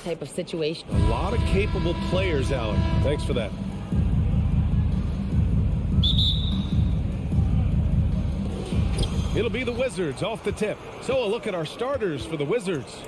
type of situation. A lot of capable players, Alan. Thanks for that. It'll be the Wizards off the tip. So a look at our starters for the Wizards.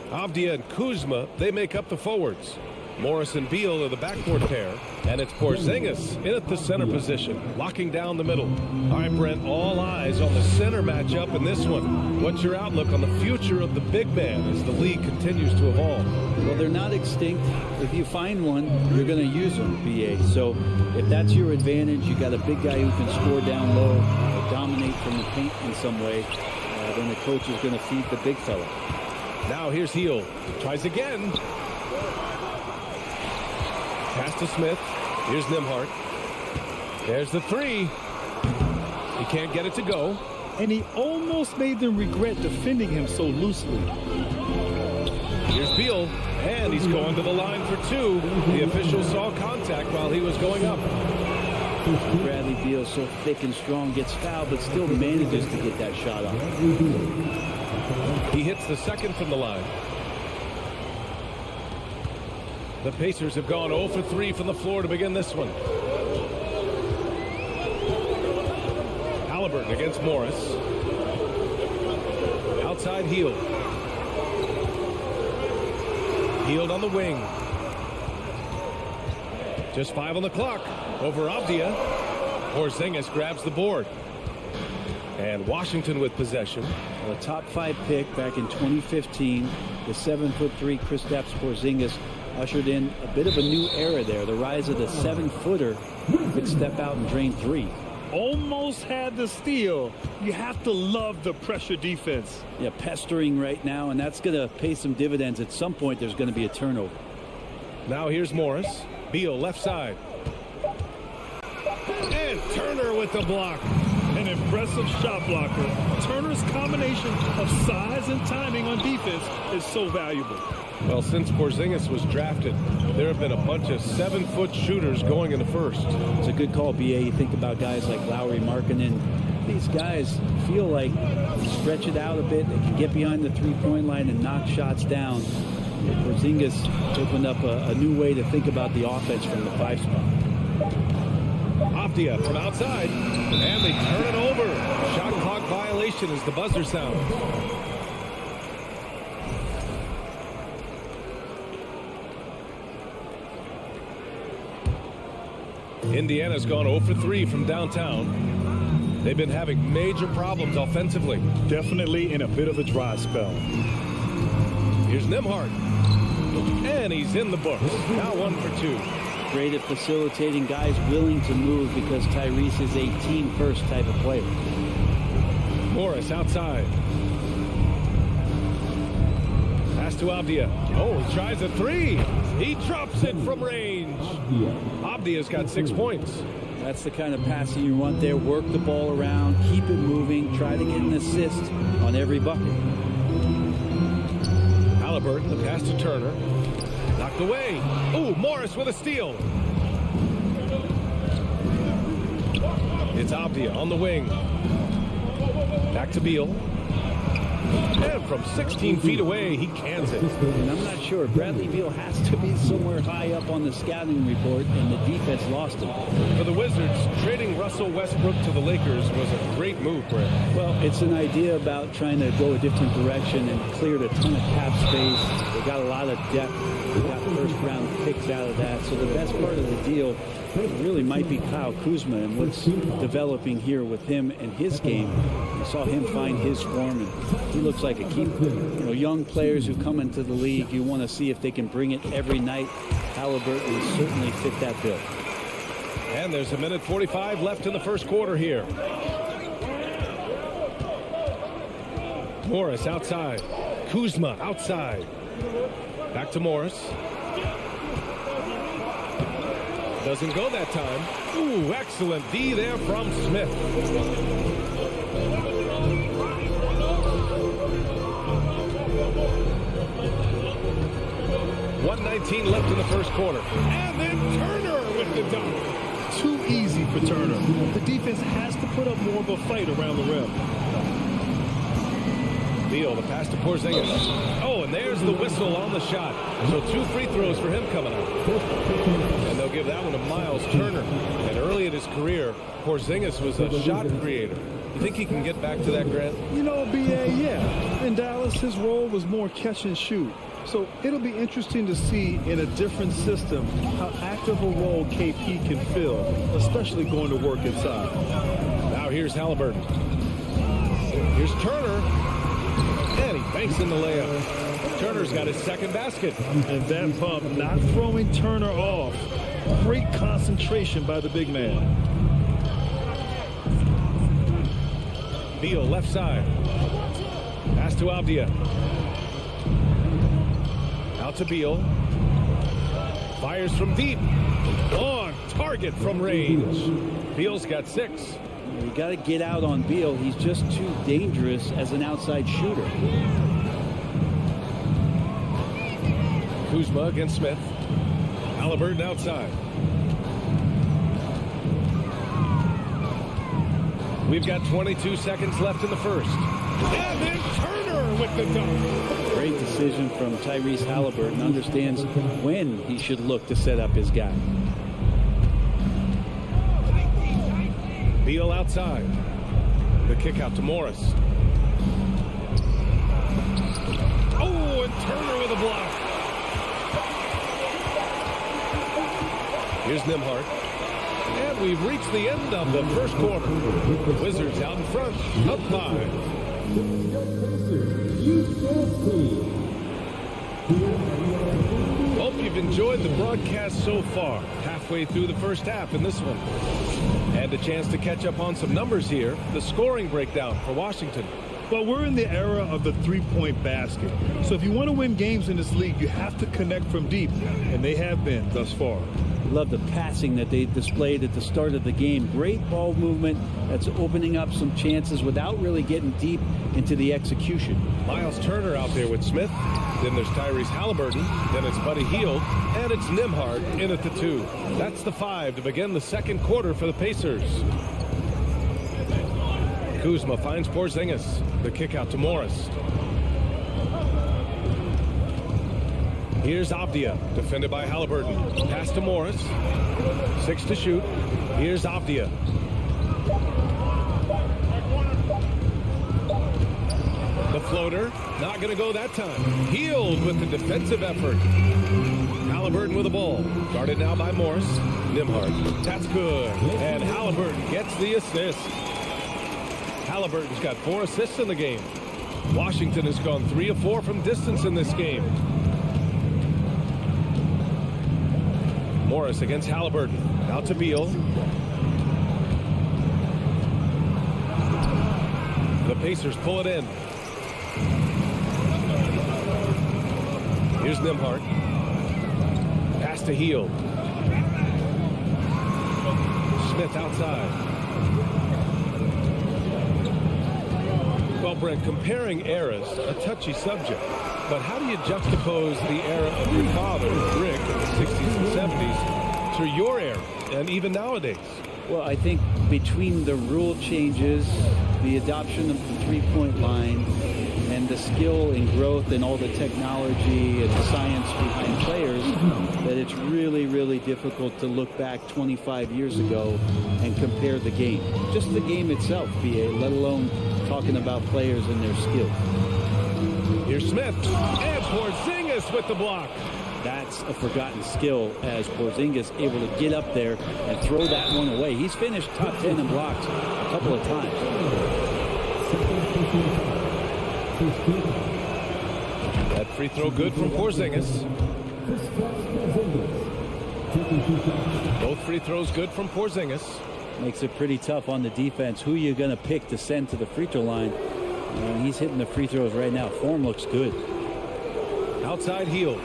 Avdia and Kuzma, they make up the forwards. Morris and Beal are the backcourt pair. And it's Porzingis in at the center position, locking down the middle. All right, Brent, all eyes on the center matchup in this one. What's your outlook on the future of the big man as the league continues to evolve? Well, they're not extinct. If you find one, you're going to use them, BA. So if that's your advantage, you got a big guy who can score down low, dominate from the paint in some way, then the coach is going to feed the big fella. Now here's Heel. Tries again. Pass to Smith. Here's Nembhard. There's the three. He can't get it to go. And he almost made them regret defending him so loosely. Here's Beal. And he's going to the line for two. The official saw contact while he was going up. Bradley Beal, so thick and strong, gets fouled, but still manages to get that shot off. He hits the second from the line. The Pacers have gone 0 for 3 from the floor to begin this one. Halliburton against Morris. Outside Hield. Hield on the wing. Just 5 on the clock. Over Avdia. Porzingis grabs the board. And Washington with possession. A top 5 pick back in 2015. The 7'3" Kristaps Porzingis ushered in a bit of a new era there. The rise of the 7-footer who could step out and drain 3. Almost had the steal. You have to love the pressure defense. Yeah, pestering right now, and that's going to pay some dividends. At some point, there's going to be a turnover. Now here's Morris. Beal left side. And Turner with the block. An impressive shot blocker. Turner's combination of size and timing on defense is so valuable. Well, since Porzingis was drafted, there have been a bunch of 7-foot shooters going in the first. It's a good call, BA. You think about guys like Lowry Markkanen. These guys feel like they stretch it out a bit. They can get behind the three-point line and knock shots down. Porzingis opened up a new way to think about the offense from the 5 spot. Avdia from outside, and they turn it over. Shot clock violation as the buzzer sounds. Indiana's gone 0 for 3 from downtown. They've been having major problems offensively. Definitely in a bit of a dry spell. Here's Nembhard. And he's in the books. Now 1 for 2. Great at facilitating, guys willing to move because Tyrese is a team-first type of player. Morris outside. Pass to Avdia. Oh, he tries a 3. He drops it from range. Avdia's got 6 points. That's the kind of passing you want there. Work the ball around, keep it moving, try to get an assist on every bucket. Halliburton, the pass to Turner. Knocked away. Ooh, Morris with a steal. It's Avdia on the wing. Back to Beal. And from 16 feet away, he cans it. And I'm not sure. Bradley Beal has to be somewhere high up on the scouting report, and the defense lost him. For the Wizards, trading Russell Westbrook to the Lakers was a great move, Brett. Well, it's an idea about trying to go a different direction and cleared a ton of cap space. They got a lot of depth. They got first-round picks out of that. So the best part of the deal really might be Kyle Kuzma and what's developing here with him and his game. You saw him find his form, and he looks like a keeper. You know, young players who come into the league, you want to see if they can bring it every night. Halliburton will certainly fit that bill. And there's a minute 45 left in the first quarter here. Morris outside. Kuzma outside. Back to Morris. Doesn't go that time. Ooh, excellent D there from Smith. 1:19 left in the first quarter. And then Turner with the dunk. Too easy for Turner. The defense has to put up more of a fight around the rim. Beal, the pass to Porzingis. Oh, and there's the whistle on the shot. So 2 free throws for him coming up. And they'll give that one to Miles Turner. And early in his career, Porzingis was a shot creator. You think he can get back to that, Grant? You know, B.A., yeah. In Dallas, his role was more catch and shoot. So it'll be interesting to see in a different system how active a role KP can fill, especially going to work inside. Now here's Halliburton. Here's Turner. And he banks in the layup. Turner's got his second basket. And that bump not throwing Turner off. Great concentration by the big man. Beal left side. Pass to Avdia. Out to Beal. Fires from deep. On target from range. Beal's got 6. You got to get out on Beal. He's just too dangerous as an outside shooter. Kuzma against Smith. Halliburton outside. We've got 22 seconds left in the first. And then Turner with the dunk. Great decision from Tyrese Halliburton. Understands when he should look to set up his guy. Beal outside. The kick out to Morris. Oh, and Turner with a block. Here's Nembhard. And we've reached the end of the first quarter. Wizards out in front, up 5. Hope you've enjoyed the broadcast so far. Halfway through the first half in this one. And a chance to catch up on some numbers here. The scoring breakdown for Washington. Well, we're in the era of the three-point basket. So if you want to win games in this league, you have to connect from deep. And they have been thus far. Love the passing that they displayed at the start of the game. Great ball movement that's opening up some chances without really getting deep into the execution. Miles Turner out there with Smith. Then there's Tyrese Halliburton. Then it's Buddy Hield. And it's Nembhard in at the 2. That's the 5 to begin the second quarter for the Pacers. Kuzma finds Porzingis. The kick out to Morris. Here's Avdia, defended by Halliburton. Pass to Morris. 6 to shoot. Here's Avdia. The floater, not going to go that time. Hield with the defensive effort. Halliburton with the ball. Guarded now by Morris. Nembhard. That's good. And Halliburton gets the assist. Halliburton's got 4 assists in the game. Washington has gone 3 of 4 from distance in this game. Morris against Halliburton. Out to Beal. The Pacers pull it in. Here's Nembhard. Pass to Hield. Smith outside. Well, Brent, comparing eras, a touchy subject. But how do you juxtapose the era of your father, Rick, in the 60s and 70s to your era, and even nowadays? Well, I think between the rule changes, the adoption of the three-point line, and the skill and growth and all the technology and the science behind players, that it's really, really difficult to look back 25 years ago and compare the game. Just the game itself, BA, let alone talking about players and their skill. Here's Smith, and Porzingis with the block. That's a forgotten skill as Porzingis able to get up there and throw that one away. He's finished top 10 in blocks a couple of times. That free throw good from Porzingis. Both free throws good from Porzingis. Makes it pretty tough on the defense. Who you going to pick to send to the free throw line? He's hitting the free throws right now. Form looks good. Outside Hield.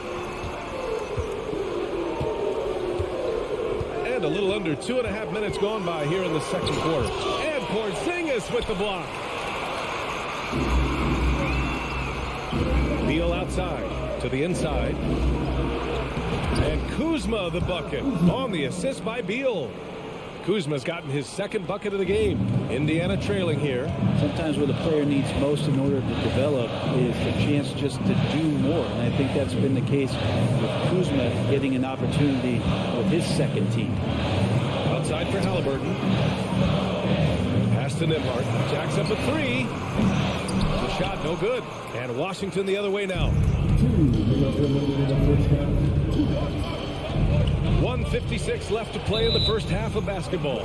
And a little under 2.5 minutes gone by here in the second quarter. And Porzingis with the block. Beal outside to the inside. And Kuzma the bucket on the assist by Beal. Kuzma's gotten his second bucket of the game. Indiana trailing here. Sometimes what a player needs most in order to develop is a chance just to do more. And I think that's been the case with Kuzma getting an opportunity with his second team. Outside for Halliburton. Pass to Nembhard. Jacks up a three. The shot no good. And Washington the other way now. 1:56 left to play in the first half of basketball.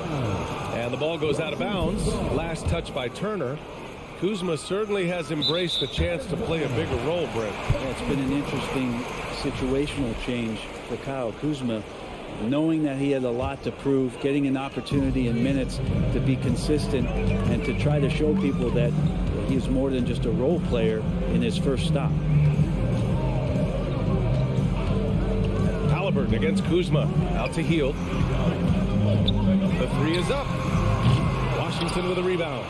And the ball goes out of bounds. Last touch by Turner. Kuzma certainly has embraced the chance to play a bigger role, Brent. Yeah, it's been an interesting situational change for Kyle Kuzma, knowing that he had a lot to prove, getting an opportunity in minutes to be consistent and to try to show people that he's more than just a role player in his first stop. Halliburton against Kuzma. Out to Hield. The three is up. Washington with a rebound.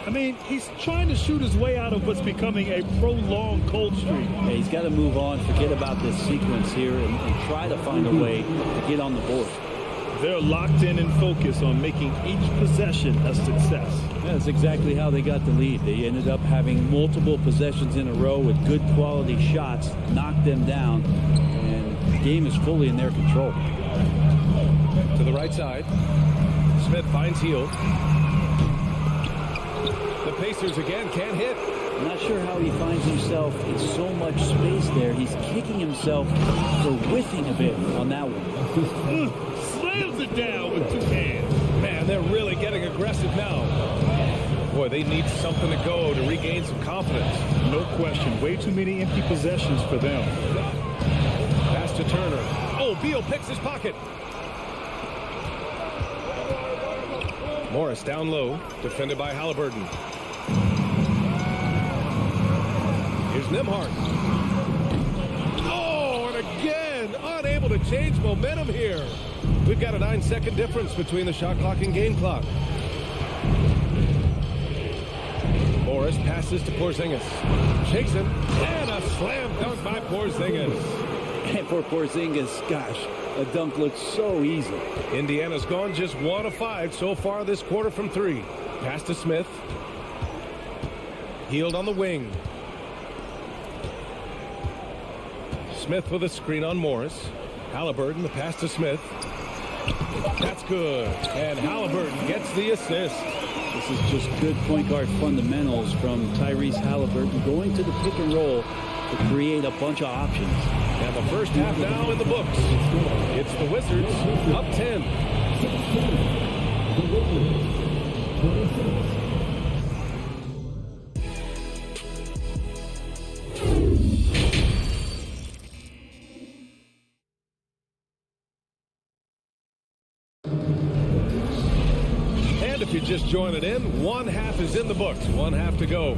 I mean, he's trying to shoot his way out of what's becoming a prolonged cold streak. Yeah, he's got to move on, forget about this sequence here, and try to find a way to get on the board. They're locked in and focused on making each possession a success. That's exactly how they got the lead. They ended up having multiple possessions in a row with good quality shots, knocked them down, and the game is fully in their control. To the right side. Smith finds Hield. The Pacers again can't hit. I'm not sure how he finds himself in so much space there. He's kicking himself for whiffing a bit on that one. Slams it down with two hands. Man, they're really getting aggressive now. Boy, they need something to go to regain some confidence. No question. Way too many empty possessions for them. Pass to Turner. Oh, Beal picks his pocket. Morris down low, defended by Halliburton. Here's Nembhard. Oh, and again, unable to change momentum here. We've got a 9-second difference between the shot clock and game clock. Morris passes to Porzingis. Shakes him, and a slam dunk by Porzingis. And for Porzingis, gosh, a dunk looks so easy. Indiana's gone just 1 of 5 so far this quarter from 3. Pass to Smith. Hield on the wing. Smith with a screen on Morris. Halliburton, the pass to Smith. That's good. And Halliburton gets the assist. This is just good point guard fundamentals from Tyrese Halliburton, going to the pick and roll to create a bunch of options. And the first half now in the books. It's the Wizards up 10. And if you're just joining in, 1 half is in the books. 1 half to go.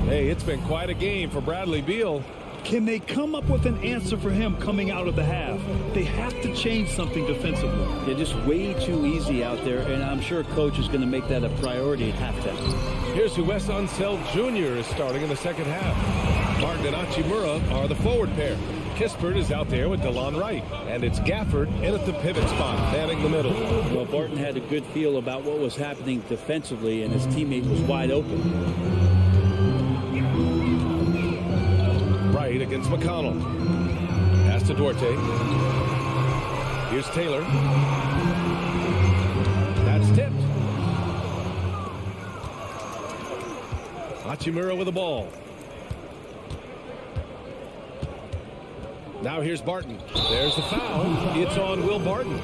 Hey, it's been quite a game for Bradley Beal. Can they come up with an answer for him coming out of the half? They have to change something defensively. They're just way too easy out there, and I'm sure coach is going to make that a priority at halftime. Here's who Wes Unseld Jr. is starting in the second half. Martin and Hachimura are the forward pair. Kispert is out there with DeLon Wright. And it's Gafford in at the pivot spot, manning the middle. Well, Barton had a good feel about what was happening defensively, and his teammate was wide open. Wright against McConnell. Pass to Duarte. Here's Taylor. That's tipped. Hachimura with the ball. Now here's Barton. There's the foul. It's on Will Barton.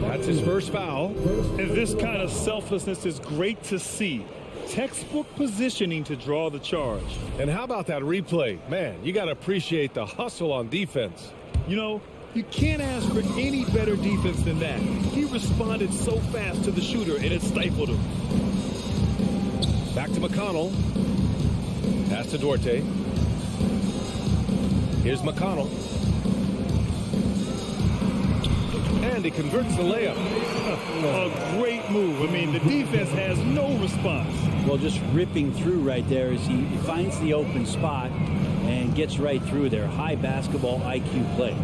That's his first foul. And this kind of selflessness is great to see. Textbook positioning to draw the charge. And how about that replay? Man, you got to appreciate the hustle on defense. You know, you can't ask for any better defense than that. He responded so fast to the shooter, and it stifled him. Back to McConnell. Pass to Duarte. Here's McConnell. And he converts the layup. A great move. I mean, the defense has no response. Well, just ripping through right there as he finds the open spot and gets right through there. High basketball IQ play.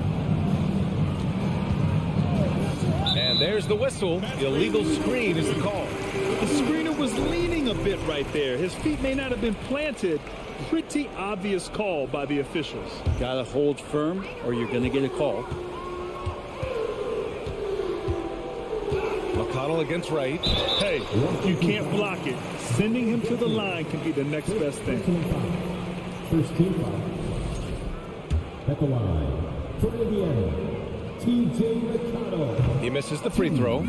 And And there's the whistle. The illegal screen is the call. The screener was leaning a bit right there. His feet may not have been planted. Pretty obvious call by the officials. Got to hold firm or you're going to get a call. McConnell against Wright. Hey, you can't block it. Sending him to the line can be the next best thing. First team foul. At the line, for Indiana, TJ McConnell. He misses the free throw.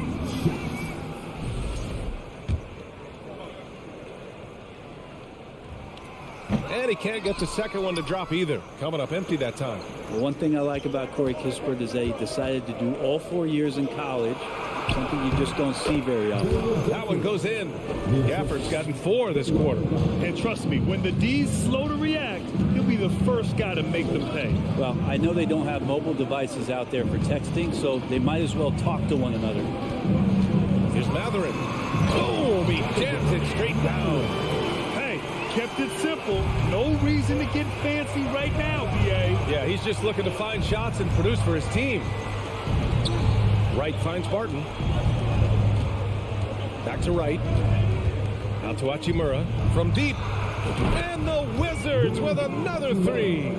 And he can't get the second one to drop either. Coming up empty that time. The one thing I like about Corey Kispert is that he decided to do all 4 years in college. Something you just don't see very often. That one goes in. Gafford's gotten 4 this quarter. And trust me, when the D's slow to react, he'll be the first guy to make them pay. Well, I know they don't have mobile devices out there for texting, so they might as well talk to one another. Here's Matherin. Boom! He jams it straight down. Hey, kept it simple. No reason to get fancy right now, B.A. Yeah, he's just looking to find shots and produce for his team. Wright finds Barton. Back to Wright. Out to Hachimura from deep. And the Wizards with another 3.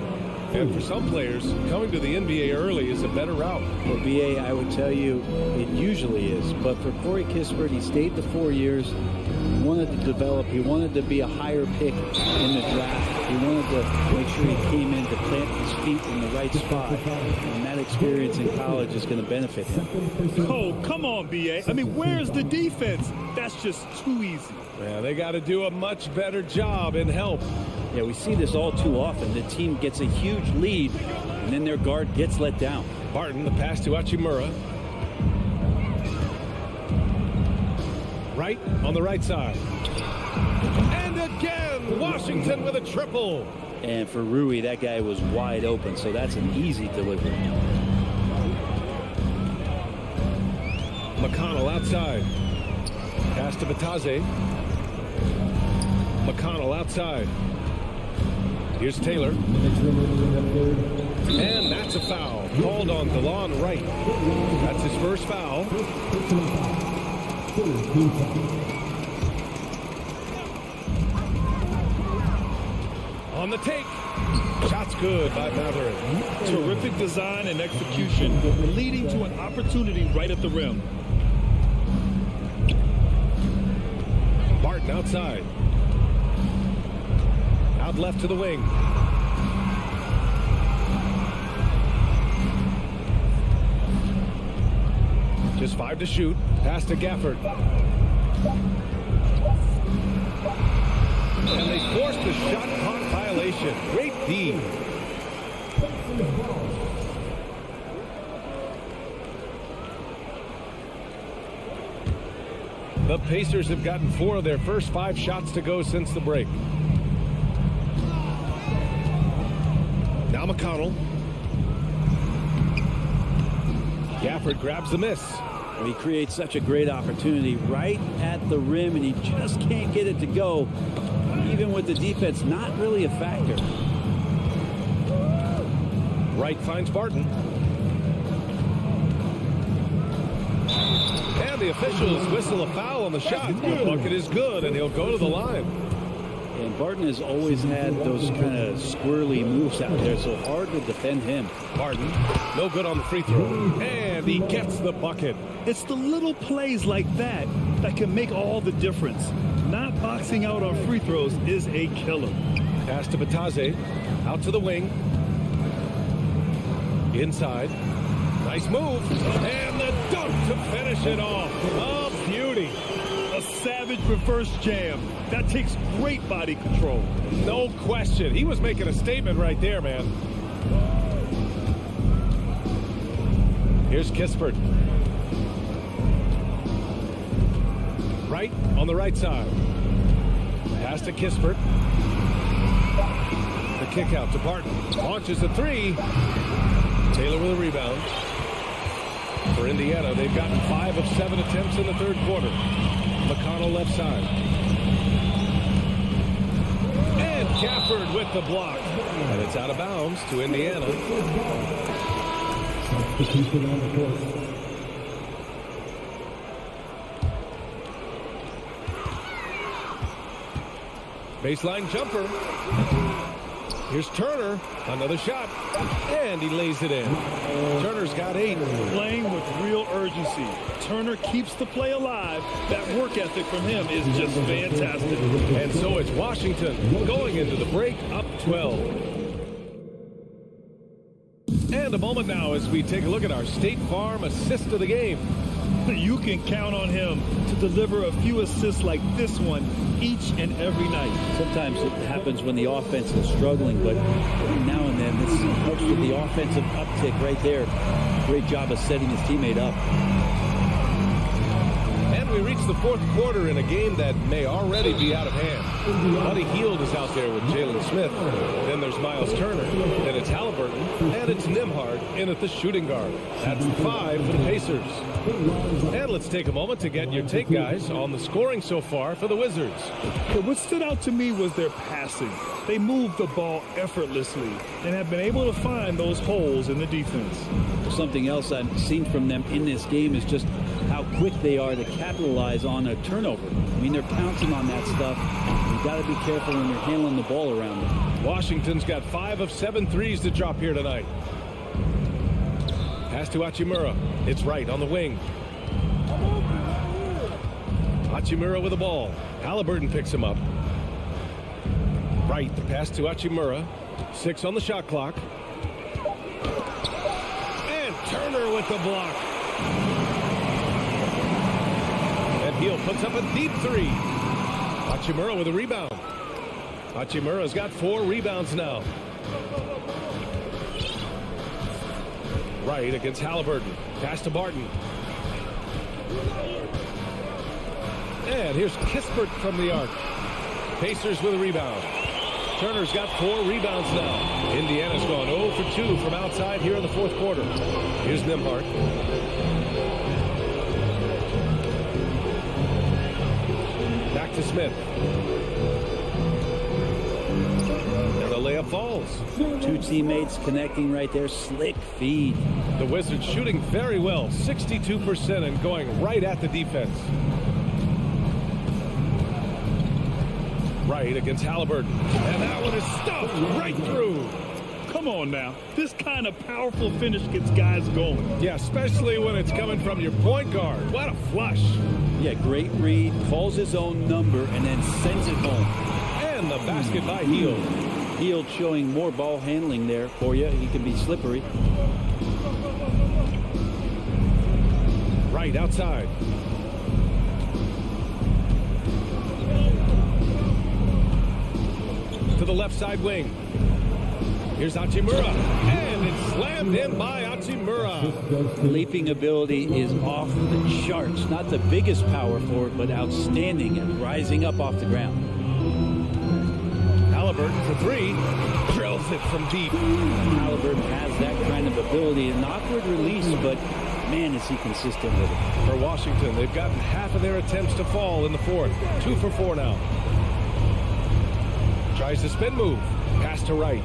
And for some players, coming to the NBA early is a better route. For BA, I would tell you it usually is. But for Corey Kispert, he stayed the 4 years. He wanted to develop. He wanted to be a higher pick in the draft. He wanted to make sure he came in to plant his feet in the right spot. And that experience in college is going to benefit him. Oh, come on, B.A. I mean, where's the defense? That's just too easy. Yeah, they got to do a much better job in help. Yeah, we see this all too often. The team gets a huge lead, and then their guard gets let down. Barton, the pass to Hachimura. Wright on the right side. And again, Washington with a triple. And for Rui, that guy was wide open, so that's an easy delivery. McConnell outside. Pass to Bataze. McConnell outside. Here's Taylor. And that's a foul. Called on DeLon Wright. That's his first foul. On the take. Shot's good by Matherin. Terrific design and execution, leading to an opportunity right at the rim. Barton outside. Out left to the wing. Just 5 to shoot. Pass to Gafford. And they forced the shot clock violation. Great D. The Pacers have gotten 4 of their first 5 shots to go since the break. Now McConnell. Gafford grabs the miss. He creates such a great opportunity right at the rim, and he just can't get it to go. Even with the defense not really a factor. Wright finds Barton. And the officials whistle a foul on the shot. The bucket is good, and he'll go to the line. And Barton has always had those kind of squirrely moves out there, so hard to defend him. Barton, no good on the free throw. And he gets the bucket. It's the little plays like that that can make all the difference. Not boxing out on free throws is a killer. Pass to Bataze. Out to the wing. Inside. Nice move. And the dunk to finish it off. A beauty. A savage reverse jam. That takes great body control. No question. He was making a statement right there, man. Here's Kispert. Wright on the right side. Pass to Kispert. The kick out to Barton. Launches a 3. Taylor with a rebound. For Indiana, they've gotten 5 of 7 attempts in the third quarter. McConnell left side. And Gafford with the block. And it's out of bounds to Indiana. Baseline jumper. Here's Turner. Another shot. And he lays it in. Turner's got 8. Playing with real urgency. Turner keeps the play alive. That work ethic from him is just fantastic. And so it's Washington going into the break up 12. And a moment now as we take a look at our State Farm assist of the game. You can count on him to deliver a few assists like this one each and every night. Sometimes it happens when the offense is struggling, but every now and then this helps with the offensive uptick right there. Great job of setting his teammate up. And we reach the fourth quarter in a game that may already be out of hand. Buddy Hield is out there with Jalen Smith. Then there's Miles Turner. Then it's Halliburton. And it's Nembhard in at the shooting guard. That's 5 for the Pacers. And let's take a moment to get your take, guys, on the scoring so far for the Wizards. What stood out to me was their passing. They moved the ball effortlessly and have been able to find those holes in the defense. Something else I've seen from them in this game is just how quick they are to capitalize on a turnover. I mean, they're pouncing on that stuff. You've got to be careful when you're handling the ball around them. Washington's got 5 of 7 threes to drop here tonight. Pass to Hachimura. It's right on the wing. Hachimura with the ball. Halliburton picks him up. Right, the pass to Hachimura. 6 on the shot clock. And Turner with the block. And Hield puts up a deep 3. Hachimura with a rebound. Hachimura's got 4 rebounds now. Right against Halliburton. Pass to Barton. And here's Kispert from the arc. Pacers with a rebound. Turner's got 4 rebounds now. Indiana's gone 0 for 2 from outside here in the fourth quarter. Here's Nembhard. Back to Smith. And the layup falls. 2 teammates connecting right there. Slick feed. The Wizards shooting very well. 62% and going right at the defense. Right against Halliburton. And that one is stuffed right through. Come on now. This kind of powerful finish gets guys going. Yeah, especially when it's coming from your point guard. What a flush. Yeah, great read. Calls his own number and then sends it home. And the basket by Hield. Hield showing more ball handling there for you. He can be slippery. Right outside. To the left side wing. Here's Hachimura. And it's slammed in by Hachimura. Leaping ability is off the charts. Not the biggest power forward, but outstanding at rising up off the ground. Halliburton for 3. Drills it from deep. Halliburton has that kind of ability. An awkward release, but man, is he consistent with it. For Washington, they've gotten half of their attempts to fall in the fourth. 2 for 4 now. Tries the spin move. Pass to right.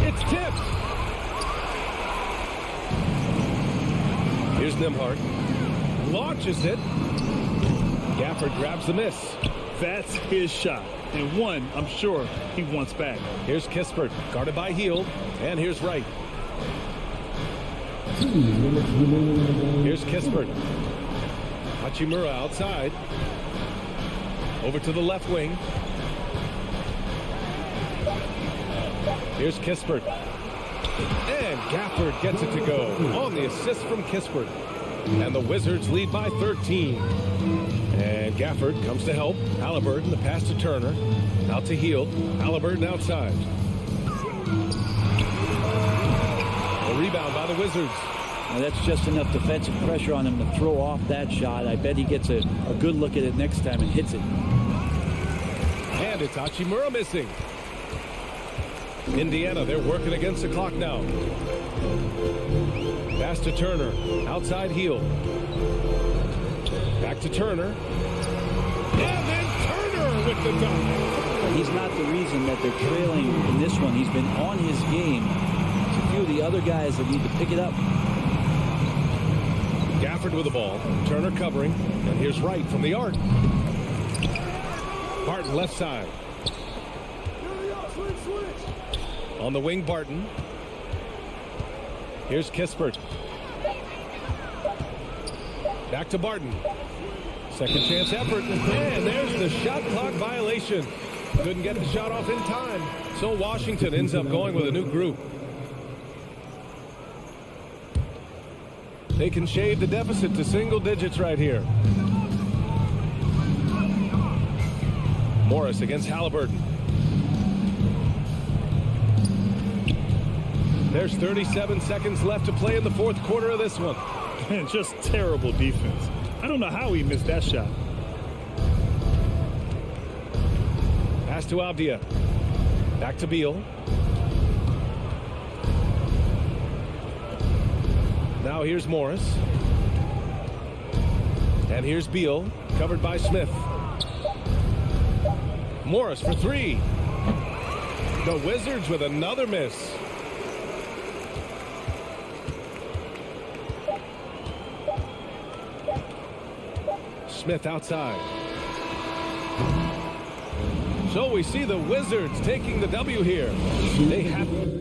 It's tipped. Here's Nembhard. Launches it. Gafford grabs the miss. That's his shot. And one, I'm sure, he wants back. Here's Kispert. Guarded by Hield. And here's Wright. Here's Kispert. Hachimura outside. Over to the left wing. Here's Kispert. And Gafford gets it to go on the assist from Kispert. And the Wizards lead by 13. And Gafford comes to help. Halliburton, the pass to Turner. Out to Hield. Halliburton outside. A rebound by the Wizards. Now that's just enough defensive pressure on him to throw off that shot. I bet he gets a good look at it next time and hits it. And it's Hachimura missing. Indiana, they're working against the clock now. Pass to Turner. Outside Hield. Back to Turner. And then Turner with the dunk. He's not the reason that they're trailing in this one. He's been on his game. It's a few of the other guys that need to pick it up. Crawford with the ball. Turner covering. And here's Wright from the arc. Barton left side. On the wing, Barton. Here's Kispert. Back to Barton. Second chance effort. And there's the shot clock violation. Couldn't get the shot off in time. So Washington ends up going with a new group. They can shade the deficit to single digits right here. Morris against Halliburton. There's 37 seconds left to play in the fourth quarter of this one. And just terrible defense. I don't know how he missed that shot. Pass to Avdia. Back to Beal. Now here's Morris. And here's Beal, covered by Smith. Morris for three. The Wizards with another miss. Smith outside. So we see the Wizards taking the W here. They have...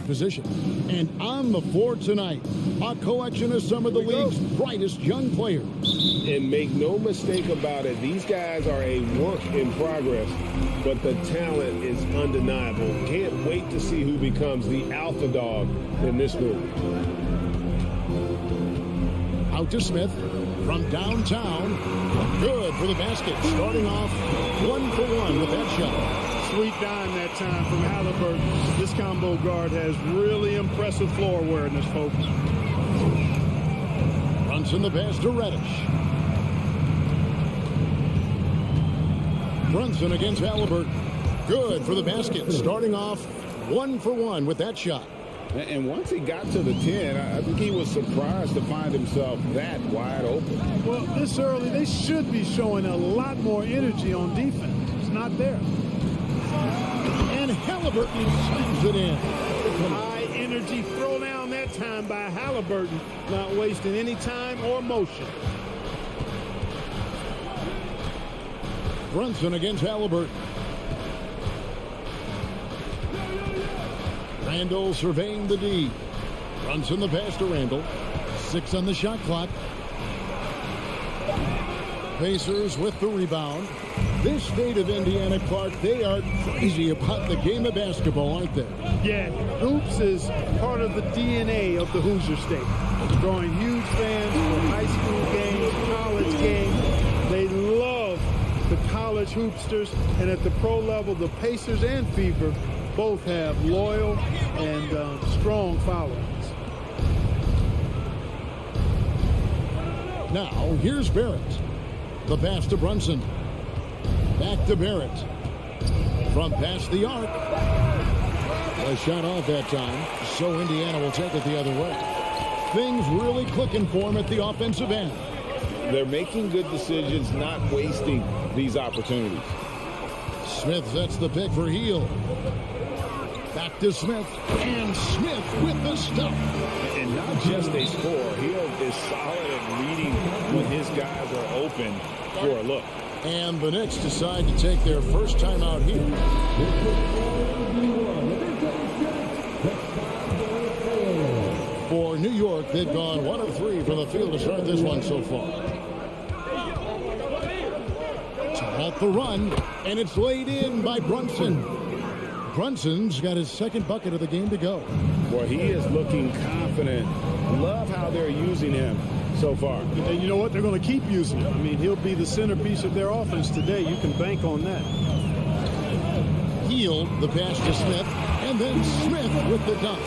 Position. And on the floor tonight, a collection of some of the league's brightest young players. And make no mistake about it, these guys are a work in progress, but the talent is undeniable. Can't wait to see who becomes the alpha dog in this group. Out to Smith from downtown. Good for the basket. Starting off 1-for-1 with that shot. Sweet dime that time from Halliburton. This combo guard has really impressive floor awareness, folks. Brunson the pass to Reddish. Brunson against Halliburton. Good for the basket. Starting off 1-for-1 with that shot. And once he got to the 10, I think he was surprised to find himself that wide open. Well, this early, they should be showing a lot more energy on defense. It's not there. And Halliburton slams it in. High energy throwdown that time by Halliburton, not wasting any time or motion. Brunson against Halliburton. Randall surveying the D. Brunson the pass to Randall. 6 on the shot clock. Pacers with the rebound. This state of Indiana, Clark, they are crazy about the game of basketball, aren't they? Yeah, hoops is part of the DNA of the Hoosier State. Drawing huge fans for high school games, college games. They love the college hoopsters, and at the pro level, the Pacers and Fever both have loyal and strong followings. Now, here's Barrett. The pass to Brunson. Back to Barrett. From past the arc. A shot off that time, so Indiana will take it the other way. Things really clicking for him at the offensive end. They're making good decisions, not wasting these opportunities. Smith sets the pick for Heel. Back to Smith. And Smith with the stuff. And not just a score. Heel is solid at reading when his guys are open for a look. And the Knicks decide to take their first time out here. For New York, they've gone 1 of 3 from the field to start this one so far. To halt the run, and it's laid in by Brunson. Brunson's got his second bucket of the game to go. Boy, he is looking confident. Love how they're using him so far. And you know what? They're going to keep using him. I mean, he'll be the centerpiece of their offense today. You can bank on that. Heel, the pass to Smith, and then Smith with the dunk.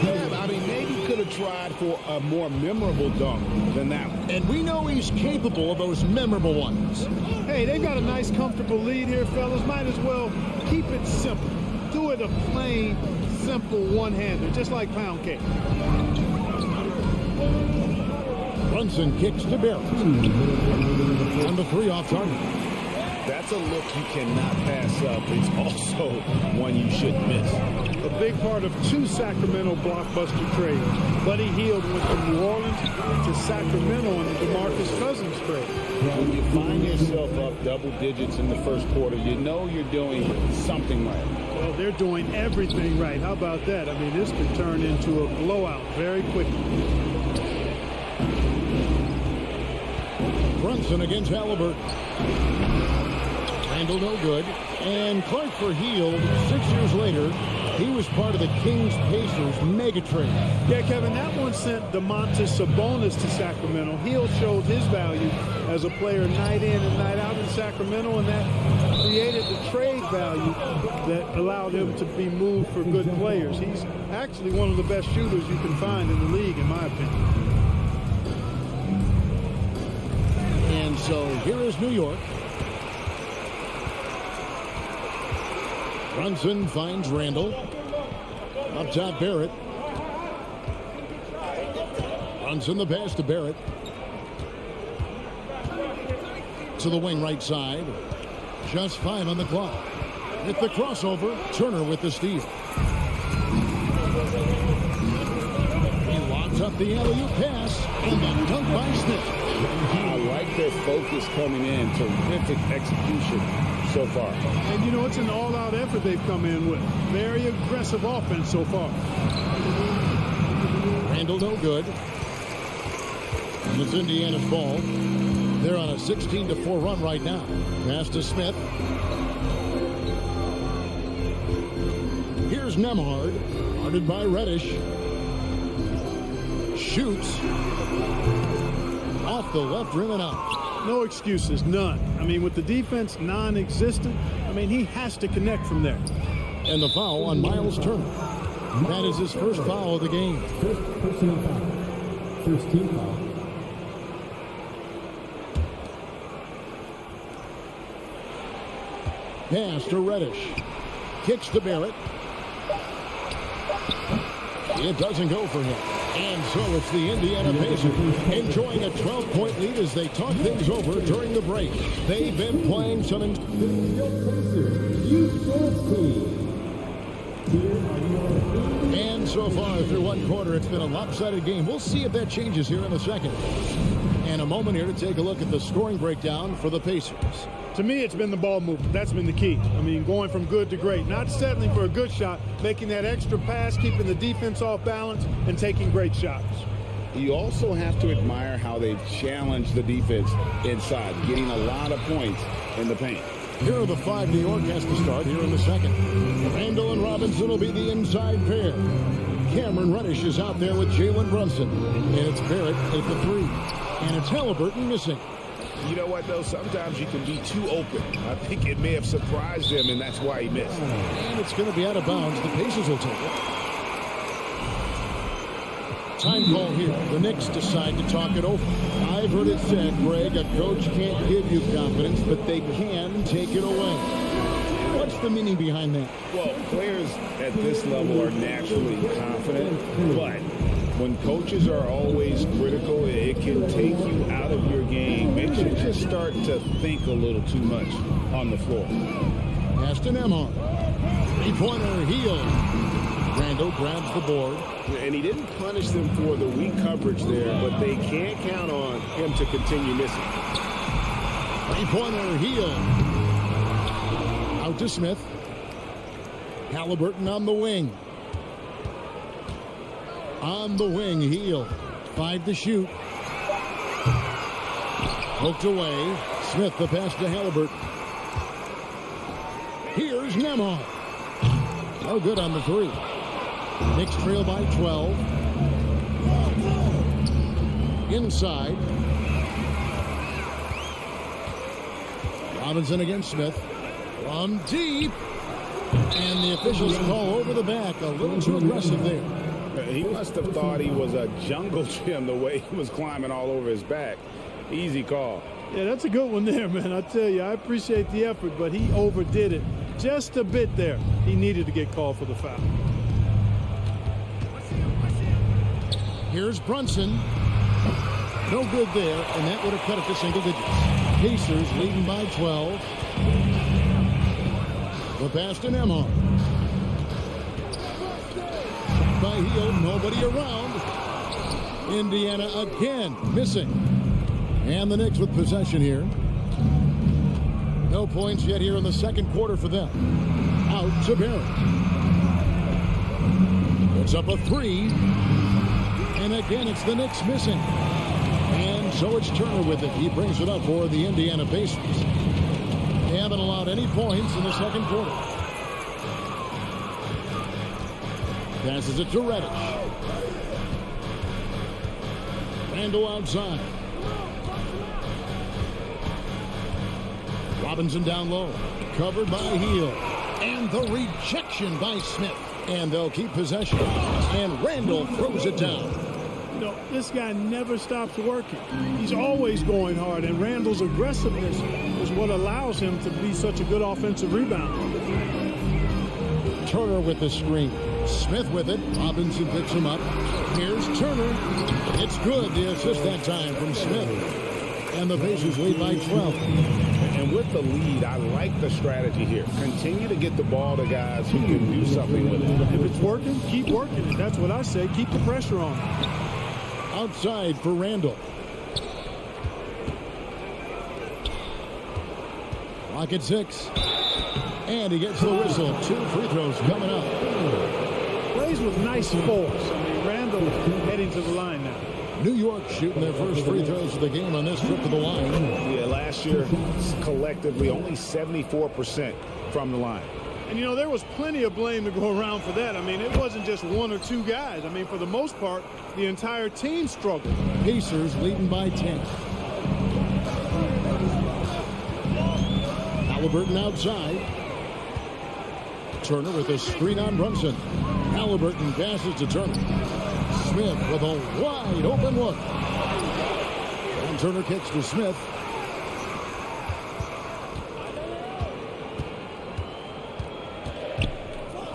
Yeah, I mean, maybe could have tried for a more memorable dunk than that one. And we know he's capable of those memorable ones. Hey, they've got a nice, comfortable lead here, fellas. Might as well keep it simple. Do it a plain, simple one-hander, just like pound cake. Brunson kicks to Barrett. On the 3 off target. That's a look you cannot pass up. It's also one you shouldn't miss. A big part of 2 Sacramento blockbuster trades. Buddy Hield went from New Orleans to Sacramento on the DeMarcus Cousins trade. When you find yourself up double digits in the first quarter, you know you're doing something right. Well, they're doing everything right. How about that? I mean, this could turn into a blowout very quickly. Brunson against Halliburton. Randall no good. And Clark for Hield. 6 years later, he was part of the Kings-Pacers mega trade. Yeah, Kevin, that one sent Domantas Sabonis to Sacramento. Hield showed his value as a player night in and night out in Sacramento, and that created the trade value that allowed him to be moved for good players. He's actually one of the best shooters you can find in the league, in my opinion. And so here is New York. Brunson finds Randall. Up top, Barrett. Brunson the pass to Barrett. To the wing right side. Just 5 on the clock. With the crossover, Turner with the steal. He locks up the alley-oop pass, and the dunk by Smith. I like their focus coming in. Terrific execution so far. And, you know, it's an all-out effort they've come in with. Very aggressive offense so far. Randall no good. And it's Indiana's ball. They're on a 16-4 run right now. Pass to Smith. Here's Nemhard. Guarded by Reddish. Shoots. Off the left rim and out. No excuses, none. I mean, with the defense non-existent, I mean, he has to connect from there. And the foul on Miles Turner. That is his first foul of the game. First personal foul. First team foul. Pass to Reddish. Kicks to Barrett. It doesn't go for him. And so it's the Indiana Pacers enjoying a 12-point lead as they talk things over during the break. They've been playing some... And so far through one quarter, it's been a lopsided game. We'll see if that changes here in a second. And a moment here to take a look at the scoring breakdown for the Pacers. To me, it's been the ball movement. That's been the key. I mean, going from good to great. Not settling for a good shot, making that extra pass, keeping the defense off balance, and taking great shots. You also have to admire how they've challenged the defense inside, getting a lot of points in the paint. Here are the 5 New York has to start here in the second. Randall and Robinson will be the inside pair. Cameron Reddish is out there with Jalen Brunson. And it's Barrett at the 3. And it's Halliburton missing. You know what, though? Sometimes you can be too open. I think it may have surprised him, and that's why he missed. And it's going to be out of bounds. The Pacers will take it. Time call here. The Knicks decide to talk it over. I've heard it said, Greg, a coach can't give you confidence, but they can take it away. What's the meaning behind that? Well, players at this level are naturally confident, but when coaches are always critical, it can take you out of your game. Makes you just start to think a little too much on the floor. Aston Emhart. Three-pointer heel. Randall grabs the board. And he didn't punish them for the weak coverage there, but they can't count on him to continue missing. Three-pointer heel. Out to Smith. Halliburton on the wing. On the wing, heel. 5 to shoot. Poked away. Smith the pass to Halliburton. Here's Nembhard. No good on the 3. Knicks trail by 12. Inside. Robinson against Smith. From deep. And the officials call over the back. A little too aggressive there. He must have thought he was a jungle gym the way he was climbing all over his back. Easy call. Yeah, that's a good one there, man. I tell you, I appreciate the effort, but he overdid it just a bit there. He needed to get called for the foul. Here's Brunson. No good there, and that would have cut it to single digits. Pacers leading by 12. The pass to Nembhard. By heel, nobody around. Indiana again missing. And the Knicks with possession here. No points yet here in the second quarter for them. Out to Barrett. It's up a 3. And again, it's the Knicks missing. And so it's Turner with it. He brings it up for the Indiana Pacers. They haven't allowed any points in the second quarter. Passes it to Reddish. Randall outside. Robinson down low. Covered by Heel. And the rejection by Smith. And they'll keep possession. And Randall throws it down. You know, this guy never stops working. He's always going hard, and Randall's aggressiveness is what allows him to be such a good offensive rebounder. Turner with the screen. Smith with it. Robinson picks him up. Here's Turner. It's good. The assist that time from Smith. And the Pacers lead by 12. And with the lead, I like the strategy here. Continue to get the ball to guys who can do something with it. If it's working, keep working it. That's what I say. Keep the pressure on. Outside for Randall. Clock at 6. And he gets the whistle. 2 free throws coming up. Plays with nice force. I mean, Randall heading to the line now. New York shooting their first free throws of the game on this trip to the line. Yeah, last year, collectively, only 74% from the line. And, you know, there was plenty of blame to go around for that. I mean, it wasn't just 1 or 2 guys. I mean, for the most part, the entire team struggled. Pacers leading by 10. Halliburton outside. Turner with a screen on Brunson. Halliburton passes to Turner. Smith with a wide open look. And Turner kicks to Smith.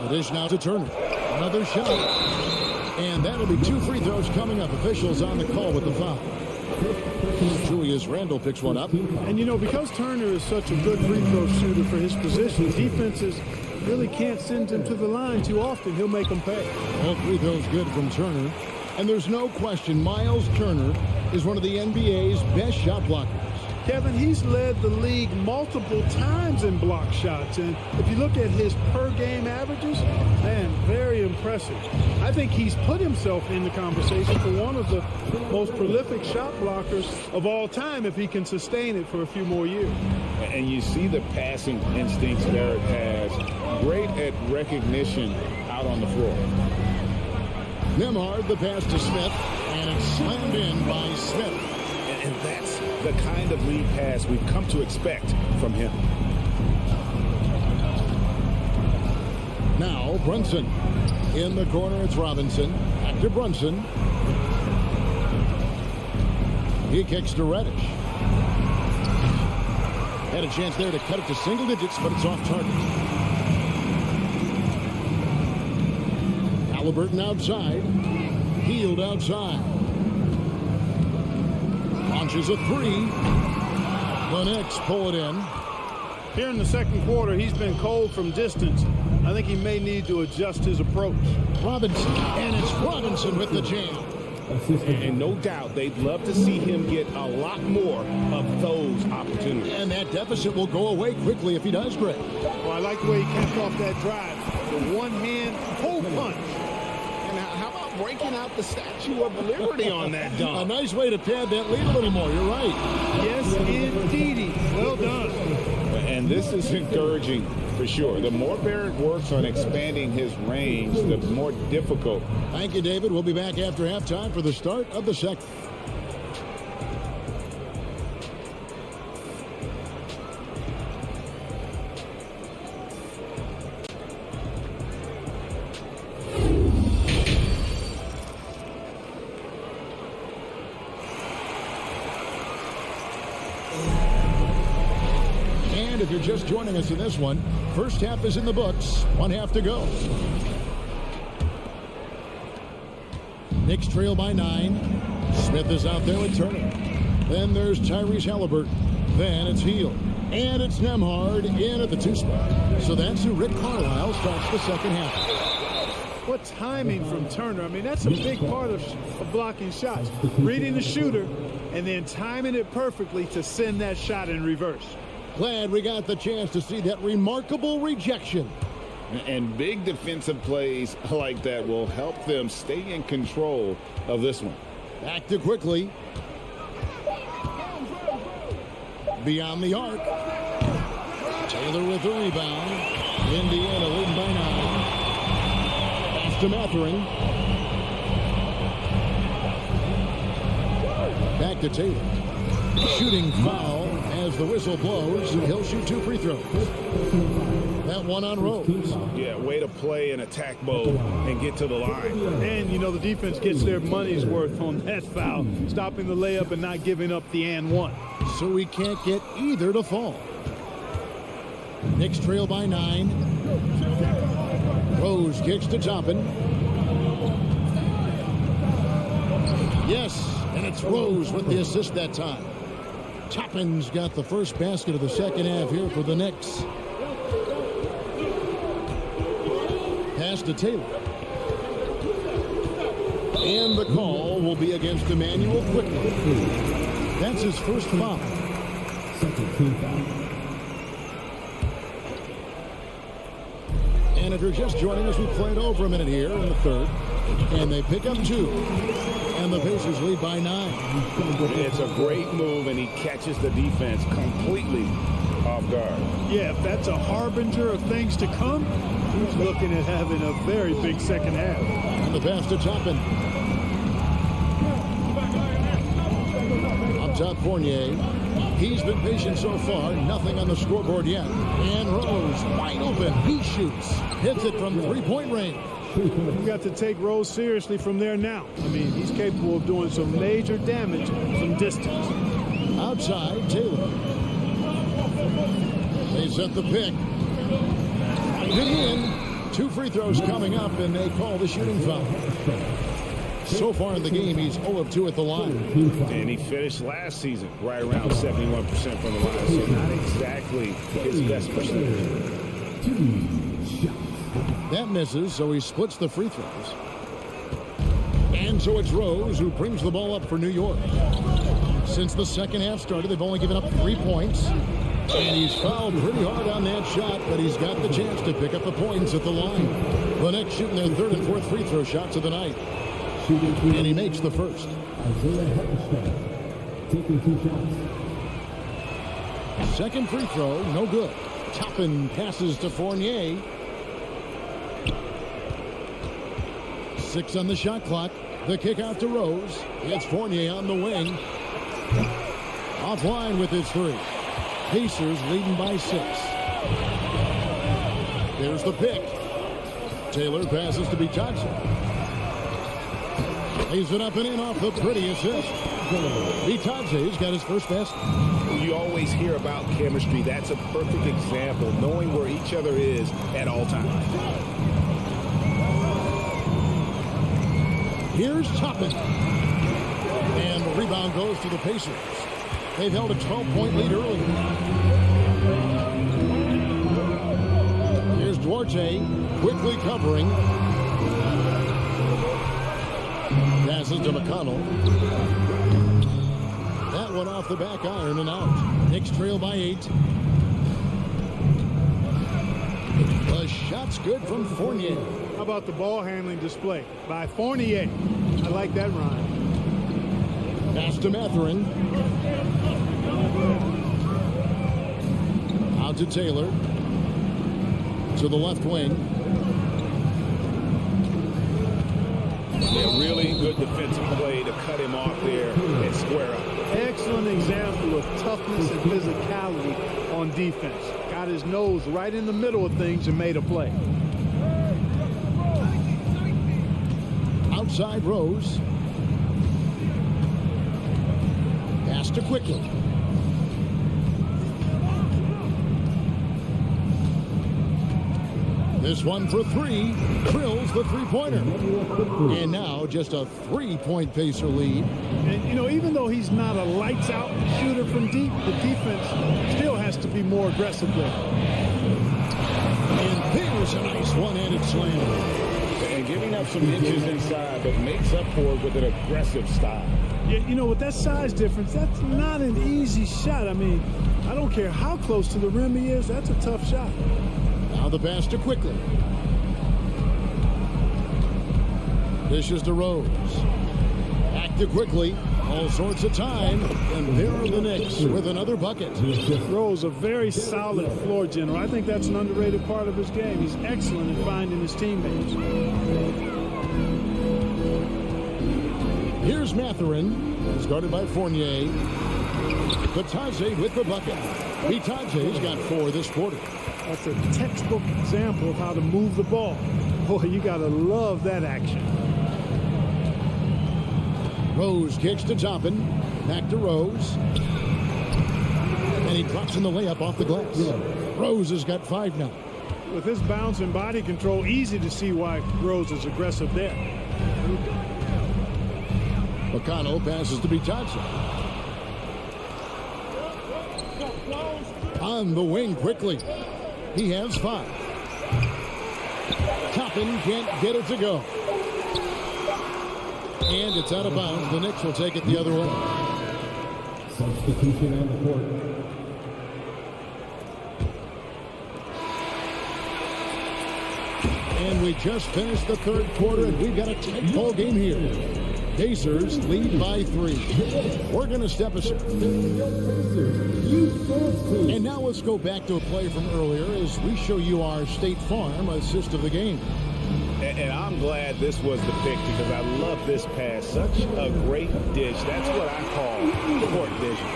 The dish now to Turner. Another shot. And that'll be 2 free throws coming up. Officials on the call with the foul. Julius Randle picks one up. And, you know, because Turner is such a good free throw shooter for his position, defenses really can't send him to the line too often. He'll make them pay. All free throws good from Turner. And there's no question Miles Turner is one of the NBA's best shot blockers. Kevin, he's led the league multiple times in block shots. And if you look at his per-game averages, man, very impressive. I think he's put himself in the conversation for one of the most prolific shot blockers of all time if he can sustain it for a few more years. And you see the passing instincts Barrett has. Great at recognition out on the floor. Nembhard, the pass to Smith, and it's slammed in by Smith. And that's the kind of lead pass we've come to expect from him. Now Brunson. In the corner, it's Robinson. Back to Brunson. He kicks to Reddish. Had a chance there to cut it to single digits, but it's off target. Halliburton outside. Healed outside. Launches a three. The Knicks pull it in. Here in the second quarter, he's been cold from distance. I think he may need to adjust his approach. Robinson, and it's Robinson with the jam. And no doubt they'd love to see him get a lot more of those opportunities. And that deficit will go away quickly if he does, Greg. Well, I like the way he capped off that drive. The one-hand pull punch. And how about breaking out the Statue of Liberty on that A dunk? nice way to pad that lead a little more. You're right. Yes, indeedy. Well done. And this is encouraging for sure. The more Barrett works on expanding his range, the more difficult. Thank you, David. We'll be back after halftime for the start of the second. And if you're just joining us in this one, first half is in the books. 1 half to go. Knicks trail by 9. Smith is out there with Turner. Then there's Tyrese Halliburton. Then it's Hield. And it's Nembhard in at the 2 spot. So that's who Rick Carlisle starts the second half. What timing from Turner. I mean, that's a big part of blocking shots. Reading the shooter and then timing it perfectly to send that shot in reverse. Glad we got the chance to see that remarkable rejection. And big defensive plays like that will help them stay in control of this one. Back to quickly. Beyond the arc. Taylor with the rebound. Indiana leading by 9. Pass to Mathering. Back to Taylor. Shooting foul as the whistle blows. He'll shoot 2 free throws. That one on Rose. Yeah, way to play in attack mode and get to the line. And, you know, the defense gets their money's worth on that foul, stopping the layup and not giving up the and one. So we can't get either to fall. Knicks trail by 9. Rose kicks to Toppin. Yes, and it's Rose with the assist that time. Toppin's got the first basket of the second half here for the Knicks. Pass to Taylor. And the call will be against Emmanuel quickly. That's his first foul. Second team foul. And if you're just joining us, we played over a minute here in the third. And they pick up 2. And the Pacers lead by 9. It's a great move, and he catches the defense completely off guard. Yeah, if that's a harbinger of things to come, he's looking at having a very big second half. And the pass to Toppin. Up top, Fournier. He's been patient so far. Nothing on the scoreboard yet. And Rose, wide open. He shoots. Hits it from three-point range. You've got to take Rose seriously from there now. I mean, he's capable of doing some major damage from distance. Outside, Taylor. They set the pick. Right in. 2 free throws coming up, and they call the shooting foul. So far in the game, he's 0 of 2 at the line. And he finished last season right around 71% from the line, so not exactly his best percentage. 2 shots. That misses, so he splits the free throws. And so it's Rose who brings the ball up for New York. Since the second half started, they've only given up 3 points. And he's fouled pretty hard on that shot, but he's got the chance to pick up the points at the line. The Knicks shooting their third and fourth free throw shots of the night. And he makes the first. Xellark taking 2 shots. Second free throw, no good. Toppin passes to Fournier. 6 on the shot clock. The kick out to Rose. It's Fournier on the wing. Offline with his 3. Pacers leading by 6. There's the pick. Taylor passes to Bitadze. Lays it up and in off the pretty assist. Bitadze's got his first basket. You always hear about chemistry. That's a perfect example, knowing where each other is at all times. Here's Toppin. And the rebound goes to the Pacers. They've held a 12-point lead early. Here's Duarte quickly covering. Passes to McConnell. That one off the back iron and out. Knicks trail by 8. The shot's good from Fournier. How about the ball handling display by Fournier? I like that rhyme. Pass to Mathurin. Out to Taylor. To the left wing. Yeah, really good defensive play to cut him off there and square up. Excellent example of toughness and physicality on defense. Got his nose right in the middle of things and made a play. Outside Rose. Pass to Quickly. This one for 3. Drills the three-pointer. And now just a 3-point Pacer lead. And, you know, even though he's not a lights-out shooter from deep, the defense still has to be more aggressive there. And there's a nice one-handed slam. And giving up some inches inside, but makes up for it with an aggressive style. Yeah, you know, with that size difference, that's not an easy shot. I mean, I don't care how close to the rim he is, that's a tough shot. Now the pass to Quickly. Dishes to Rose. Back to Quickly. All sorts of time. And there are the Knicks with another bucket. Rose, a very solid floor general. I think that's an underrated part of his game. He's excellent in finding his teammates. Here's Mathurin. He's guarded by Fournier. Bitadze with the bucket. Bitadze's got 4 this quarter. That's a textbook example of how to move the ball. Boy, you got to love that action. Rose kicks to Toppin. Back to Rose. And he drops in the layup off the glass. Rose has got 5 now. With his bounce and body control, easy to see why Rose is aggressive there. McConnell passes to Bitadze. On the wing quickly. He has 5. Toppin can't get it to go. And it's out of bounds. The Knicks will take it the other way. Substitution on the court. And we just finished the third quarter, and we've got a tight ball game here. Pacers lead by 3. We're going to step aside. And now let's go back to a play from earlier as we show you our State Farm assist of the game. And I'm glad this was the pick because I love this pass. Such a great dish. That's what I call court vision.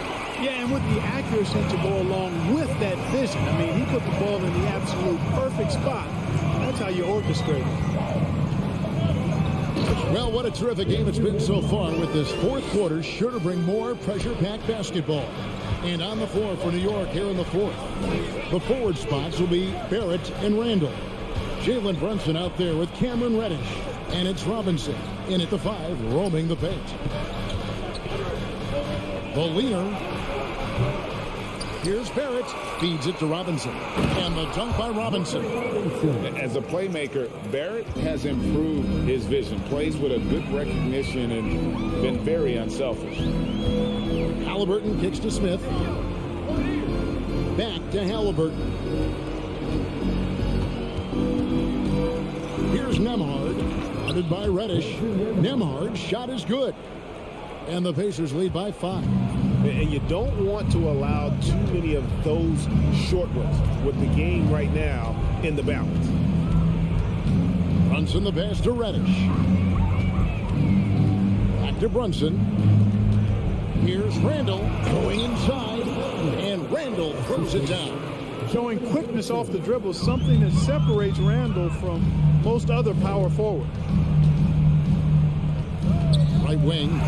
Yeah, and with the accuracy to go along with that vision. I mean, he put the ball in the absolute perfect spot. That's how you orchestrate it. Well, what a terrific game it's been so far, with this fourth quarter sure to bring more pressure-packed basketball. And on the floor for New York here in the fourth. The forward spots will be Barrett and Randall. Jalen Brunson out there with Cameron Reddish. And it's Robinson in at the 5, roaming the paint. The leaner Here's Barrett. Feeds it to Robinson. And the dunk by Robinson. As a playmaker, Barrett has improved his vision. Plays with a good recognition and been very unselfish. Halliburton kicks to Smith. Back to Halliburton. Here's Nembhard. Guarded by Reddish. Nembhard's shot is good. And the Pacers lead by 5. And you don't want to allow too many of those short ones with the game right now in the balance. Brunson the pass to Reddish. Back to Brunson. Here's Randall going inside. And Randall throws it down. Showing quickness off the dribble, something that separates Randall from most other power forward. Right wing.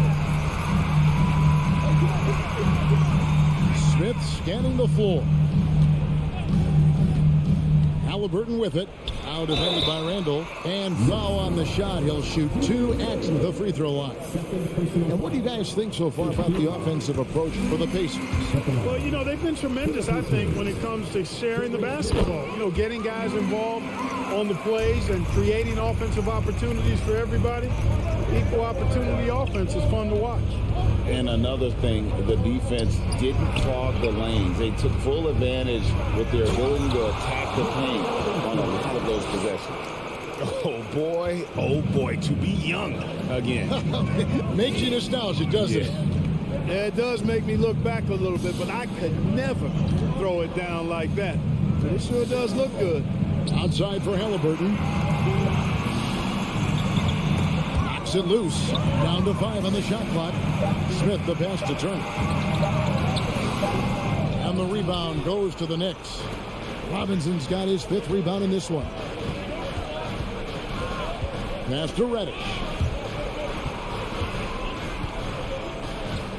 Smith scanning the floor. Halliburton with it. Out defended by Randall. And foul on the shot. He'll shoot 2 at the free throw line. And what do you guys think so far about the offensive approach for the Pacers? Well, you know, they've been tremendous, I think, when it comes to sharing the basketball. You know, getting guys involved on the plays and creating offensive opportunities for everybody. Equal opportunity offense is fun to watch. And another thing, the defense didn't clog the lanes. They took full advantage with their ability to attack the paint on a lot of those possessions. Oh boy, to be young again. Makes you nostalgic, doesn't it? Yeah, it does make me look back a little bit, but I could never throw it down like that. But it sure does look good. Outside for Halliburton. Knocks it loose. Down to 5 on the shot clock. Smith the pass to Turner. And the rebound goes to the Knicks. Robinson's got his 5th rebound in this one. Pass to Reddish.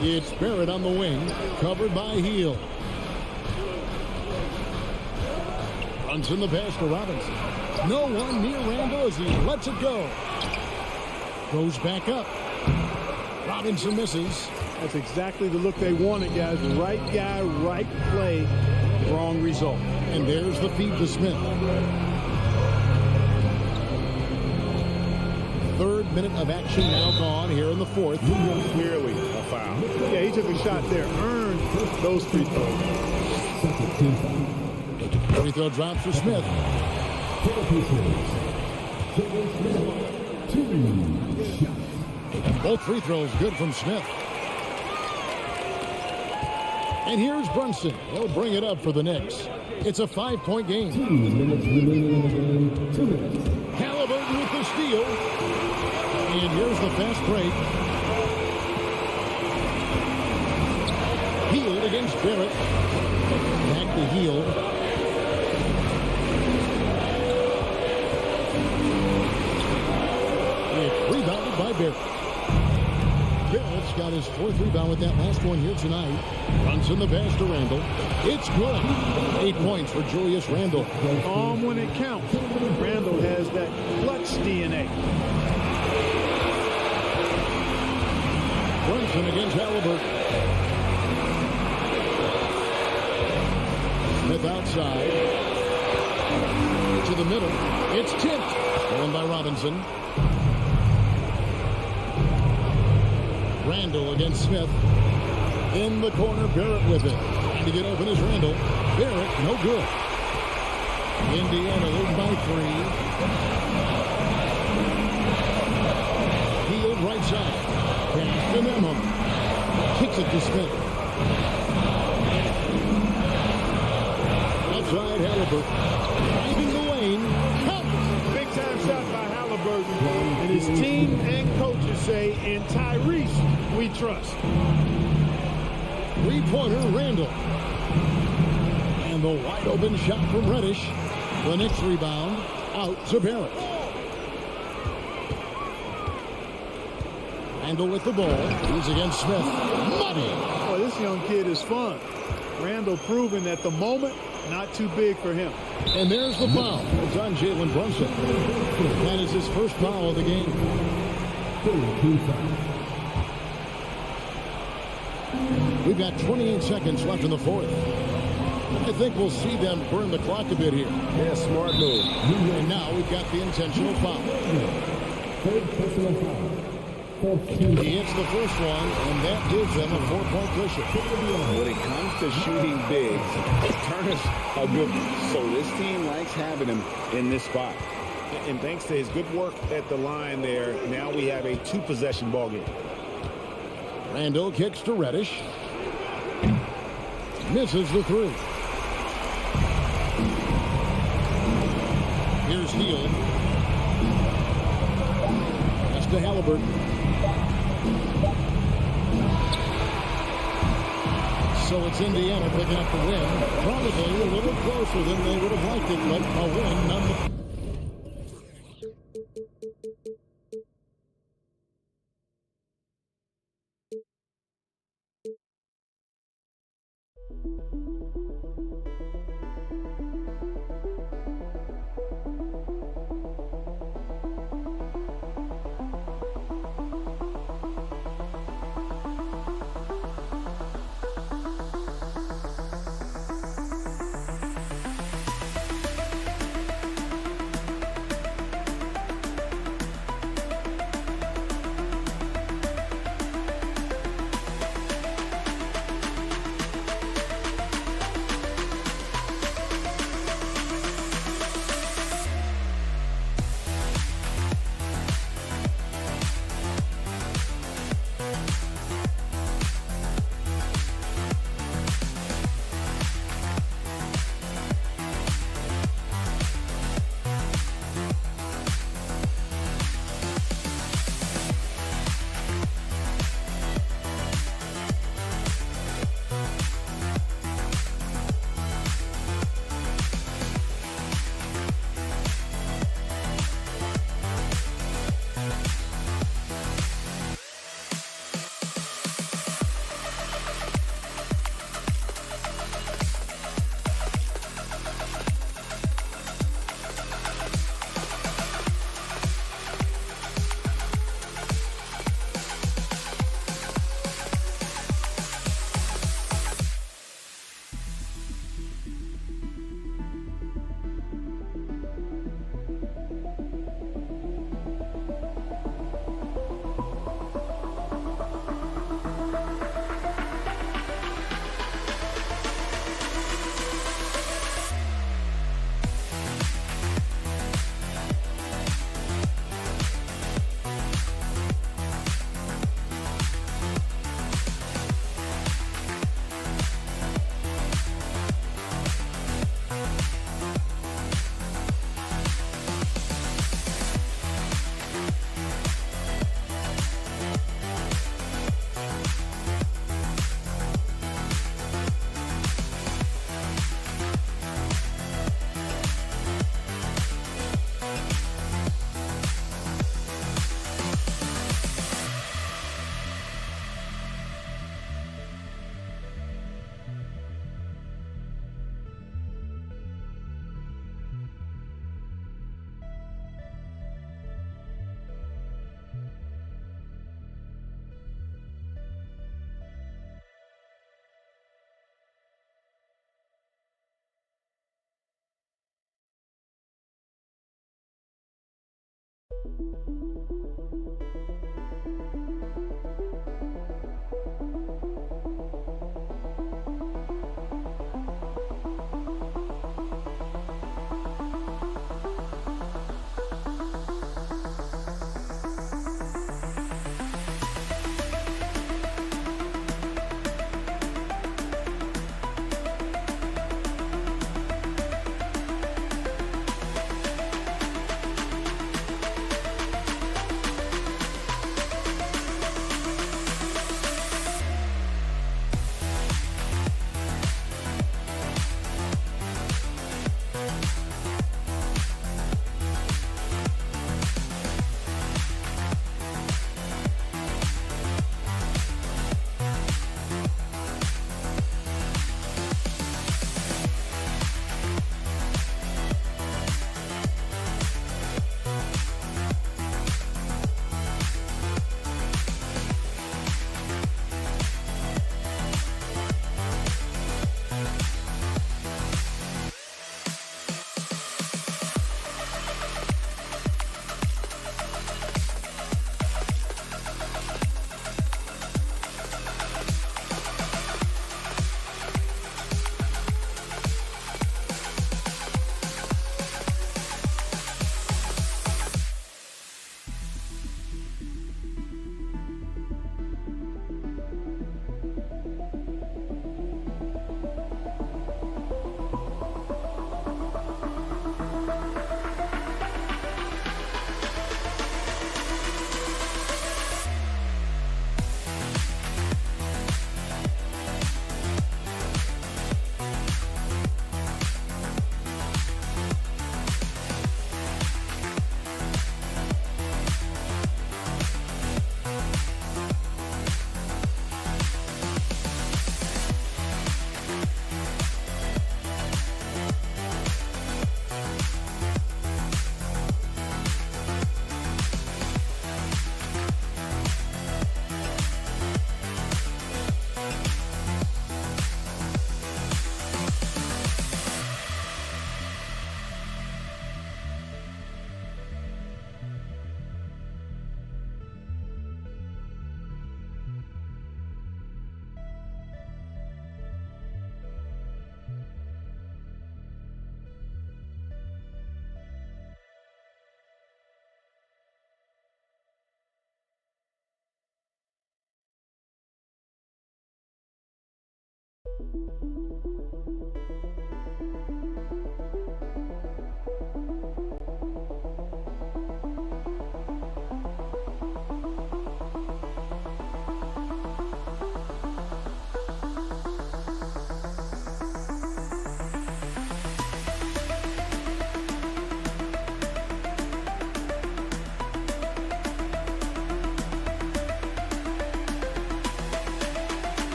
It's Barrett on the wing. Covered by Heel. Brunson the pass to Robinson. No one near Randall as he lets it go. Goes back up. Robinson misses. That's exactly the look they wanted, guys. Right guy, right play, wrong result. And there's the feed to Smith. 3rd minute of action now gone here in the 4th. Clearly a foul. Yeah, he took a shot there. Earned those free throws. Free throw drops for Smith. Both free throws good from Smith. And here's Brunson. He'll bring it up for the Knicks. It's a 5-point game. 2 minutes remaining in the game. 2 minutes. Halliburton with the steal. And here's the fast break. Healed against Barrett. Back to Healed. It's rebounded by Barrett. Barrett's got his 4th rebound with that last one here tonight. Runs in the pass to Randall. It's good. 8 points for Julius Randall. Calm when it counts. Randall has that clutch DNA. Brunson against Halliburton. Smith outside. To the middle. It's tipped. Won by Robinson. Randall against Smith. In the corner, Barrett with it. Trying to get open is Randall. Barrett, no good. Indiana leading by 3. Healed right side. Pass to Nembhard. Kicks it to Smith. Outside Halliburton. Driving the lane. Big time shot by Halliburton. And his team and coaches say, in Tyrese, we trust. 3-pointer Randall. And the wide open shot from Reddish. The Knicks rebound out to Barrett. Randall with the ball. He's against Smith. Money. Oh, this young kid is fun. Randall proving that the moment, not too big for him. And there's the foul. It's on Jalen Brunson. That is his first foul of the game. We've got 28 seconds left in the 4th. I think we'll see them burn the clock a bit here. Yeah, smart move. And now we've got the intentional foul. Third personal foul. He hits the first one, and that gives them a 4-point cushion. When it comes to shooting bigs, Turner's a good one. So this team likes having him in this spot. And thanks to his good work at the line there, now we have a 2-possession ball game. Randall kicks to Reddish. Misses the 3. Here's Neal. That's to Halliburton. So it's Indiana picking up the win. Probably a little closer than they would have liked it, but a win nonetheless.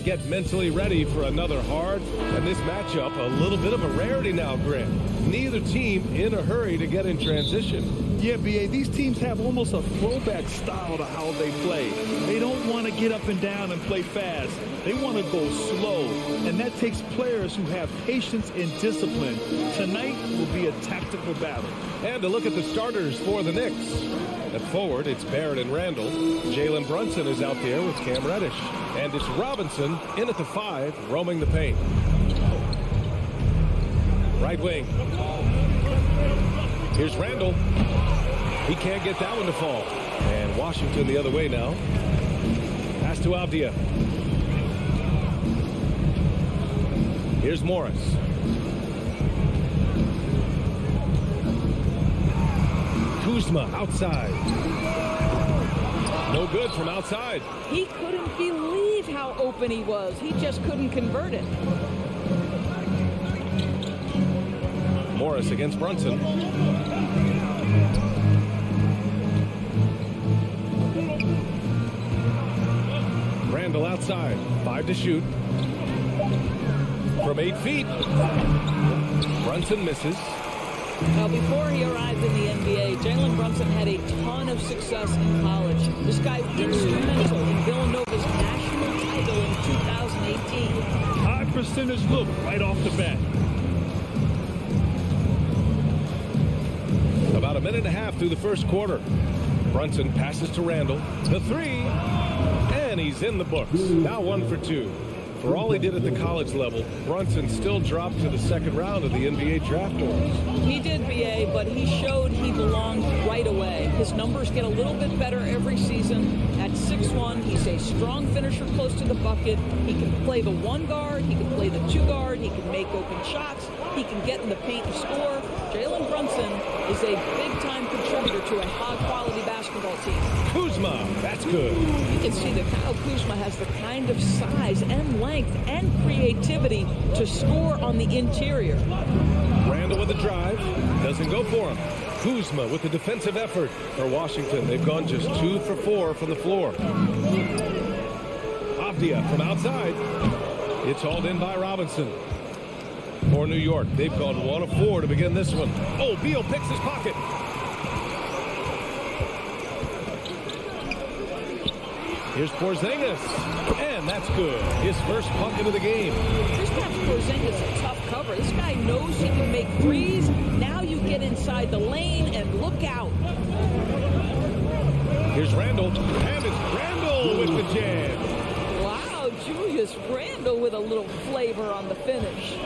Get mentally ready for another hard, and this matchup a little bit of a rarity now, Grant. Neither team in a hurry to get in transition. Yeah, B.A., these teams have almost a throwback style to how they play. They don't want to get up and down and play fast. They want to go slow, and that takes players who have patience and discipline. Tonight will be a tactical battle. And to look at the starters for the Knicks. At forward, it's Barrett and Randall. Jalen Brunson is out there with Cam Reddish. And it's Robinson in at the 5, roaming the paint. Right wing. Here's Randall. He can't get that one to fall. And Washington the other way now. Pass to Avdia. Here's Morris. Kuzma outside. No good from outside. He couldn't believe how open he was. He just couldn't convert it. Morris against Brunson. Randall outside. 5 to shoot. From 8 feet. Brunson misses. Now, before he arrived in the NBA, Jalen Brunson had a ton of success in college. This guy was instrumental in Villanova's national title in 2018. High percentage look right off the bat. a minute and a half through the first quarter. Brunson passes to Randall. The three. And he's in the books. Now 1 for 2. For all he did at the college level, Brunson still dropped to the second round of the NBA draft orders. He did, BA, but he showed he belonged right away. His numbers get a little bit better every season. At 6'1", he's a strong finisher close to the bucket. He can play the 1 guard. He can play the 2 guard. He can make open shots. He can get in the paint and score. Jalen Brunson is a big-time contributor to a high-quality basketball team. Kuzma, that's good. You can see that Kyle Kuzma has the kind of size and length and creativity to score on the interior. Randall with the drive. Doesn't go for him. Kuzma with the defensive effort for Washington. They've gone just 2 for 4 from the floor. Avdia from outside. It's hauled in by Robinson. For New York, they've gone 1 of 4 to begin this one. Oh, Beal picks his pocket. Here's Porzingis, and that's good. His first bucket of the game. Kristaps Porzingis is a tough cover. This guy knows he can make threes. Now you get inside the lane and look out. Here's Randall, and it's Randall with the jam. Wow, Julius Randall with a little flavor on the finish.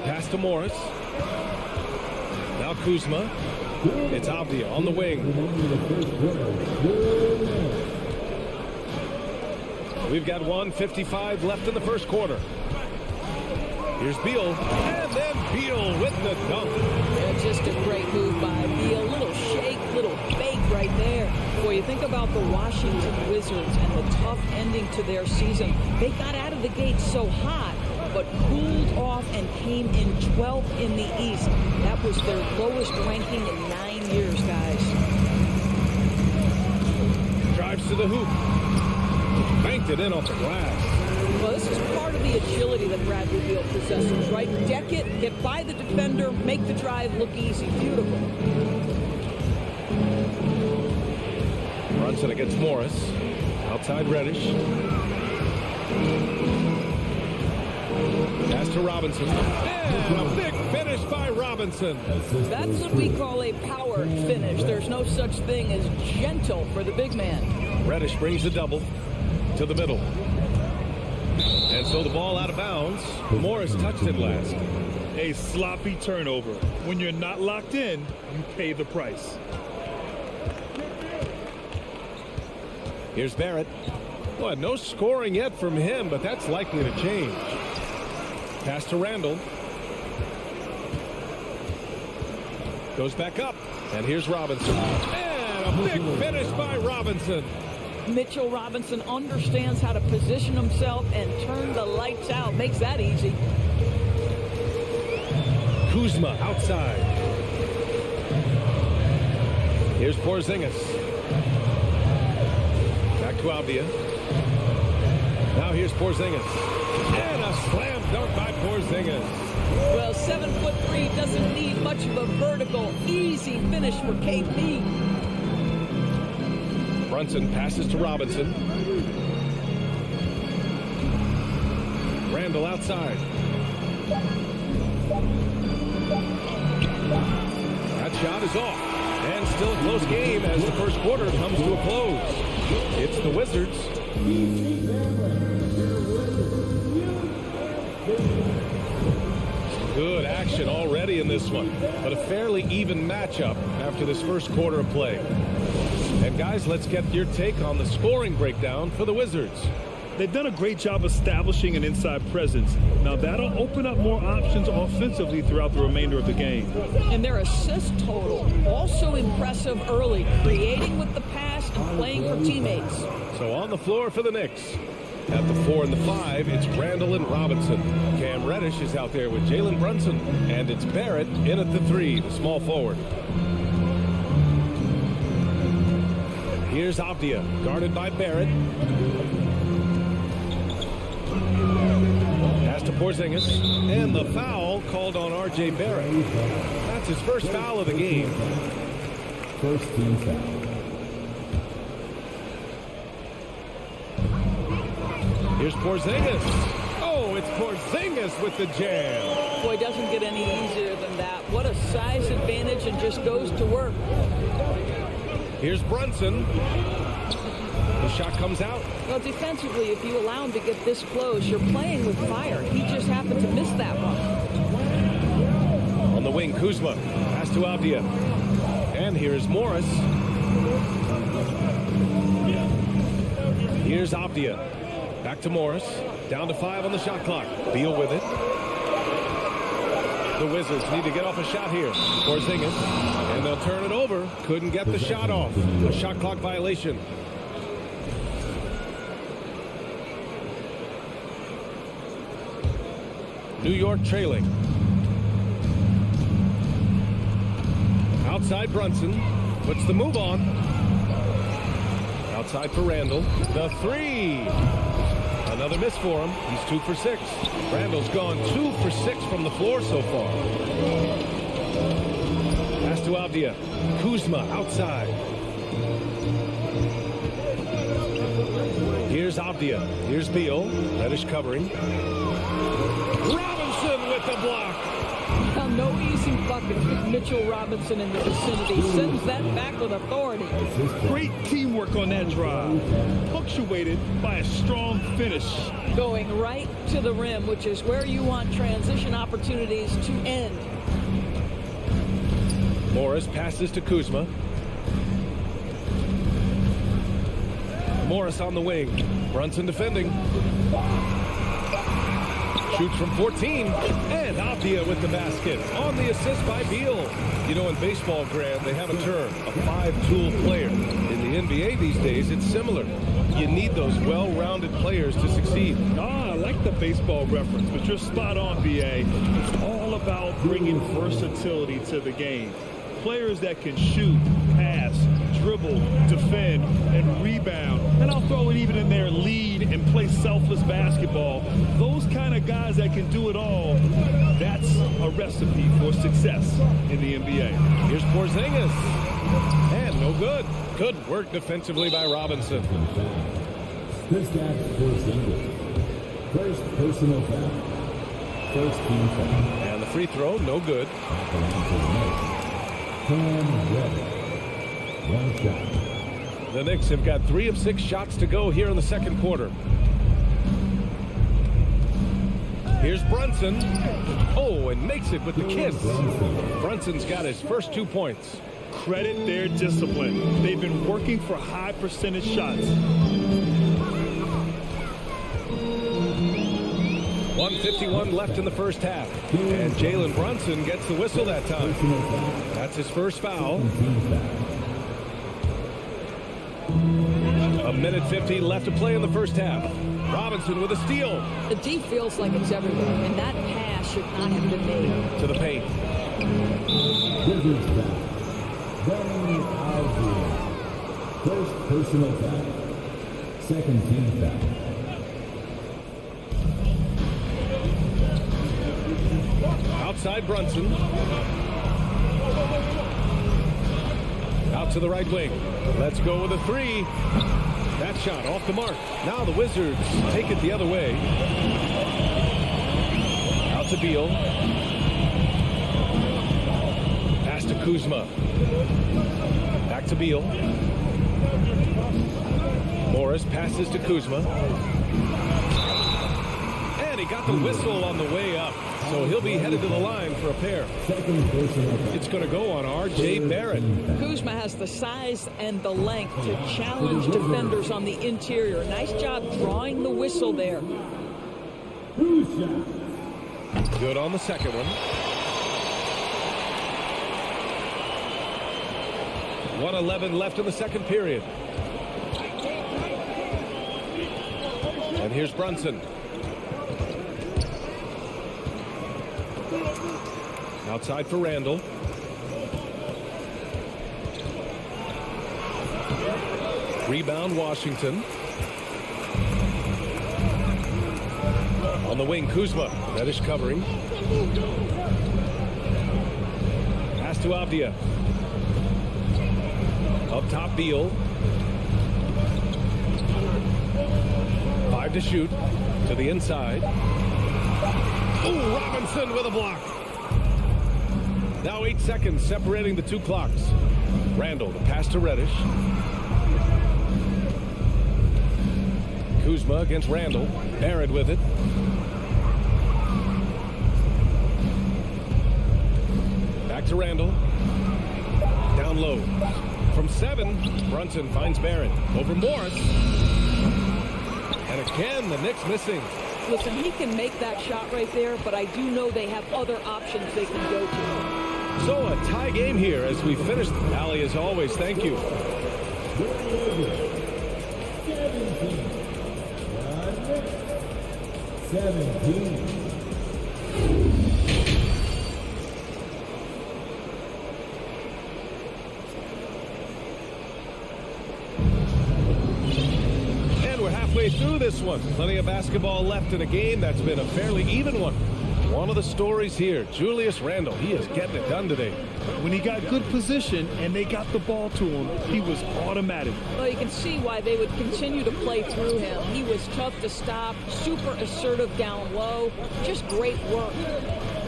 Pass to Morris. Now Kuzma. It's Avdia on the wing. We've got 1:55 left in the first quarter. Here's Beal, and then Beal with the dunk. Yeah, just a great move by Beal. Little shake, little bake right there. Boy, you think about the Washington Wizards and the tough ending to their season. They got out of the gate so hot, but cooled off and came in 12th in the East. That was their lowest ranking in 9 years, guys. Drives to the hoop. Banked it in off the glass. Well, this is part of the agility that Bradley Beal possesses, right? Deck it, get by the defender, make the drive look easy. Beautiful. Brunson against Morris. Outside Reddish. Pass to Robinson. And a big finish by Robinson. That's what we call a power finish. There's no such thing as gentle for the big man. Reddish brings the double to the middle. And so the ball out of bounds. Morris touched it last. A sloppy turnover. When you're not locked in, you pay the price. Here's Barrett. Well, no scoring yet from him, but that's likely to change. Pass to Randall. Goes back up. And here's Robinson. And a big finish by Robinson. Mitchell Robinson understands how to position himself and turn the lights out. Makes that easy. Kuzma outside. Here's Porzingis. Back to Avdia. Now here's Porzingis. And a slam dunk by Porzingis. Well, 7'3" doesn't need much of a vertical. Easy finish for KP. Brunson passes to Robinson. Randall outside. That shot is off. And still a close game as the first quarter comes to a close. It's the Wizards. Good action already in this one, but a fairly even matchup after this first quarter of play. And guys, let's get your take on the scoring breakdown for the Wizards. They've done a great job establishing an inside presence. Now that'll open up more options offensively throughout the remainder of the game. And their assist total, also impressive early, creating with the pass and playing for teammates. So on the floor for the Knicks. At the 4 and the 5, it's Randall and Robinson. Cam Reddish is out there with Jalen Brunson. And it's Barrett in at the 3, the small forward. Here's Avdia, guarded by Barrett. Pass to Porzingis. And the foul called on R.J. Barrett. That's his first foul of the game. First team foul. Here's Porzingis. Oh, it's Porzingis with the jam. Boy, doesn't get any easier than that. What a size advantage, and just goes to work. Here's Brunson. The shot comes out. Well, defensively, if you allow him to get this close, you're playing with fire. He just happened to miss that one. On the wing, Kuzma. Pass to Avdia. And here's Morris. Here's Avdia. Back to Morris. Down to 5 on the shot clock. Beal with it. The Wizards need to get off a shot here. Porzingis. And they'll turn it over. Couldn't get the shot off. A shot clock violation. New York trailing. Outside Brunson. Puts the move on. Outside for Randall. The 3. Another miss for him. He's 2 for 6. Randall's gone 2 for 6 from the floor so far. Pass to Avdia. Kuzma outside. Here's Avdia. Here's Beal. Reddish covering. Robinson with the block. Well, no easy buckets with Mitchell Robinson in the vicinity. Sends that back with authority. Great teamwork on that drive, punctuated by a strong finish. Going right to the rim, which is where you want transition opportunities to end. Morris passes to Kuzma. Morris on the wing. Brunson defending. Shoots from 14. And Avdia with the basket. On the assist by Beal. You know, in baseball, Graham, they have a term, a 5-tool player. In the NBA these days, it's similar. You need those well-rounded players to succeed. I like the baseball reference, but you're spot on, BA. It's all about bringing versatility to the game. Players that can shoot, pass, dribble, defend, and rebound. And I'll throw it even in there, lead and play selfless basketball. Those kind of guys that can do it all, that's a recipe for success in the NBA. Here's Porzingis. And no good. Good work defensively by Robinson. Kristaps Porzingis. First personal foul. First team foul. And the free throw, no good. One shot. The Knicks have got 3 of 6 shots to go here in the second quarter. Here's Brunson. Oh, and makes it with the kiss. Brunson's got his first 2 points. Credit their discipline. They've been working for high percentage shots. 1:51 left in the first half. And Jalen Brunson gets the whistle that time. That's his first foul. 1:50 left to play in the first half. Robinson with a steal. The D feels like it's everywhere, and that pass should not have been made. To the paint. Wizards foul. Benny Algier. First personal foul. Second team foul. Outside Brunson. Out to the right wing. Let's go with a 3. That shot off the mark. Now the Wizards take it the other way. Out to Beal. Pass to Kuzma. Back to Beal. Morris passes to Kuzma. And he got the whistle on the way up. So he'll be headed to the line for a pair. It's going to go on R.J. Barrett. Kuzma has the size and the length to challenge defenders on the interior. Nice job drawing the whistle there. Good on the second one. 1:11 left in the second period. And here's Brunson. Outside for Randall. Rebound Washington. On the wing, Kuzma. Reddish covering. Pass to Avdia. Up top, Beal. 5 to shoot. To the inside. Ooh, Robinson with a block. Now 8 seconds separating the two clocks. Randall, the pass to Reddish. Kuzma against Randall. Barrett with it. Back to Randall. Down low. From 7, Brunson finds Barrett. Over Morris. And again, the Knicks missing. Listen, he can make that shot right there, but I do know they have other options they can go to. So a tie game here as we finish. Allie, as always, thank you. 17. And we're halfway through this one. Plenty of basketball left in a game that's been a fairly even one. One of the stories here, Julius Randle, he is getting it done today. When he got good position and they got the ball to him, he was automatic. Well, you can see why they would continue to play through him. He was tough to stop, super assertive down low, just great work.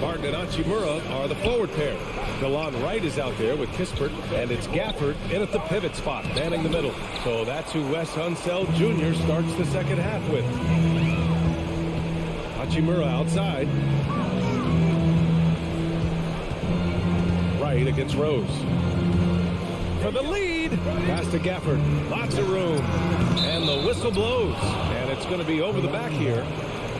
Martin and Hachimura are the forward pair. DeLon Wright is out there with Kispert, and it's Gafford in at the pivot spot, manning the middle. So that's who Wes Unseld Jr. starts the second half with. Hachimura outside. Wright against Rose. For the lead. Pass to Gafford. Lots of room. And the whistle blows. And it's going to be over the back here.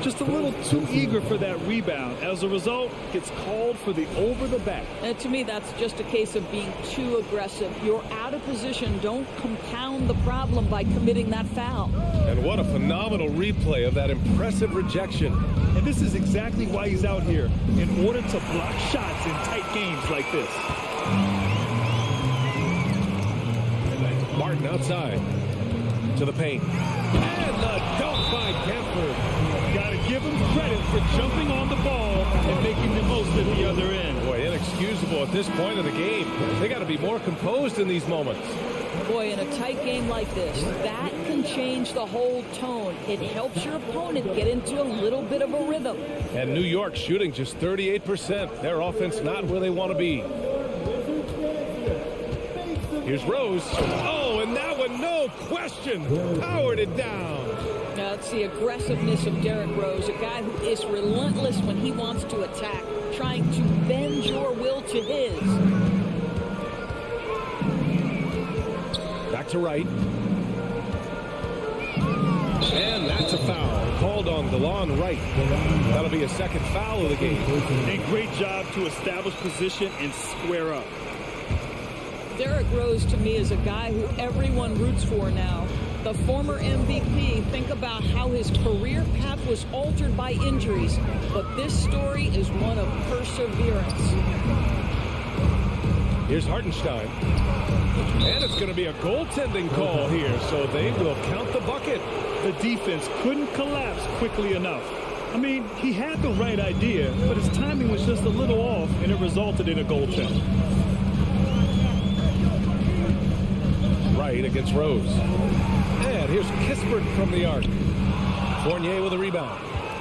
Just a little too eager for that rebound. As a result, gets called for the over the back. And to me, that's just a case of being too aggressive. You're out of position. Don't compound the problem by committing that foul. And what a phenomenal replay of that impressive rejection. And this is exactly why he's out here, in order to block shots in tight games like this. Martin outside to the paint. And the dunk by Gafford. Got to give him credit for jumping on the ball and making the most at the other end. Boy, inexcusable at this point of the game. They got to be more composed in these moments. Boy, in a tight game like this, that can change the whole tone. It helps your opponent get into a little bit of a rhythm. And New York shooting just 38%. Their offense not where they want to be. Here's Rose. Oh, and that one, no question, powered it down. Now, it's the aggressiveness of Derrick Rose, a guy who is relentless when he wants to attack, trying to bend your will to his. Back to Wright. And that's a foul called on DeLon Wright. That'll be a second foul of the game. And great job to establish position and square up. Derrick Rose, to me, is a guy who everyone roots for now. The former MVP, think about how his career path was altered by injuries. But this story is one of perseverance. Here's Hartenstein. And it's going to be a goaltending call here, so they will count the bucket. The defense couldn't collapse quickly enough. I mean, he had the right idea, but his timing was just a little off, and it resulted in a goal check. Wright against Rose. And here's Kispert from the arc. Fournier with a rebound.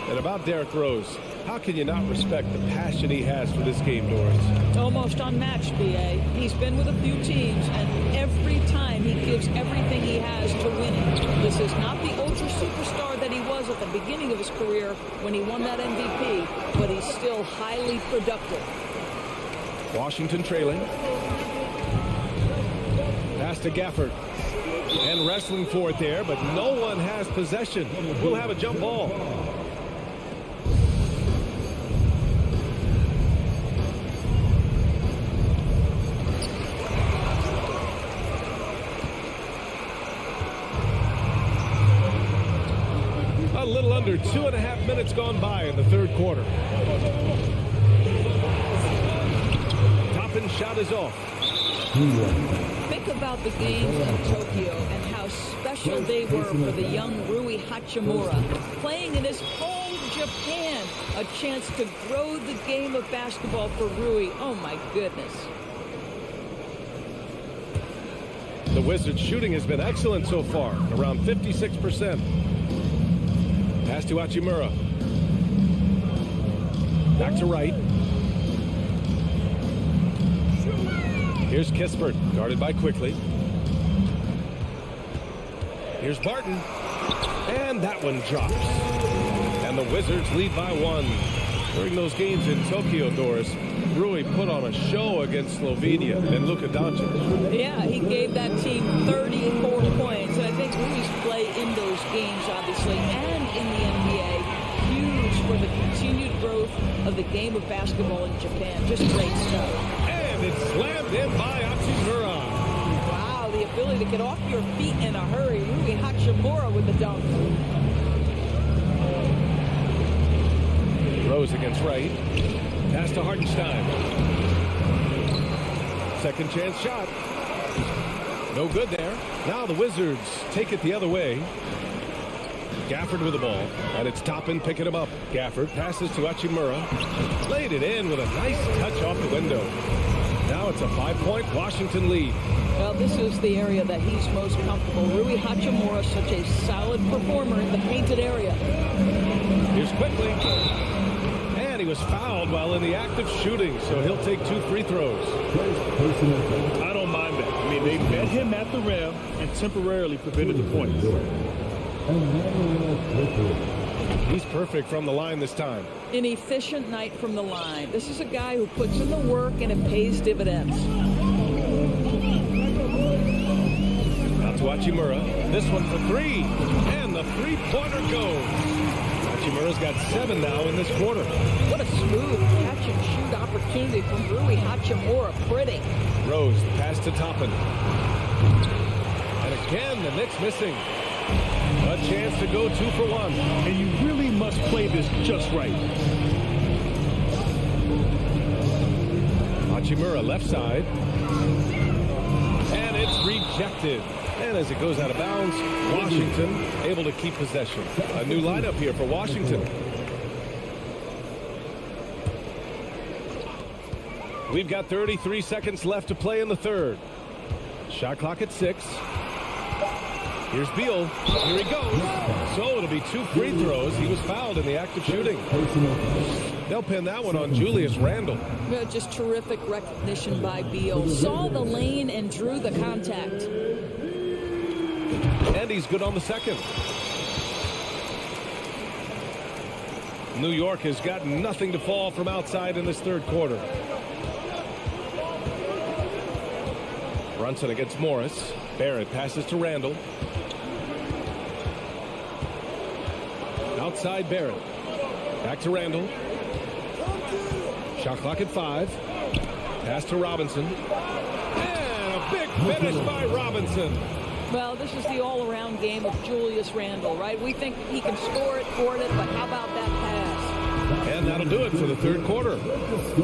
And about Derrick Rose, how can you not respect the passion he has for this game, Doris? Almost unmatched, B.A. He's been with a few teams, and every time he gives everything he has to win it. This is not the ultra superstar that he was at the beginning of his career when he won that MVP, but he's still highly productive. Washington trailing. Pass to Gafford. And wrestling for it there, but no one has possession. We'll have a jump ball. A little under 2.5 minutes gone by in the third quarter. Toppin shot is off. Think about the games in Tokyo and how special they were for the young Rui Hachimura. Playing in his home Japan, a chance to grow the game of basketball for Rui. Oh my goodness. The Wizards' shooting has been excellent so far, around 56%. Pass to Hachimura. Back to right. Here's Kispert, guarded by Quickly. Here's Barton. And that one drops. And the Wizards lead by 1. During those games in Tokyo, Doris, Rui put on a show against Slovenia and Luka Doncic. Yeah, he gave that team 34 points. And I think Rui's play in those games, obviously, and in the NBA, huge for the continued growth of the game of basketball in Japan. Just great stuff. And it's slammed in by Hachimura. Wow, the ability to get off your feet in a hurry. Rui Hachimura with the dunk. Rose against right. Pass to Hartenstein. Second chance shot. No good there. Now the Wizards take it the other way. Gafford with the ball. And it's Toppin picking him up. Gafford passes to Hachimura. Laid it in with a nice touch off the window. Now it's a 5-point Washington lead. Well, this is the area that he's most comfortable. Rui Hachimura, such a solid performer in the painted area. Here's Quickly. And he was fouled while in the act of shooting, so he'll take 2 free throws. I don't mind that. I mean, they met him at the rim and temporarily prevented the points. He's perfect from the line this time. An efficient night from the line. This is a guy who puts in the work and it pays dividends. Out to Hachimura. This one for 3. And the three-pointer goes. Hachimura's got 7 now in this quarter. What a smooth catch-and-shoot opportunity from Rui Hachimura. Pretty. Rose, pass to Toppin. And again, the Knicks missing. A chance to go 2 for 1. And you really must play this just right. Hachimura left side. And it's rejected. And as it goes out of bounds, Washington able to keep possession. A new lineup here for Washington. We've got 33 seconds left to play in the third. Shot clock at 6. Here's Beal. Here he goes. So it'll be 2 free throws. He was fouled in the act of shooting. They'll pin that one on Julius Randle. Well, just terrific recognition by Beal. Saw the lane and drew the contact. And he's good on the second. New York has got nothing to fall from outside in this third quarter. Brunson against Morris. Barrett passes to Randle. Outside Barrett. Back to Randle. Shot clock at 5. Pass to Robinson. And a big finish by Robinson. Well, this is the all-around game of Julius Randle, right? We think he can score it, court it, but how about that pass? And that'll do it for the third quarter.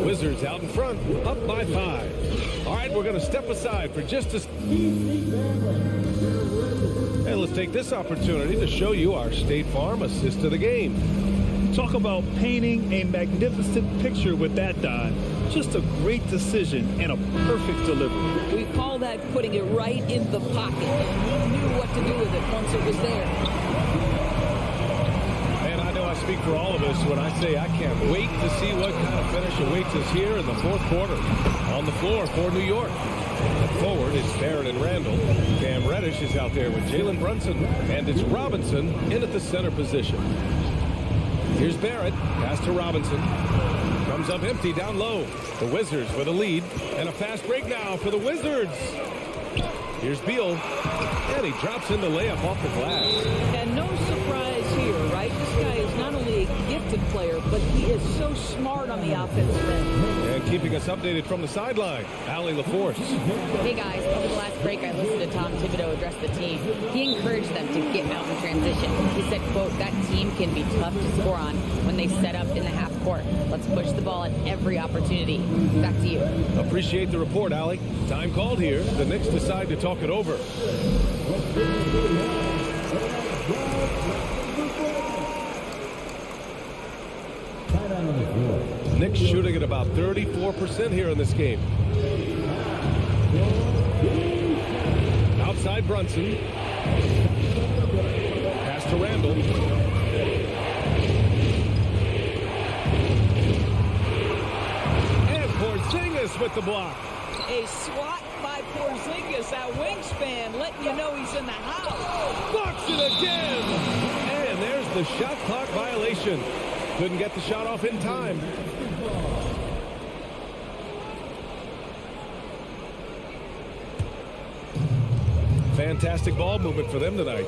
Wizards out in front, up by 5. All right, we're going to step aside for just a... And let's take this opportunity to show you our State Farm assist to the game. Talk about painting a magnificent picture with that, Don. Just a great decision and a perfect delivery. We call that putting it right in the pocket. And he knew what to do with it once it was there. And I know I speak for all of us when I say I can't wait to see what kind of finish awaits us here in the fourth quarter. On the floor for New York. Forward, it's Barrett and Randle. Cam Reddish is out there with Jalen Brunson. And it's Robinson in at the center position. Here's Barrett. Pass to Robinson. Comes up empty down low. The Wizards with a lead. And a fast break now for the Wizards. Here's Beal. And he drops in the layup off the glass. And no surprise here, right? This guy is not only a gifted player, but he is so smart on the offensive end. And keeping us updated from the sideline, Allie LaForce. Hey guys, over the last break I listened to Tom Thibodeau address the team. He encouraged them to get out in transition. He said, quote, that team can be tough to score on when they set up in the half court. Let's push the ball at every opportunity. Back to you. Appreciate the report, Allie. Time called here. The Knicks decide to talk it over. Knicks shooting at about 34% here in this game. Outside Brunson. Pass to Randle. Porzingis with the block. A swat by Porzingis, that wingspan, letting you know he's in the house. Blocks it again. And there's the shot clock violation. Couldn't get the shot off in time. Fantastic ball movement for them tonight.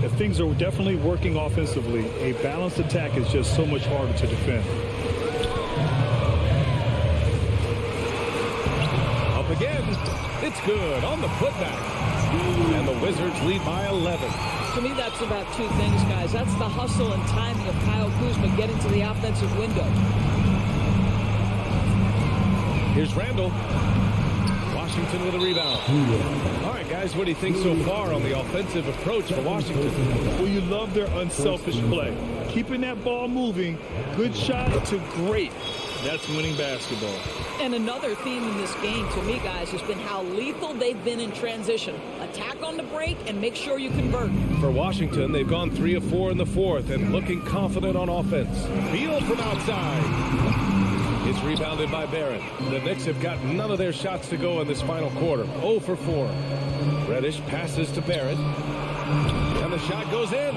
If things are definitely working offensively, a balanced attack is just so much harder to defend. Up again. It's good on the putback. And the Wizards lead by 11. To me, that's about two things, guys. That's the hustle and timing of Kyle Kuzma getting to the offensive window. Here's Randall. Washington with a rebound. All right, guys, what do you think so far on the offensive approach for Washington? Well, you love their unselfish play. Keeping that ball moving, good shot to great. That's winning basketball. And another theme in this game, to me, guys, has been how lethal they've been in transition. Attack on the break and make sure you convert. For Washington, they've gone 3 of 4 in the fourth and looking confident on offense. Beal from outside. It's rebounded by Barrett. The Knicks have got none of their shots to go in this final quarter. 0 for 4. Reddish passes to Barrett. And the shot goes in.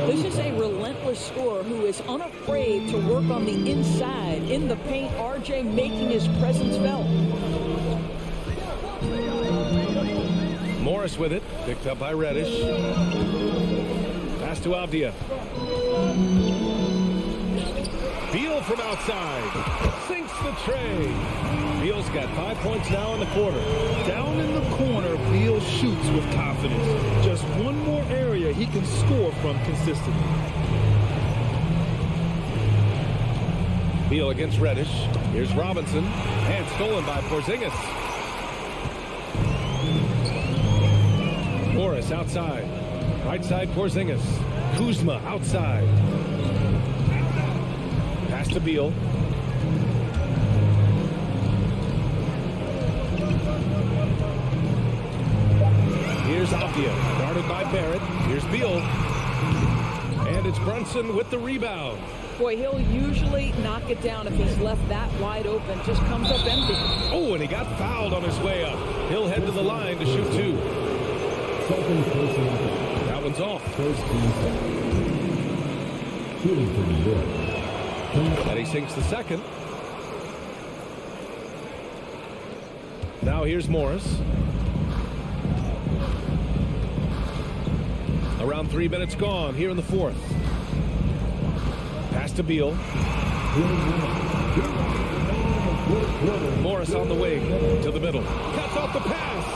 This is a relentless scorer who is unafraid to work on the inside. In the paint, RJ making his presence felt. Morris with it. Picked up by Reddish. Pass to Avdia. Beal from outside. Sinks the tray. Beal's got 5 points now in the quarter. Down in the corner, Beal shoots with confidence. Just one more area he can score from consistently. Beal against Reddish. Here's Robinson. And stolen by Porzingis. Morris outside. Right side Porzingis. Kuzma outside. Pass to Beal. Here's Avdia, guarded by Barrett. Here's Beal. And it's Brunson with the rebound. Boy, he'll usually knock it down if he's left that wide open. Just comes up empty. Oh, and he got fouled on his way up. He'll head to the line to shoot 2. That one's off. And he sinks the second. Now here's Morris. Around 3 minutes gone here in the fourth. Pass to Beal. Morris on the wing to the middle. Cuts off the pass.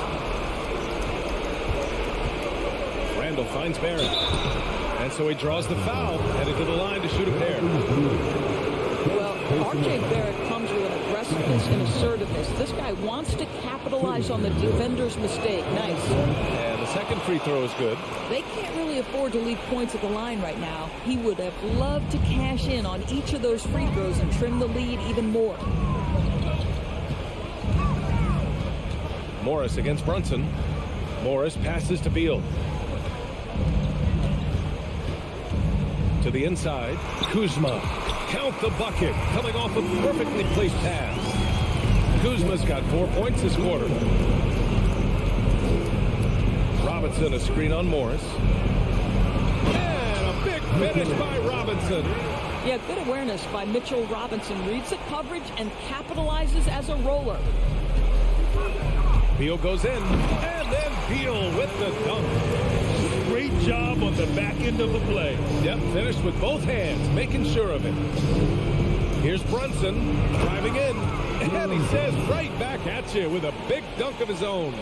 Randall finds Barrett. And so he draws the foul, headed to the line to shoot a pair. Well, RJ Barrett comes with an aggressiveness and assertiveness. This guy wants to capitalize on the defender's mistake. Nice. And the second free throw is good. They can't really afford to leave points at the line right now. He would have loved to cash in on each of those free throws and trim the lead even more. Morris against Brunson. Morris passes to Beal. To the inside. Kuzma. Count the bucket. Coming off a perfectly placed pass. Kuzma's got 4 points this quarter. Robinson, a screen on Morris. And a big finish by Robinson. Yeah, good awareness by Mitchell Robinson. Reads the coverage and capitalizes as a roller. Beal goes in. And then Beal with the dunk. Great job on the back end of the play. Yep, finished with both hands, making sure of it. Here's Brunson driving in. And he says right back at you with a big dunk of his own.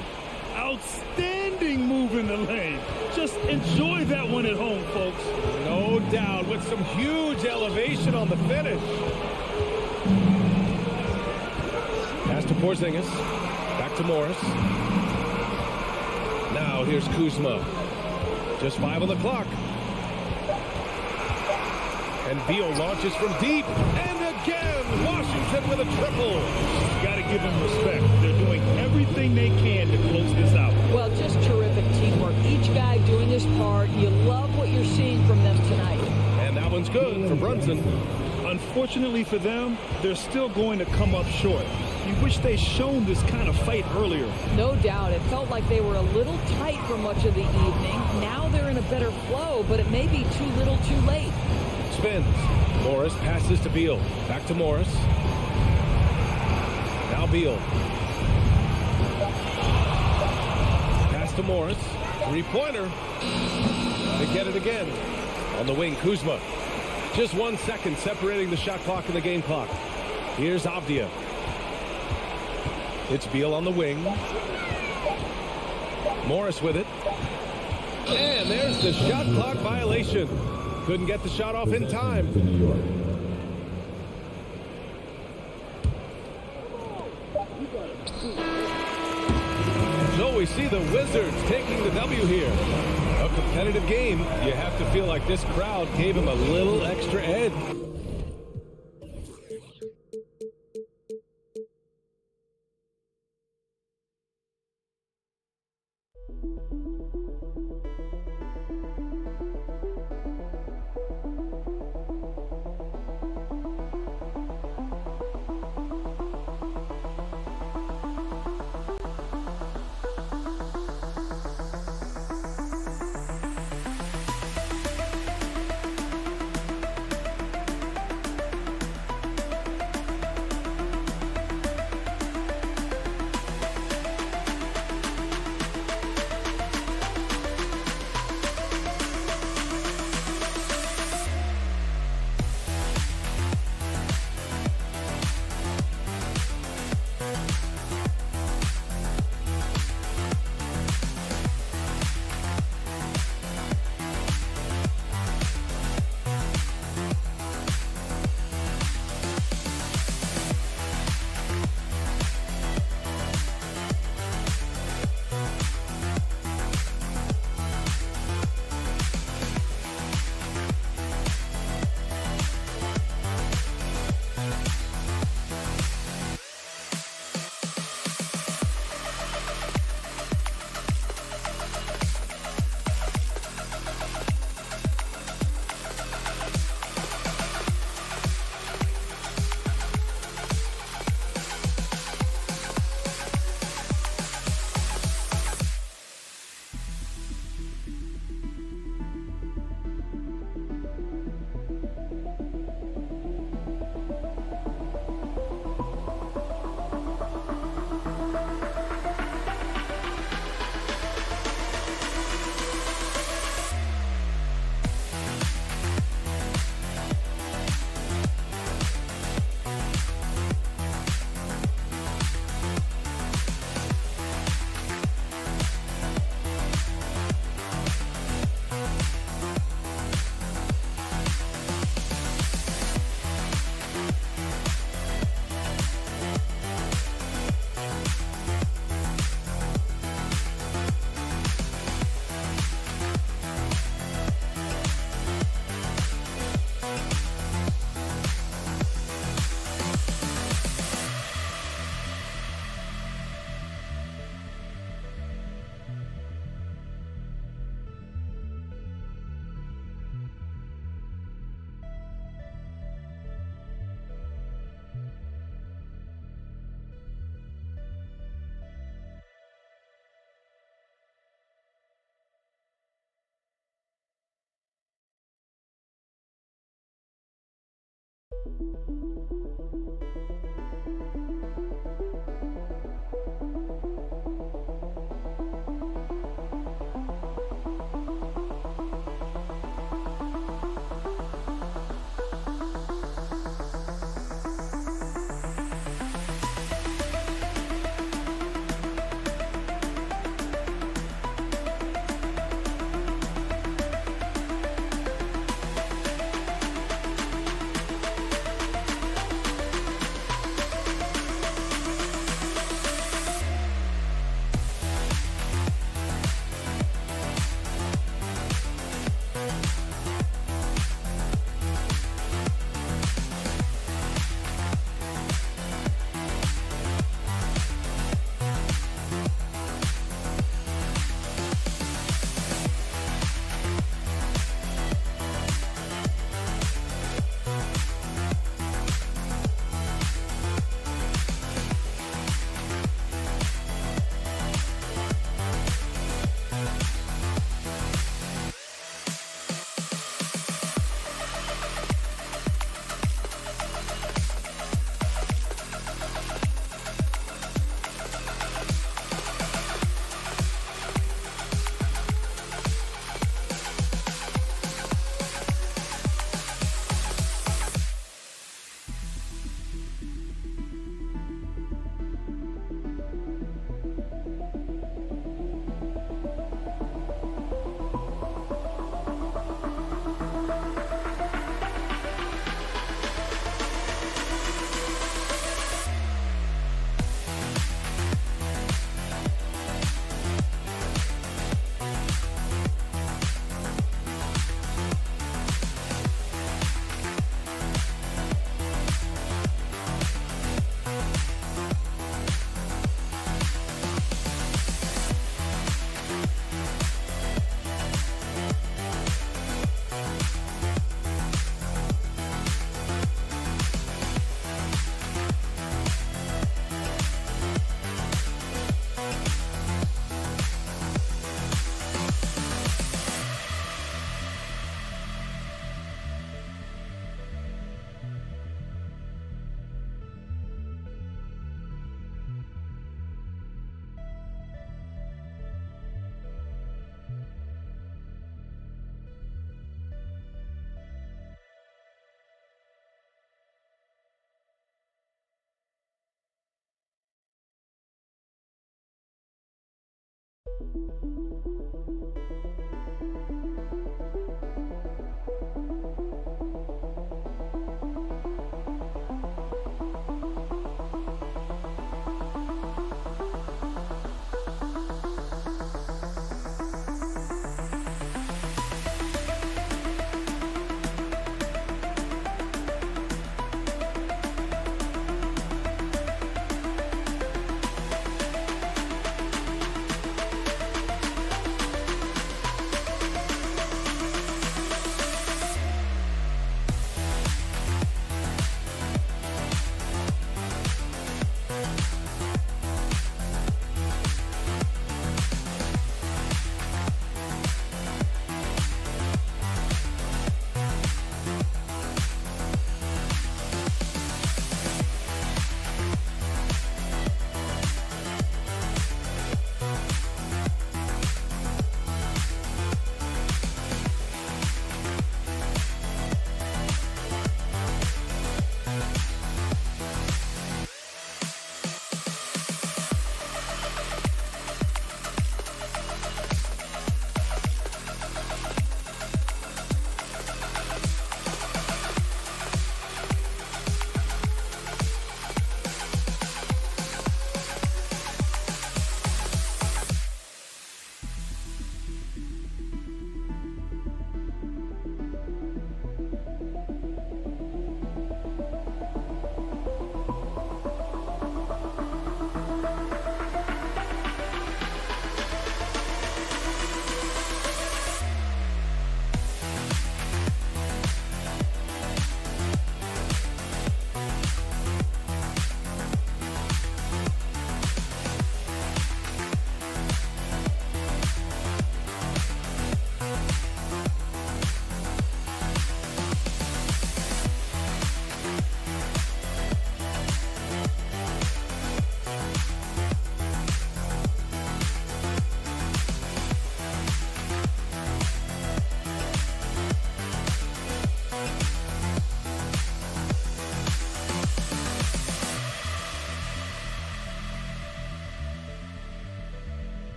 Outstanding move in the lane. Just enjoy that one at home, folks. No doubt, with some huge elevation on the finish. Pass to Porzingis. Back to Morris. Now here's Kuzma. Just 5 on the clock. And Beal launches from deep. And again, Washington with a triple. Got to give them respect. They're doing everything they can to close this out. Well, just terrific teamwork. Each guy doing his part. You love what you're seeing from them tonight. And that one's good for Brunson. Unfortunately for them, they're still going to come up short. You wish they shown this kind of fight earlier. No doubt. It felt like they were a little tight for much of the evening. Now they're in a better flow, but it may be too little too late. Spins. Morris passes to Beal. Back to Morris. Now Beal. Pass to Morris. Three-pointer. They get it again. On the wing, Kuzma. Just 1 second separating the shot clock and the game clock. Here's Avdia. It's Beal on the wing. Morris with it. And there's the shot clock violation. Couldn't get the shot off in time. To New York. So we see the Wizards taking the W here. A competitive game. You have to feel like this crowd gave him a little extra edge.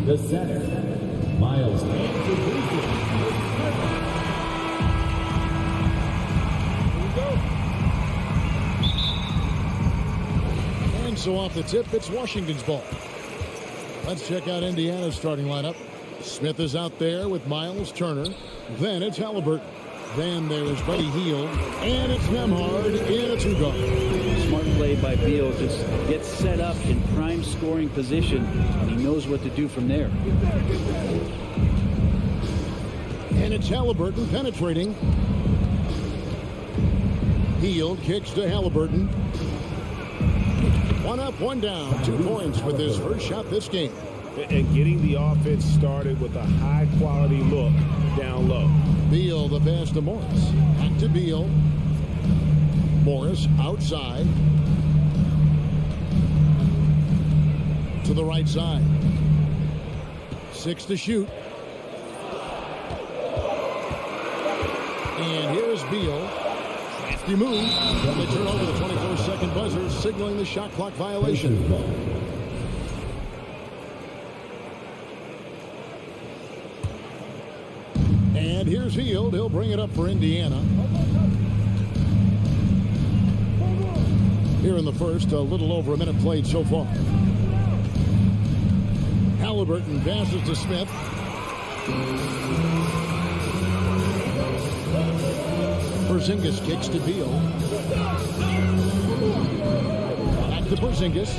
The center, Miles. And so off the tip, it's Washington's ball. Let's check out Indiana's starting lineup. Smith is out there with Miles Turner. Then it's Halliburton. Then there's Buddy Hield. And it's Nemhard in a two-guard. Smart play by Beal. Just gets set up in prime scoring position, and he knows what to do from there. And it's Halliburton penetrating. Hield kicks to Halliburton. One up, one down. 2 points with his first shot this game. And getting the offense started with a high-quality look down low. Beal, the pass to Morris. Back to Beal. Morris outside. To the right side. 6 to shoot. And here's Beal. Crafty move. Then they turn over the 24-second buzzer, signaling the shot clock violation. And here's Hield. He'll bring it up for Indiana. Here in the first, a little over a minute played so far. Halliburton passes to Smith. Porzingis kicks to Beal. Back to Porzingis.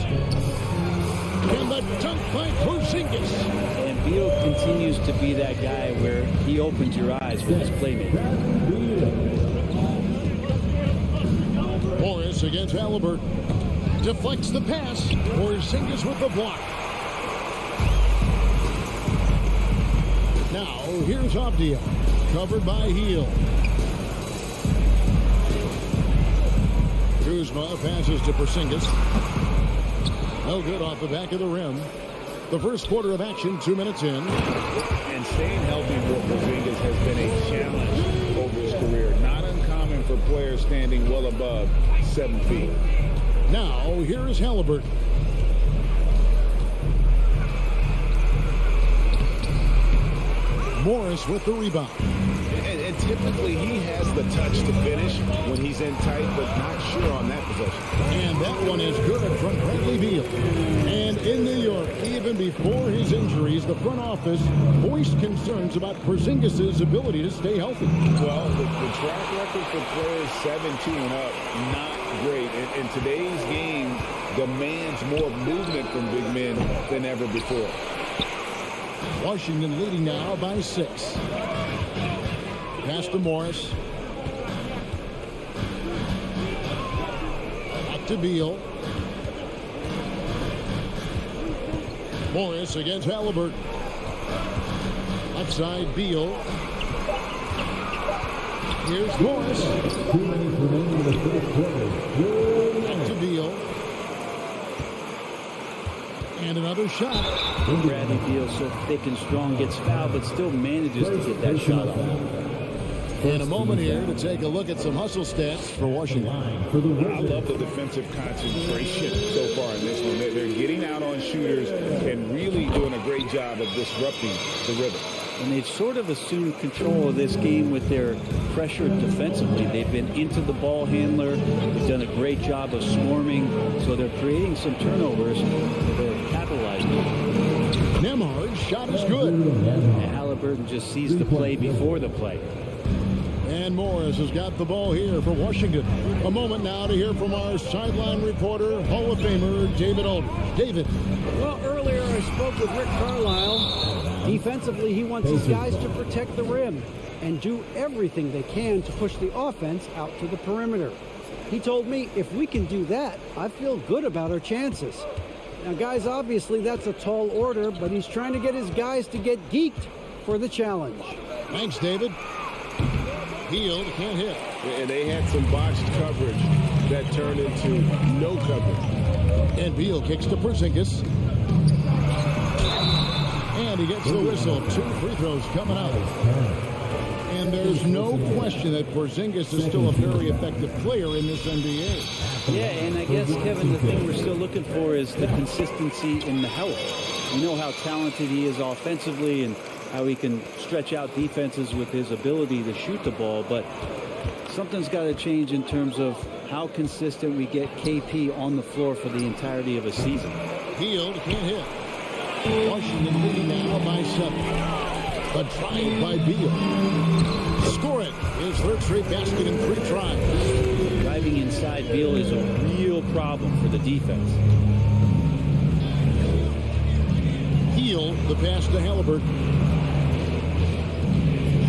And the dunk by Porzingis. And Beal continues to be that guy where he opens your eyes with his playmaking. Morris against Halliburton. Deflects the pass. Porzingis with the block. Now, here's Avdia. Covered by Hield. Kuzma passes to Porzingis. No good off the back of the rim. The first quarter of action, 2 minutes in. And staying healthy for Porzingis has been a challenge over his career. Not uncommon for players standing well above 7 feet. Now, here is Halliburton. Morris with the rebound. And typically he has the touch to finish when he's in tight, but not sure on that possession. And that one is good from Bradley Beal. And in New York, even before his injuries, the front office voiced concerns about Porzingis' ability to stay healthy. Well, the track record for players 17 and up, not great. And today's game demands more movement from big men than ever before. Washington leading now by 6. Pass to Morris. Back to Beal. Morris against Halliburton. Left side, Beal. Here's Morris. 2 minutes remaining in the first quarter. Back to Beal. And another shot. Bradley Beal so thick and strong, gets fouled, but still manages to get that shot off. In a moment here to take a look at some hustle stats for Washington. I love the defensive concentration so far in this one. They're getting out on shooters and really doing a great job of disrupting the rhythm. And they've sort of assumed control of this game with their pressure defensively. They've been into the ball handler. They've done a great job of swarming. So they're creating some turnovers. They're capitalizing. Nembhard's shot is good. And Halliburton just sees the play before the play. And Morris has got the ball here for Washington. A moment now to hear from our sideline reporter, Hall of Famer David Aldridge. David. Well, earlier I spoke with Rick Carlisle. Defensively, he wants his guys to protect the rim and do everything they can to push the offense out to the perimeter. He told me if we can do that, I feel good about our chances. Now, guys, obviously that's a tall order, but he's trying to get his guys to get geeked for the challenge. Thanks, David. Beal can't hit. And they had some botched coverage that turned into no coverage. And Beal kicks to Porzingis. And he gets the whistle. 2 free throws coming out. And there's no question that Porzingis is still a very effective player in this NBA. Yeah, and I guess, Kevin, the thing we're still looking for is the consistency in the health. We know how talented he is offensively and how he can stretch out defenses with his ability to shoot the ball, but something's got to change in terms of how consistent we get KP on the floor for the entirety of a season. Beal can't hit. Washington leading now by 7. A drive by Beal. Score it. His third straight basket in 3 tries. Driving inside Beal is a real problem for the defense. Beal, the pass to Halliburton.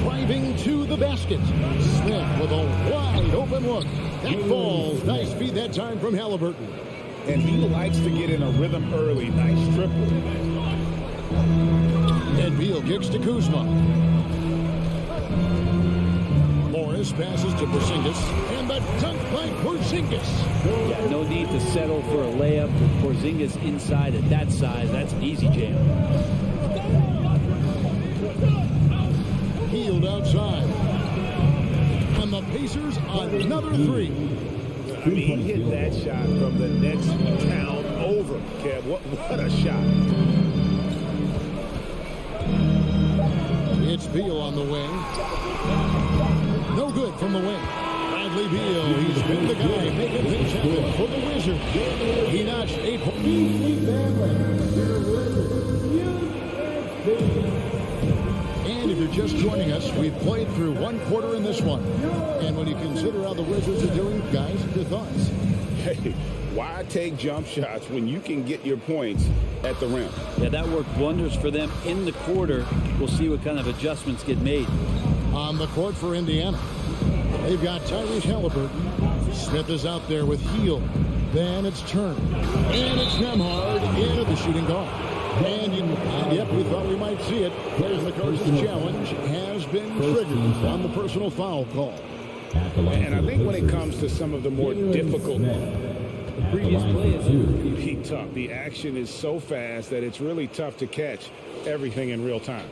Driving to the basket. Smith with a wide open look. That falls. Nice feed that time from Halliburton. And he likes to get in a rhythm early. Nice triple. And Beal kicks to Kuzma. Morris passes to Porzingis. And the dunk by Porzingis. Yeah, no need to settle for a layup with Porzingis inside at that size. That's an easy jam. Healed outside. And the Pacers another 3. I mean, he hit that shot from the next town over, Kev. What a shot. It's Beal on the wing. No good from the wing. Bradley Beal, he's been the guy making things happen for the Wizards. He notched 8 points. And if you're just joining us, we've played through 1 quarter in this one. And when you consider how the Wizards are doing, guys, your thoughts? Hey, why take jump shots when you can get your points at the rim? Yeah, that worked wonders for them in the quarter. We'll see what kind of adjustments get made. On the court for Indiana, they've got Tyrese Halliburton. Smith is out there with Heel. Then it's Turner. And it's Nembhard into the shooting guard. And yep, we thought we might see it. Players the coach's challenge has been triggered on the personal foul call. And I think when it comes to some of the more difficult Previous play is be tough. The action is so fast that it's really tough to catch everything in real time.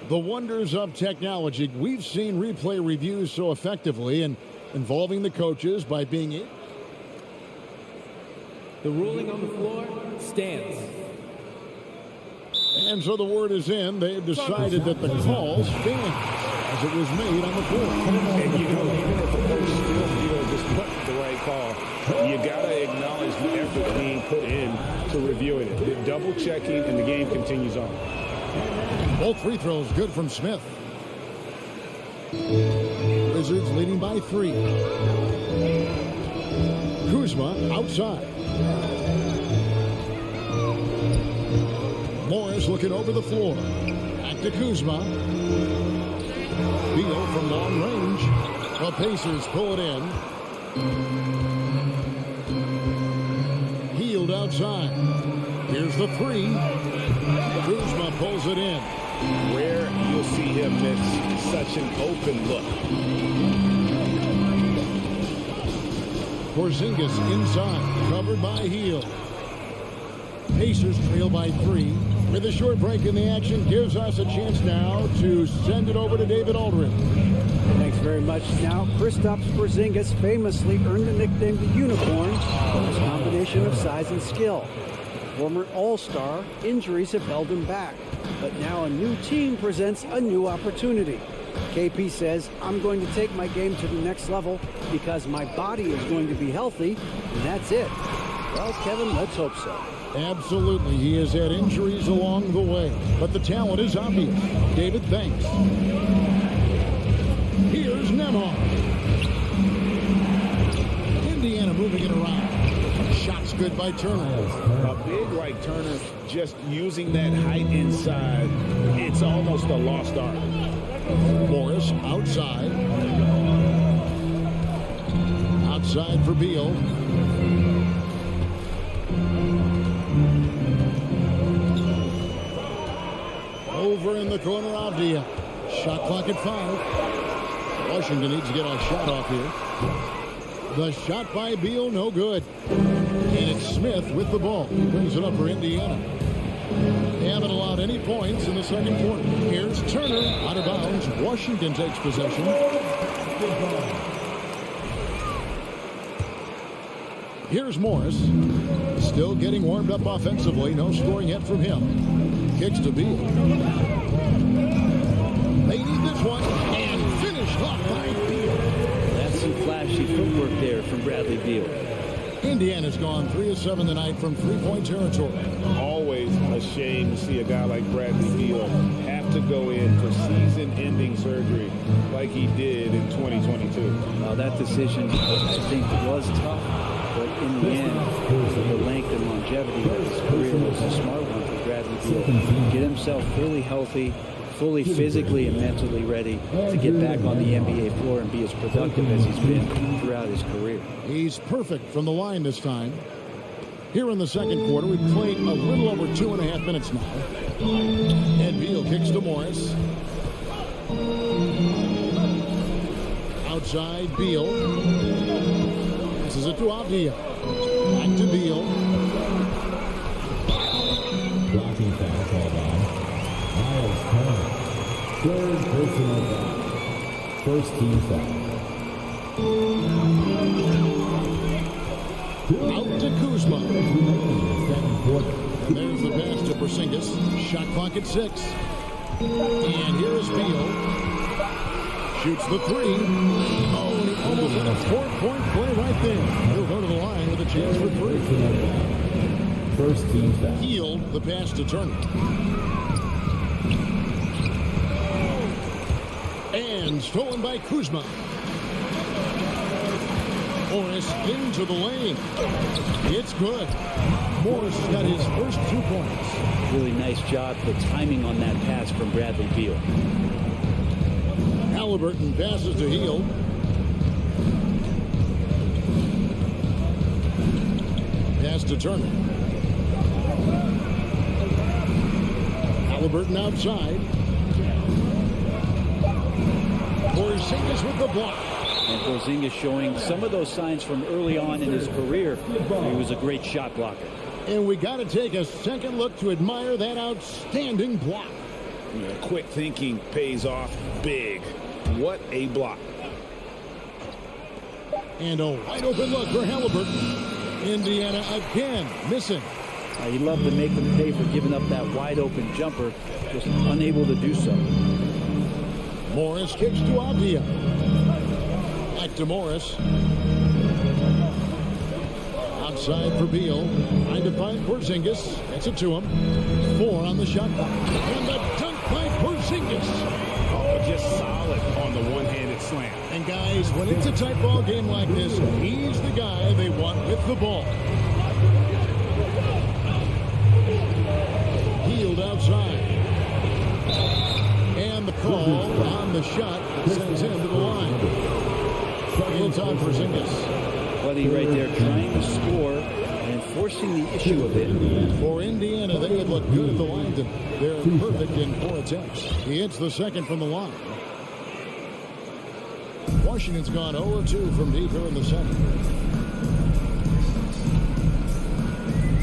The wonders of technology. We've seen replay reviews so effectively, and involving the coaches by being it. The ruling on the floor stands. And so the word is in. They've decided that the call stands as it was made on the floor. And you know, even if a coach still feels this wasn't the right call, you got to acknowledge the effort being put in to reviewing it. They're double checking, and the game continues on. Both free throws good from Smith. Wizards leading by 3. Kuzma outside. Morris looking over the floor. Back to Kuzma. Beal from long range. The Pacers pull it in. Healed outside. Here's the 3. Kuzma pulls it in. Rare you'll see him miss such an open look. Porzingis inside, covered by Hield. Pacers trail by 3. With a short break in the action, gives us a chance now to send it over to David Aldridge. Thanks very much. Now, Kristaps Porzingis famously earned the nickname the Unicorn for his combination of size and skill. Former All-Star, injuries have held him back. But now a new team presents a new opportunity. KP says, I'm going to take my game to the next level because my body is going to be healthy, and that's it. Well, Kevin, let's hope so. Absolutely. He has had injuries along the way, but the talent is obvious. David, thanks. Here's Nembhard. Indiana moving it around. Shots good by Turner. A big like Turner, just using that height inside, it's almost a lost art. Morris outside. Outside for Beal. Over in the corner, Avdia. Shot clock at 5. Washington needs to get a shot off here. The shot by Beal, no good. And it's Smith with the ball. He brings it up for Indiana. They haven't allowed any points in the second quarter. Here's Turner out of bounds. Washington takes possession. Here's Morris. Still getting warmed up offensively. No scoring yet from him. Kicks to Beal. They need this one. And finished off by Beal. That's some flashy footwork there from Bradley Beal. Indiana's gone 3 of 7 tonight from three-point territory. Always a shame to see a guy like Bradley Beal have to go in for season-ending surgery like he did in 2022. Well, that decision, I think, was tough, but in the end, the length and longevity of his career was a smart one for Bradley Beal. Get himself fully healthy, fully physically and mentally ready to get back on the NBA floor and be as productive as he's been throughout his career. He's perfect from the line this time. Here in the second quarter, we've played a little over 2.5 minutes now. And Beal kicks to Morris. Outside, Beal. Passes it to Avdia. Back to Beal. Blocking foul called on. Miles Turner. Third personal foul. First team foul. Out to Kuzma. There's the pass to Porzingis. Shot clock at 6. And here's Beal. Shoots the 3. Oh, and he almost had a 4-point play right there. He'll go to the line with a chance for 3. First team foul. Hield the pass to Turner. And stolen by Kuzma. Morris into the lane. It's good. Morris got his first 2 points. Really nice job, the timing on that pass from Bradley Beal. Halliburton passes to Hield. Pass to Turner. Halliburton outside. Porzingis with the block. And Porzingis showing some of those signs from early on in his career. He was a great shot blocker. And we got to take a second look to admire that outstanding block. Yeah, quick thinking pays off big. What a block. And a wide open look for Halliburton. Indiana again missing. You love to make them pay for giving up that wide open jumper, just unable to do so. Morris kicks to Avdia. Back to Morris. Outside for Beal. Trying to find Porzingis. Gets it to him. 4 on the shot clock. And the dunk by Porzingis. Oh, just solid on the one-handed slam. And guys, when it's a tight ball game like this, he's the guy they want with the ball. Healed outside. And the call on the shot sends him to the line. It's on Porzingis. Buddy right there trying to score and forcing the issue a bit. For Indiana, they had looked good at the line. They're perfect in 4 attempts. He hits the second from the line. Washington's gone 0-2 from deep here in the second.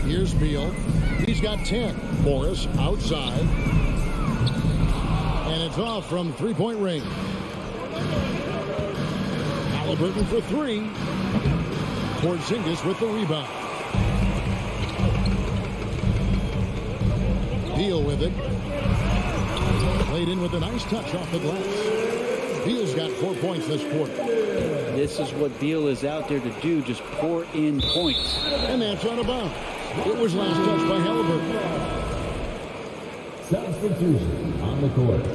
Here's Beal. He's got 10. Morris outside. And it's off from three-point range. Halliburton for 3. Porzingis with the rebound. Beal with it. Played in with a nice touch off the glass. Beal's got 4 points this quarter. This is what Beal is out there to do, just pour in points. And that's out of bounds. It was last touched by Halliburton. Substitution on the court.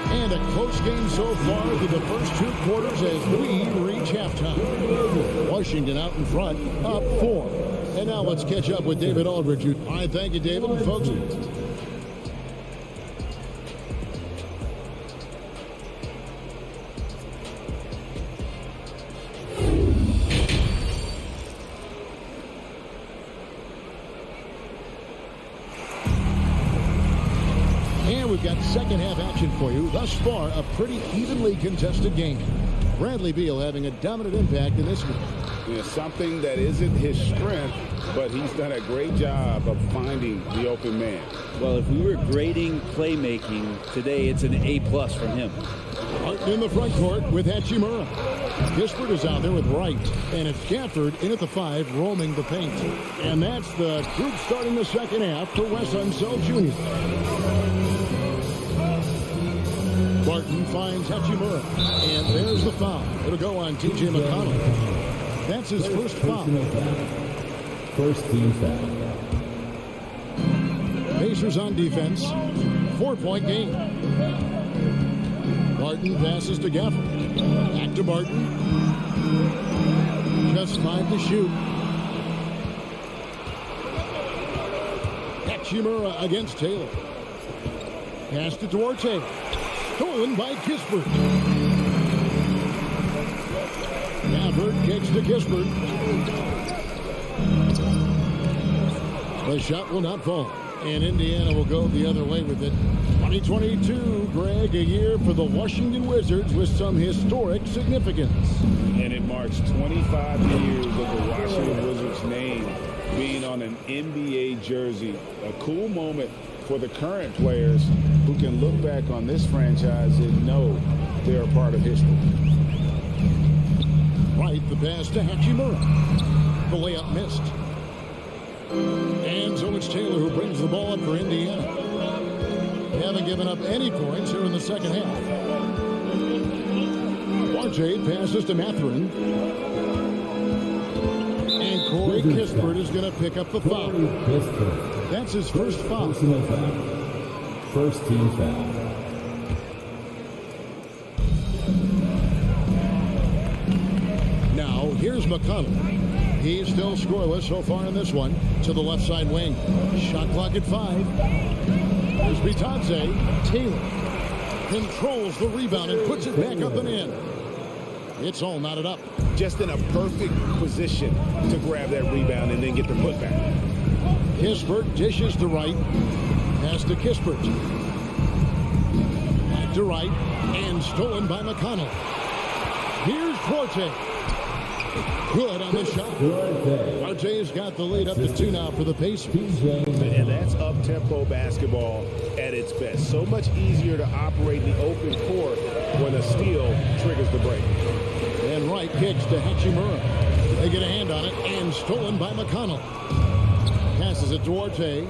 And a close game so far through the first 2 quarters as we reach halftime. Washington out in front, up 4. And now let's catch up with David Aldridge. All right, thank you, David. And folks, we've got second half action for you. Thus far, a pretty evenly contested game. Bradley Beal having a dominant impact in this one. Yeah, something that isn't his strength, but he's done a great job of finding the open man. Well, if we were grading playmaking today, it's an A+ from him. Martin in the front court with Hachimura. Kispert is out there with Wright. And it's Gafford in at the 5, roaming the paint. And that's the group starting the second half for Wes Unseld Jr. Barton finds Hachimura. And there's the foul. It'll go on T.J. McConnell. That's his first foul. First team foul. Pacers on defense. 4-point game. Barton passes to Gafford. Back to Barton. Just 5 to shoot. Hachimura against Taylor. Pass to Duarte. Stolen by Kispert. Gafford kicks to Kispert. The shot will not fall. And Indiana will go the other way with it. 2022, Greg, a year for the Washington Wizards with some historic significance. And it marks 25 years of the Washington Wizards name being on an NBA jersey. A cool moment for the current players who can look back on this franchise and know they're a part of history. Right, the pass to Hachimura. The layup missed. And so it's Taylor who brings the ball up for Indiana. They haven't given up any points here in the second half. Duarte passes to Mathurin. And Corey Kispert is going to pick up the foul. That's his first foul. First team foul. Now, here's McConnell. He's still scoreless so far in this one. To the left side wing. Shot clock at 5. Here's Bitadze. Taylor controls the rebound and puts it back up and in. It's all knotted up. Just in a perfect position to grab that rebound and then get the putback. Kispert dishes to Wright. Pass to Kispert. Back to Wright. And stolen by McConnell. Here's Duarte. Good on the shot. Duarte's got the lead up to 2 now for the Pacers. And that's up-tempo basketball at its best. So much easier to operate in the open court when a steal triggers the break. And Wright Wright kicks to Hachimura. They get a hand on it and stolen by McConnell. Passes it to Duarte.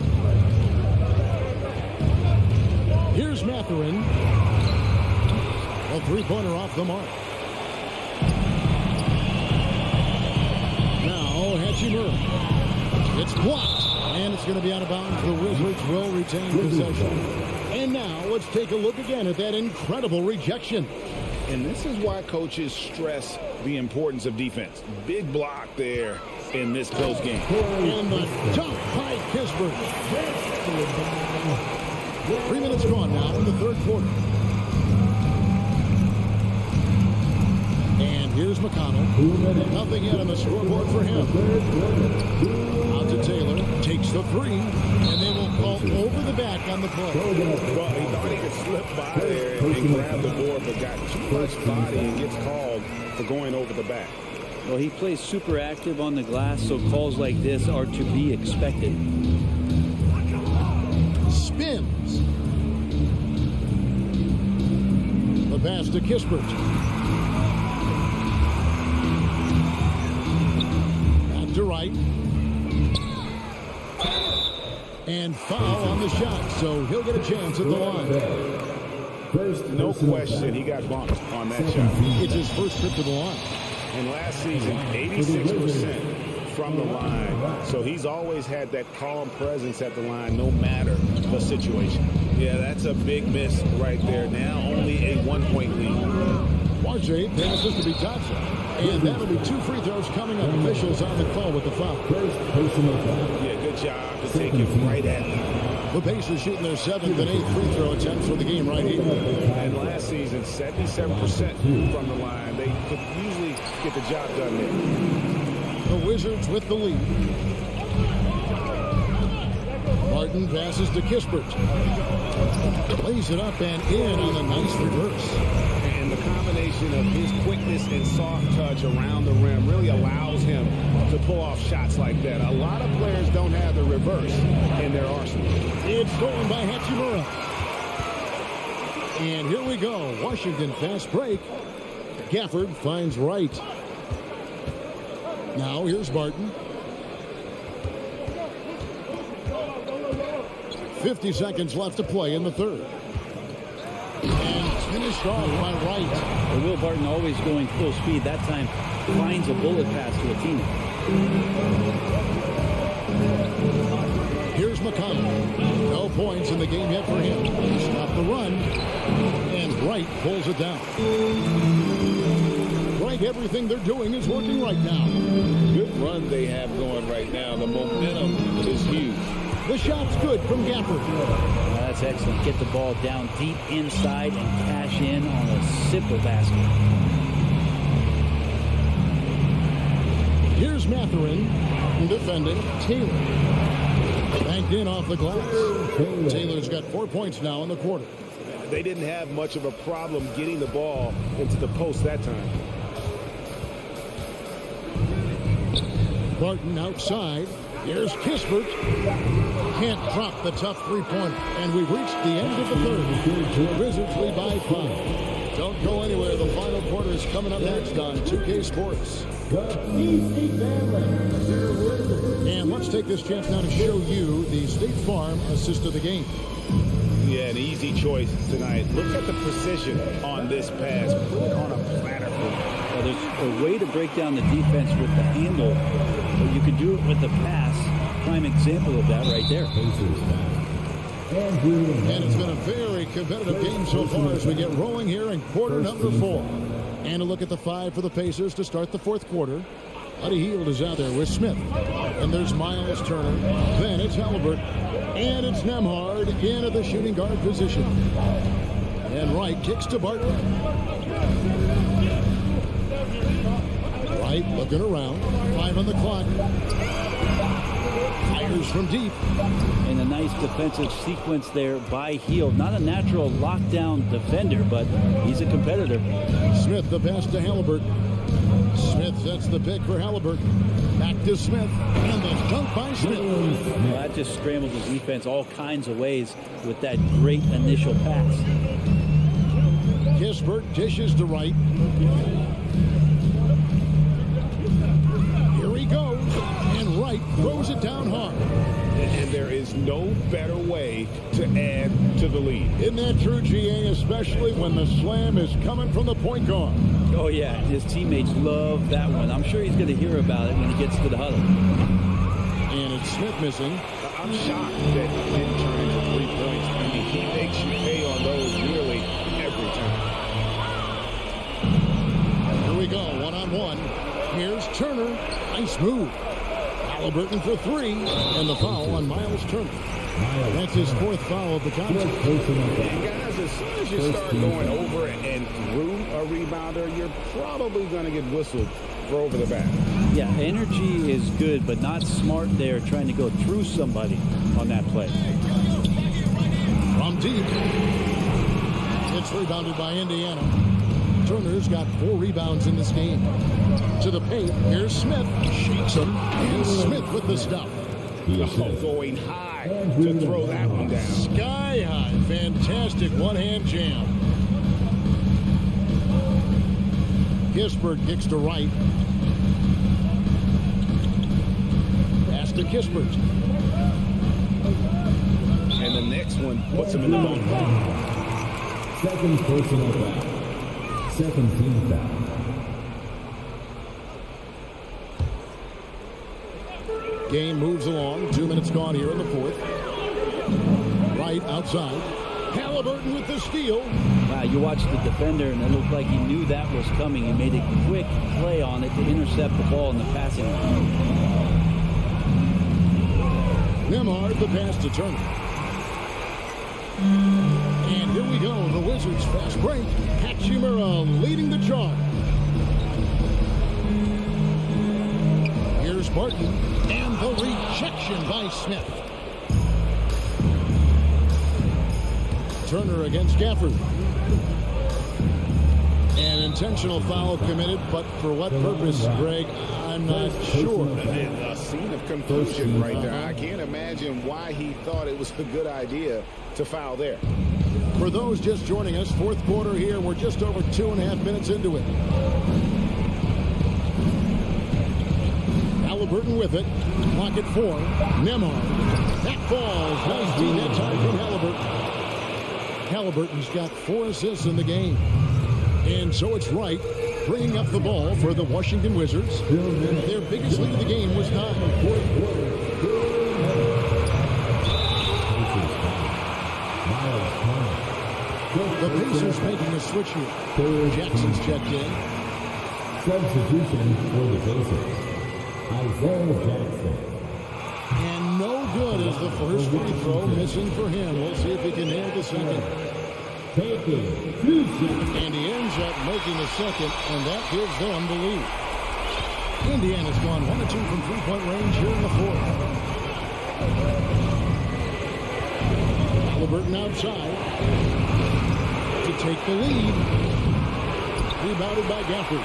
Here's Mathurin. A three-pointer off the mark. Now Hachimura. It's blocked, and it's going to be out of bounds. The Wizards will retain possession. And now let's take a look again at that incredible rejection. And this is why coaches stress the importance of defense. Big block there in this close game. And the dunk by Kispert. 3 minutes gone now in the third quarter. And here's McConnell. Nothing yet on the scoreboard for him. Out to Taylor. Takes the three. And they will call over the back on the play. Well, he thought he could slip by there and grab the board, but got too much body and gets called for going over the back. Well, he plays super active on the glass, so calls like this are to be expected. Spins. The pass to Kispert. Back to Wright. And foul on the shot, so he'll get a chance at the line. No question he got bumped on that shot. It's his first trip to the line. And last season, 86% from the line. So he's always had that calm presence at the line no matter the situation. Yeah, that's a big miss right there. Now only a 1-point lead. Duarte passes to Bitadze. And that'll be 2 free throws coming up. Officials on the call with the foul. Yeah, good job to take it right at them. The Pacers shooting their 7th and 8th free throw attempts for the game right here. And last season, 77% from the line. They could usually get the job done there. The Wizards with the lead. Martin passes to Kispert. Lays it up and in on a nice reverse. And the combination of his quickness and soft touch around the rim really allows him to pull off shots like that. A lot of players don't have the reverse in their arsenal. It's stolen by Hachimura. And here we go. Washington fast break. Gafford finds Wright. Now here's Barton. 50 seconds left to play in the third. And finished off by Wright. Well, Will Barton always going full speed. That time finds a bullet pass to a teammate. Here's McConnell. No points in the game yet for him. He stopped the run. And Wright pulls it down. Right, everything they're doing is working right now. Good run they have going right now. The momentum is huge. The shot's good from Gafford. That's excellent. Get the ball down deep inside and cash in on a simple basket. Here's Mathurin defending Taylor. Banked in off the glass. Taylor's got 4 points now in the quarter. They didn't have much of a problem getting the ball into the post that time. Barton outside. Here's Kispert. Can't drop the tough three-pointer. And we've reached the end of the third. Wizards lead by 5. Don't go anywhere. The final quarter is coming up next on 2K Sports. And let's take this chance now to show you the State Farm assist of the game. Yeah, an easy choice tonight. Look at the precision on this pass. Put it on a platter. Well, there's a way to break down the defense with the handle, but you can do it with the pass. Prime example of that right there. And it's been a very competitive game so far as we get rolling here in quarter number 4. And a look at the 5 for the Pacers to start the fourth quarter. Buddy Hield is out there with Smith. And there's Miles Turner. Then it's Halliburton. And it's Nembhard in at the shooting guard position. And Wright kicks to Barton. Wright looking around. 5 on the clock. Fires from deep. And a nice defensive sequence there by Hield. Not a natural lockdown defender, but he's a competitor. Smith the pass to Halliburton. Smith sets the pick for Halliburton. Back to Smith. And the dunk by Smith. Well, that just scrambled the defense all kinds of ways with that great initial pass. Kispert dishes to Wright. better way to add to the lead. Isn't that true, GA, especially when the slam is coming from the point guard? Oh, yeah. His teammates love that one. I'm sure he's going to hear about it when he gets to the huddle. And it's Smith missing. I'm shocked that he didn't turn into 3 points. I mean, he makes you pay on those nearly every time. Here we go, one-on-one. Here's Turner. Nice move. Halliburton for 3. And the foul on Miles Turner. That's his 4th foul of the contest. And guys, as soon as you start going over and through a rebounder, you're probably going to get whistled for over the back. Yeah, energy is good, but not smart there trying to go through somebody on that play. From deep. It's rebounded by Indiana. Turner's got 4 rebounds in this game. To the paint. Here's Smith. Shakes him. And Smith with the stuff. Going high to throw that one down. Sky high. Fantastic one-hand jam. Kispert kicks to right. Pass to Kispert. And the next one puts him in the bonus. Second personal foul. Second team foul. Game moves along. 2 minutes gone here in the 4th. Right outside. Halliburton with the steal. Wow, you watched the defender, and it looked like he knew that was coming. He made a quick play on it to intercept the ball in the passing. Nembhard the pass to Turner. And here we go. The Wizards fast break. Hachimura leading the charge. Here's Barton. And the rejection by Smith. Turner against Gafford. An intentional foul committed, but for what purpose, Greg? I'm not sure. A scene of confusion right there. I can't imagine why he thought it was a good idea to foul there. For those just joining us, 4th quarter here. We're just over 2.5 minutes into it. Halliburton with it. Clock at 4. Nembhard. That falls. Nice D that time from Halliburton. Halliburton's got 4 assists in the game. And so it's Wright bringing up the ball for the Washington Wizards. Their biggest lead of the game was 9. The Pacers making a switch here. Jackson's checked in. Substitution for the Pacers. Isaiah Jackson. And no good is the first free throw missing for him. We'll see if he can nail the second. And he ends up making the second, and that gives them the lead. Indiana's gone 1 of 2 from 3-point range here in the 4th. Halliburton outside to take the lead. Rebounded by Gafford.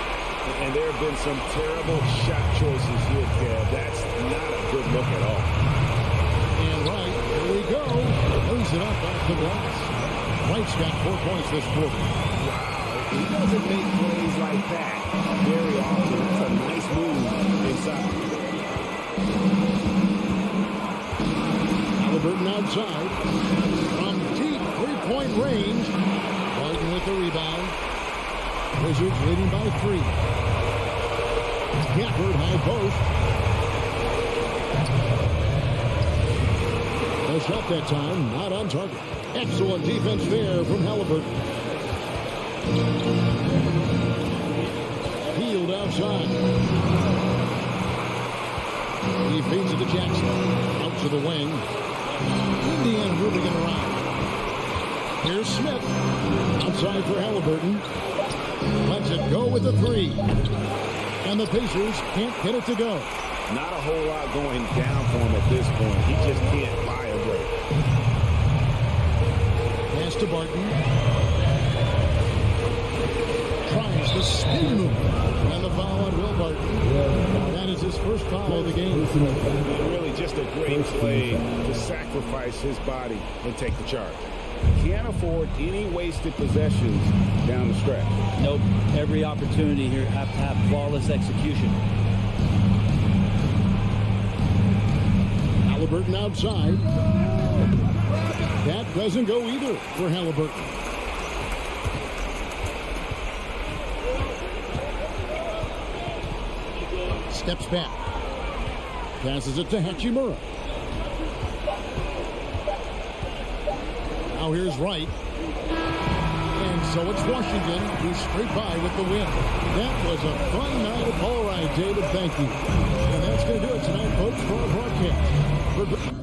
And there have been some terrible shot choices here, Kev. That's not a good look at all. And Wright, here we go. Brings it up off the glass. Wright's got 4 points this quarter. Wow. He doesn't make plays like that very often. That's a nice move inside. Halliburton outside. From deep 3-point range. Barton with the rebound. Wizards leading by 3. Gafford high post. No shot that time, not on target. Excellent defense there from Halliburton. Field outside. He feeds it to Jackson. Out to the wing. Indiana moving it around. Here's Smith. Outside for Halliburton. Lets it go with the 3. And the Pacers can't get it to go. Not a whole lot going down for him at this point. He just can't buy a break. Pass to Barton. Tries the spin move. And the foul on Will Barton. That is his first foul of the game. Really just a great play to sacrifice his body and take the charge. Can't afford any wasted possessions down the stretch. Nope. Every opportunity here have to have flawless execution. Halliburton outside. That doesn't go either for Halliburton. Steps back. Passes it to Hachimura. Now here's Wright. And so it's Washington who's straight by with the win. That was a fun night. All right, David, thank you. And that's going to do it tonight, folks, for our broadcast.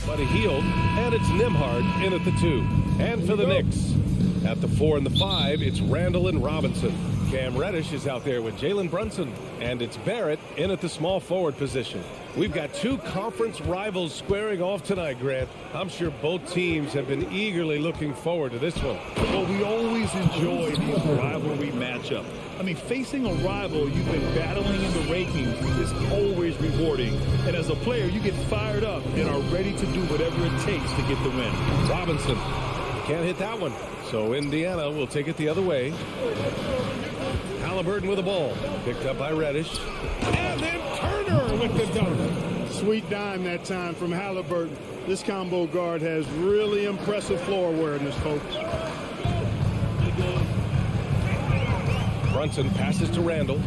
But he healed, and it's Nembhard in at the 2. And for the Knicks, at the 4 and the 5, it's Randall and Robinson. Cam Reddish is out there with Jalen Brunson, and it's Barrett in at the small forward position. We've got two conference rivals squaring off tonight, Grant. I'm sure both teams have been eagerly looking forward to this one. Well, we always enjoy these rivalry matchups. I mean, facing a rival you've been battling in the rankings is always rewarding. And as a player, you get fired up and are ready to do whatever it takes to get the win. Robinson can't hit that one. So Indiana will take it the other way. Halliburton with the ball. Picked up by Reddish. And then Turner with the dunk. Sweet dime that time from Halliburton. This combo guard has really impressive floor awareness, folks. Brunson passes to Randall.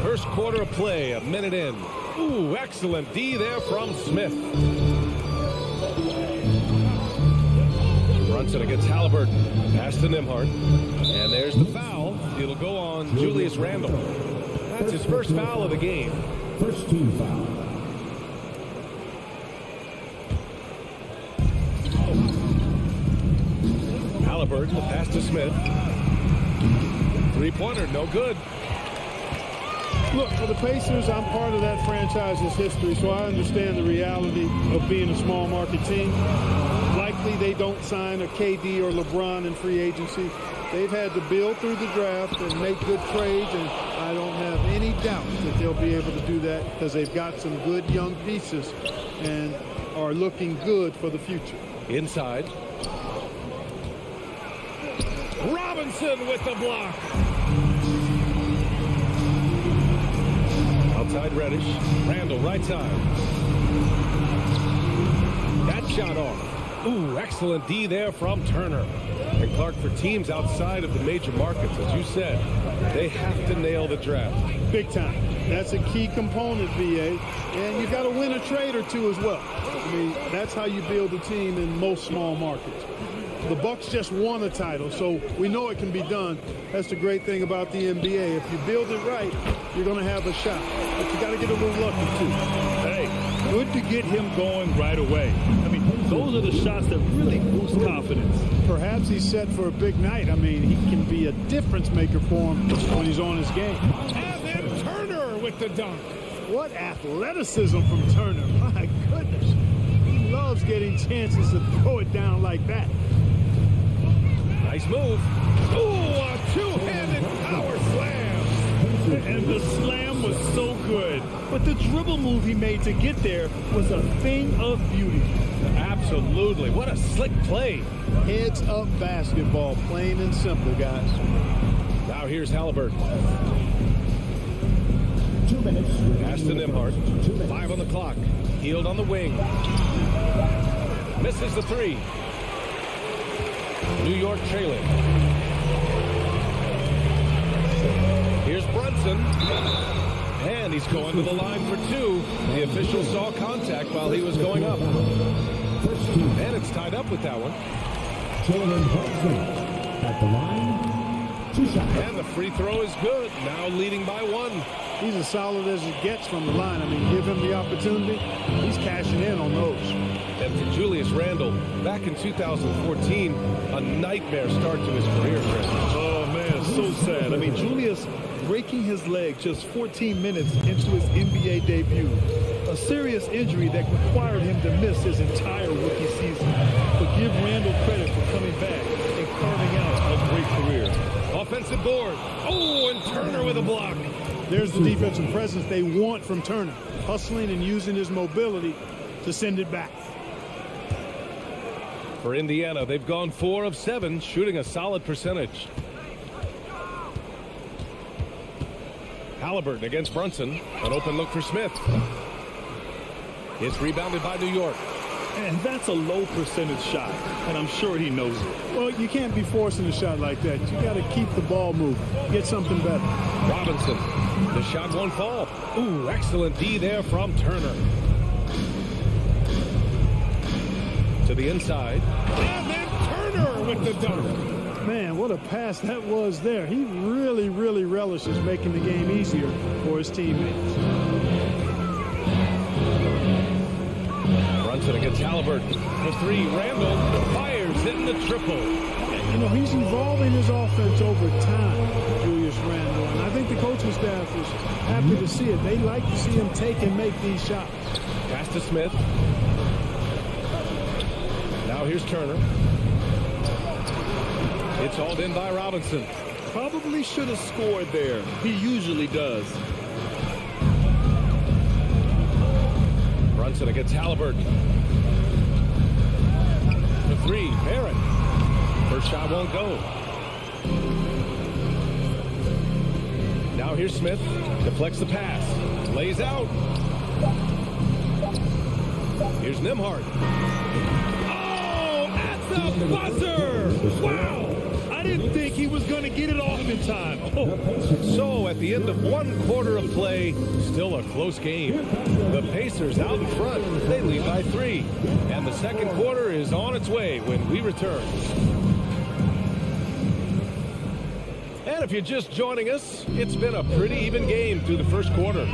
First quarter of play, a minute in. Ooh, excellent D there from Smith. Brunson against Halliburton. Pass to Nembhard. And there's the foul. It'll go on Julius Randle. That's his first foul of the game. First team foul. Halliburton, the pass to Smith. Three-pointer, no good. Look, for the Pacers, I'm part of that franchise's history, so I understand the reality of being a small market team. Likely they don't sign a KD or LeBron in free agency. They've had to build through the draft and make good trades, and I don't have any doubt that they'll be able to do that because they've got some good young pieces and are looking good for the future. Inside. Robinson with the block. Outside Reddish. Randall right side. That shot off. Ooh, excellent D there from Turner. And Clark, for teams outside of the major markets, as you said, they have to nail the draft. Big time. That's a key component, VA. And you got to win a trade or two as well. I mean, that's how you build a team in most small markets. The Bucks just won a title, so we know it can be done. That's the great thing about the NBA. If you build it right, you're going to have a shot. But you got to get a little lucky, too. Hey, good to get him going right away. I mean, those are the shots that really boost confidence. Perhaps he's set for a big night. I mean, he can be a difference maker for him when he's on his game. And then Turner with the dunk. What athleticism from Turner. My goodness. He loves loves getting chances to throw it down like that. Nice move. Ooh, a two-handed power slam. And the slam was so good. But the dribble move he made to get there was a thing of beauty. Absolutely. What a slick play. Heads up basketball, plain and simple, guys. Now here's Halliburton. 2 minutes. Pass to Nembhard. 5 on the clock. Healed on the wing. Misses the three. New York trailing. Here's Brunson. And he's going to the line for two. The official saw contact while he was going up. And it's tied up with that one. At the line. 2 shots. And the free throw is good. Now leading by 1. He's as solid as it gets from the line. I mean, give him the opportunity. He's cashing in on those. And for Julius Randle, back in 2014, a nightmare start to his career. Oh, man, so sad. I mean, Julius breaking his leg just 14 minutes into his NBA debut. A serious injury that required him to miss his entire rookie season. But give Randle credit for coming back and carving out a great career. Offensive board. Oh, and Turner with a block. There's the defensive presence they want from Turner. Hustling and using his mobility to send it back. For Indiana, they've gone 4 of 7, shooting a solid percentage. Halliburton against Brunson. An open look for Smith. It's rebounded by New York. And that's a low percentage shot, and I'm sure he knows it. Well, you can't be forcing a shot like that. You got to keep the ball moving. Get something better. Robinson. The shot won't fall. Ooh, excellent D there from Turner. To the inside. And then Turner with the dunk. Man, what a pass that was there. He really, really relishes making the game easier for his teammates. Brunson against Halliburton. The three. Randle fires in the triple. You know, he's evolving his offense over time, Julius Randle. And I think the coaching staff is happy to see it. They like to see him take and make these shots. Pass to Smith. Now here's Turner. It's hauled in by Robinson. Probably should have scored there. He usually does. Brunson against Halliburton. The three. Barrett. First shot won't go. Now here's Smith. Deflects the pass. Lays out. Here's Nembhard. Oh, at the buzzer! Wow! I didn't think he was going to get it off in time. Oh. So at the end of 1 quarter of play, still a close game. The Pacers out in front. They lead by 3. And the second quarter is on its way when we return. And if you're just joining us, it's been a pretty even game through the first quarter.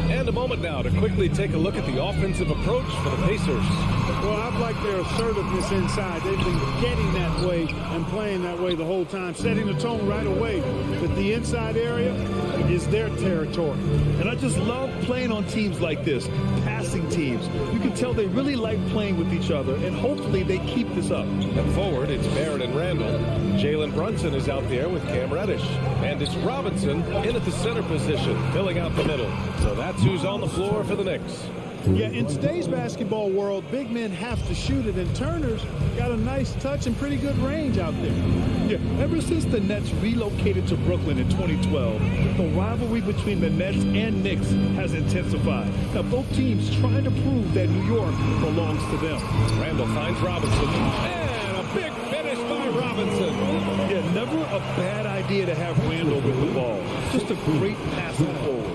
And a moment now to quickly take a look at the offensive approach for the Pacers. Well, I've liked their assertiveness inside. They've been getting that way and playing that way the whole time, setting the tone right away. But the inside area is their territory. And I just love playing on teams like this, passing teams. You can tell they really like playing with each other, and hopefully they keep this up. And forward, it's Barrett and Randle. Jalen Brunson is out there with Cam Reddish. And it's Robinson in at the center position, filling out the middle. So that's who's on the floor for the Knicks. Yeah, in today's basketball world, big men have to shoot it, and Turner's got a nice touch and pretty good range out there. Yeah, ever since the Nets relocated to Brooklyn in 2012, the rivalry between the Nets and Knicks has intensified. Now, both teams trying to prove that New York belongs to them. Randle finds Robinson. And a big finish by Robinson. Yeah, never a bad idea to have Randle with the ball. Just a great passing forward.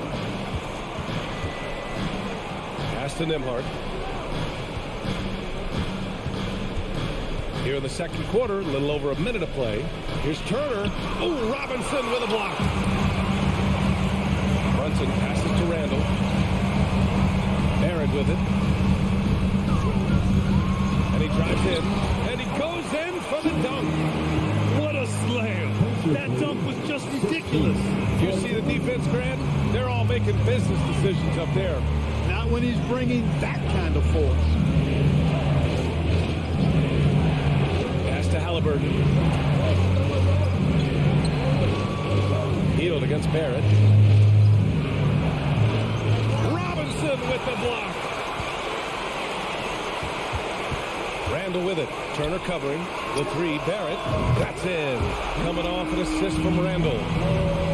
Pass to Nembhard. Here in the second quarter, a little over a minute of play. Here's Turner. Oh, Robinson with a block. Brunson passes to Randle. Barrett with it. And he drives in. And he goes in for the dunk. What a slam. That dunk was just ridiculous. You see the defense, Grant? They're all making business decisions up there. Not when he's bringing that kind of force. Halliburton. Healed against Barrett. Robinson with the block. Randall with it. Turner covering. The three. Barrett. That's in. Coming off an assist from Randall.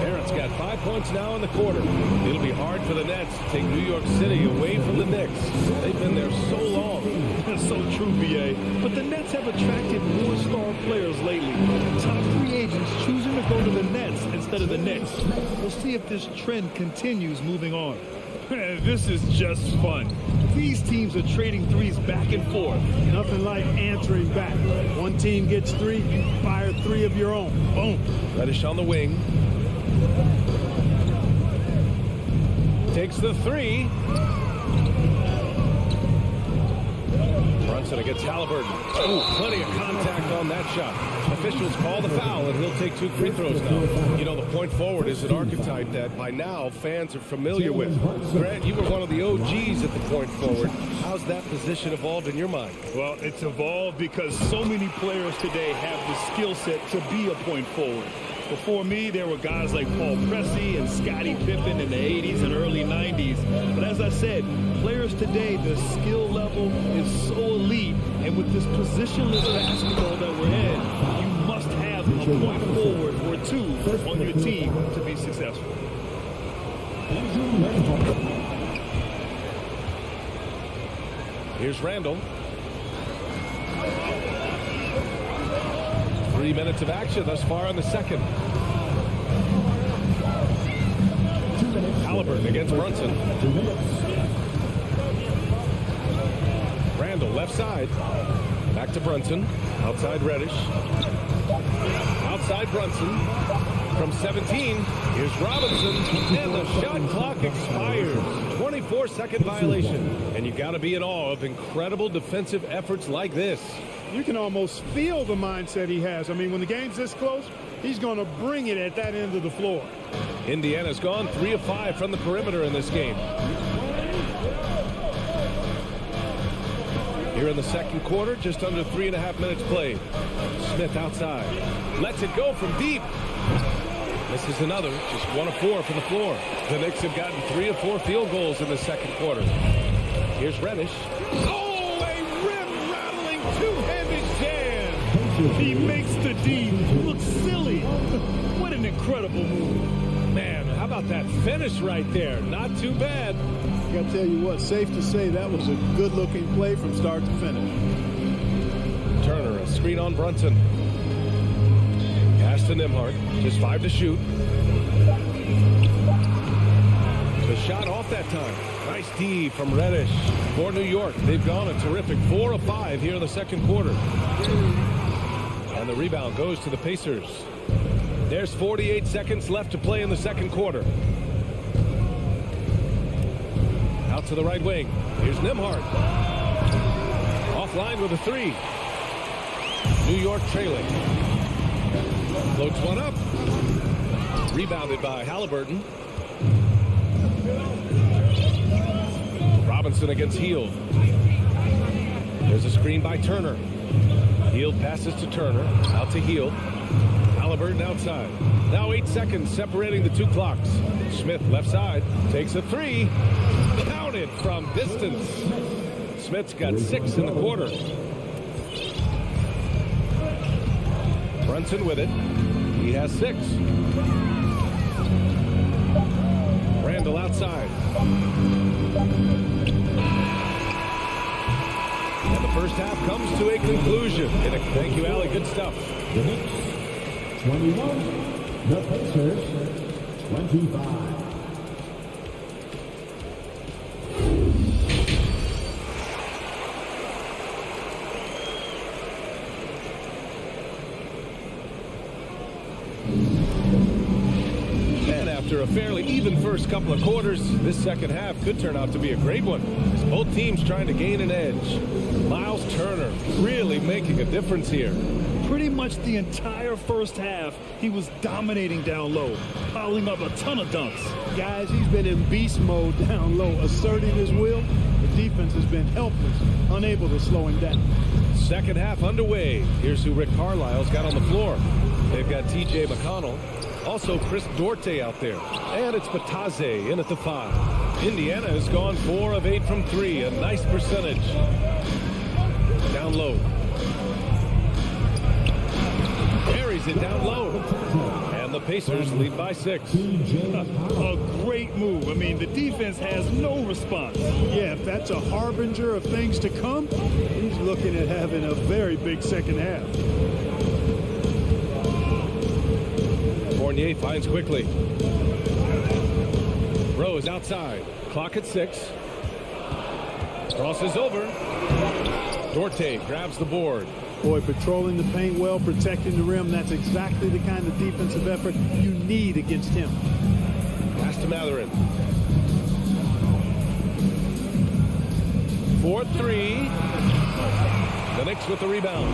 Barrett's got 5 points now in the quarter. It'll be hard for the Nets to take New York City away from the Knicks. They've been there so long. That's so true, BA. But the Nets have attracted more star players lately. Top free agents choosing to go to the Nets instead of the Knicks. We'll see if this trend continues moving on. This is just fun. These teams are trading threes back and forth. Nothing like answering back. One team gets three, you fire three of your own. Boom. Reddish on the wing. Takes the three. Brunson against Halliburton. Ooh, plenty of contact on that shot. Officials call the foul, and he'll take 2 free throws now. You know, the point forward is an archetype that by now fans are familiar with. Grant, you were one of the OGs at the point forward. How's that position evolved in your mind? Well, it's evolved because so many players today have the skill set to be a point forward. Before me, there were guys like Paul Pressey and Scottie Pippen in the 80s and early 90s. But as I said, players today, the skill level is so elite. And with this positionless basketball that we're in, you must have a point forward or two on your team to be successful. Here's Randall. 3 minutes of action thus far in the second. Halliburton against Brunson. Randall left side. Back to Brunson. Outside Reddish. Outside Brunson. From 17, here's Robinson. And the shot clock expires. 24-second violation. And you got to be in awe of incredible defensive efforts like this. You can almost feel the mindset he has. I mean, when the game's this close, he's going to bring it at that end of the floor. Indiana's gone 3 of 5 from the perimeter in this game. Here in the second quarter, just under 3.5 minutes played. Smith outside. Lets it go from deep. This is another, just 1 of 4 from the floor. The Knicks have gotten 3 of 4 field goals in the second quarter. Here's Reddish. Oh! He makes the D look silly. What an incredible move. Man, how about that finish right there? Not too bad. I got to tell you what, safe to say that was a good-looking play from start to finish. Turner, a screen on Brunson. Pass to Nembhard. Just 5 to shoot. The shot off that time. Nice D from Reddish. For New York, they've gone a terrific 4 of 5 here in the second quarter. And the rebound goes to the Pacers. There's 48 seconds left to play in the second quarter. Out to the right wing. Here's Nembhard. Offline with a 3. New York trailing. Floats one up. Rebounded by Halliburton. Robinson against Hield. There's a screen by Turner. Hield passes to Turner. Out to Hield. Halliburton outside. Now 8 seconds separating the 2 clocks. Smith left side. Takes a 3. Counted from distance. Smith's got 6 in the quarter. Brunson with it. He has 6. Randall outside. And the first half comes to a conclusion. Thank you, Allie. Good stuff. The Knicks, 21. The Pacers, 25. After a fairly even first couple of quarters, this second half could turn out to be a great one. As both teams trying to gain an edge. Miles Turner really making a difference here. Pretty much the entire first half, he was dominating down low, piling up a ton of dunks. Guys, he's been in beast mode down low, asserting his will. The defense has been helpless, unable to slow him down. Second half underway. Here's who Rick Carlisle's got on the floor. They've got T.J. McConnell. Also Chris Duarte out there. And it's Bataze in at the 5. Indiana has gone 4 of 8 from 3. A nice percentage. Down low. Carries it down low. And the Pacers lead by 6. A great move. I mean, the defense has no response. Yeah, if that's a harbinger of things to come, he's looking at having a very big second half. Fournier finds quickly. Rose outside. Clock at 6. Crosses over. Duarte grabs the board. Boy, patrolling the paint well, protecting the rim. That's exactly the kind of defensive effort you need against him. Pass to Matherin. 4-3. The Knicks with the rebound.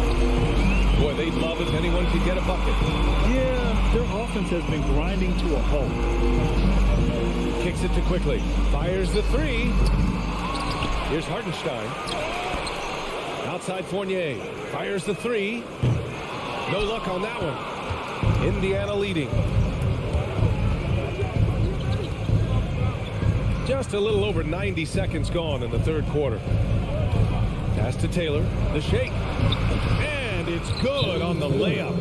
Boy, they'd love if anyone could get a bucket. Yeah, their offense has been grinding to a halt. Kicks it to quickly. Fires the 3. Here's Hartenstein. Outside Fournier. Fires the 3. No luck on that one. Indiana leading. Just a little over 90 seconds gone in the third quarter. Pass to Taylor. The shake. And it's good on the layup.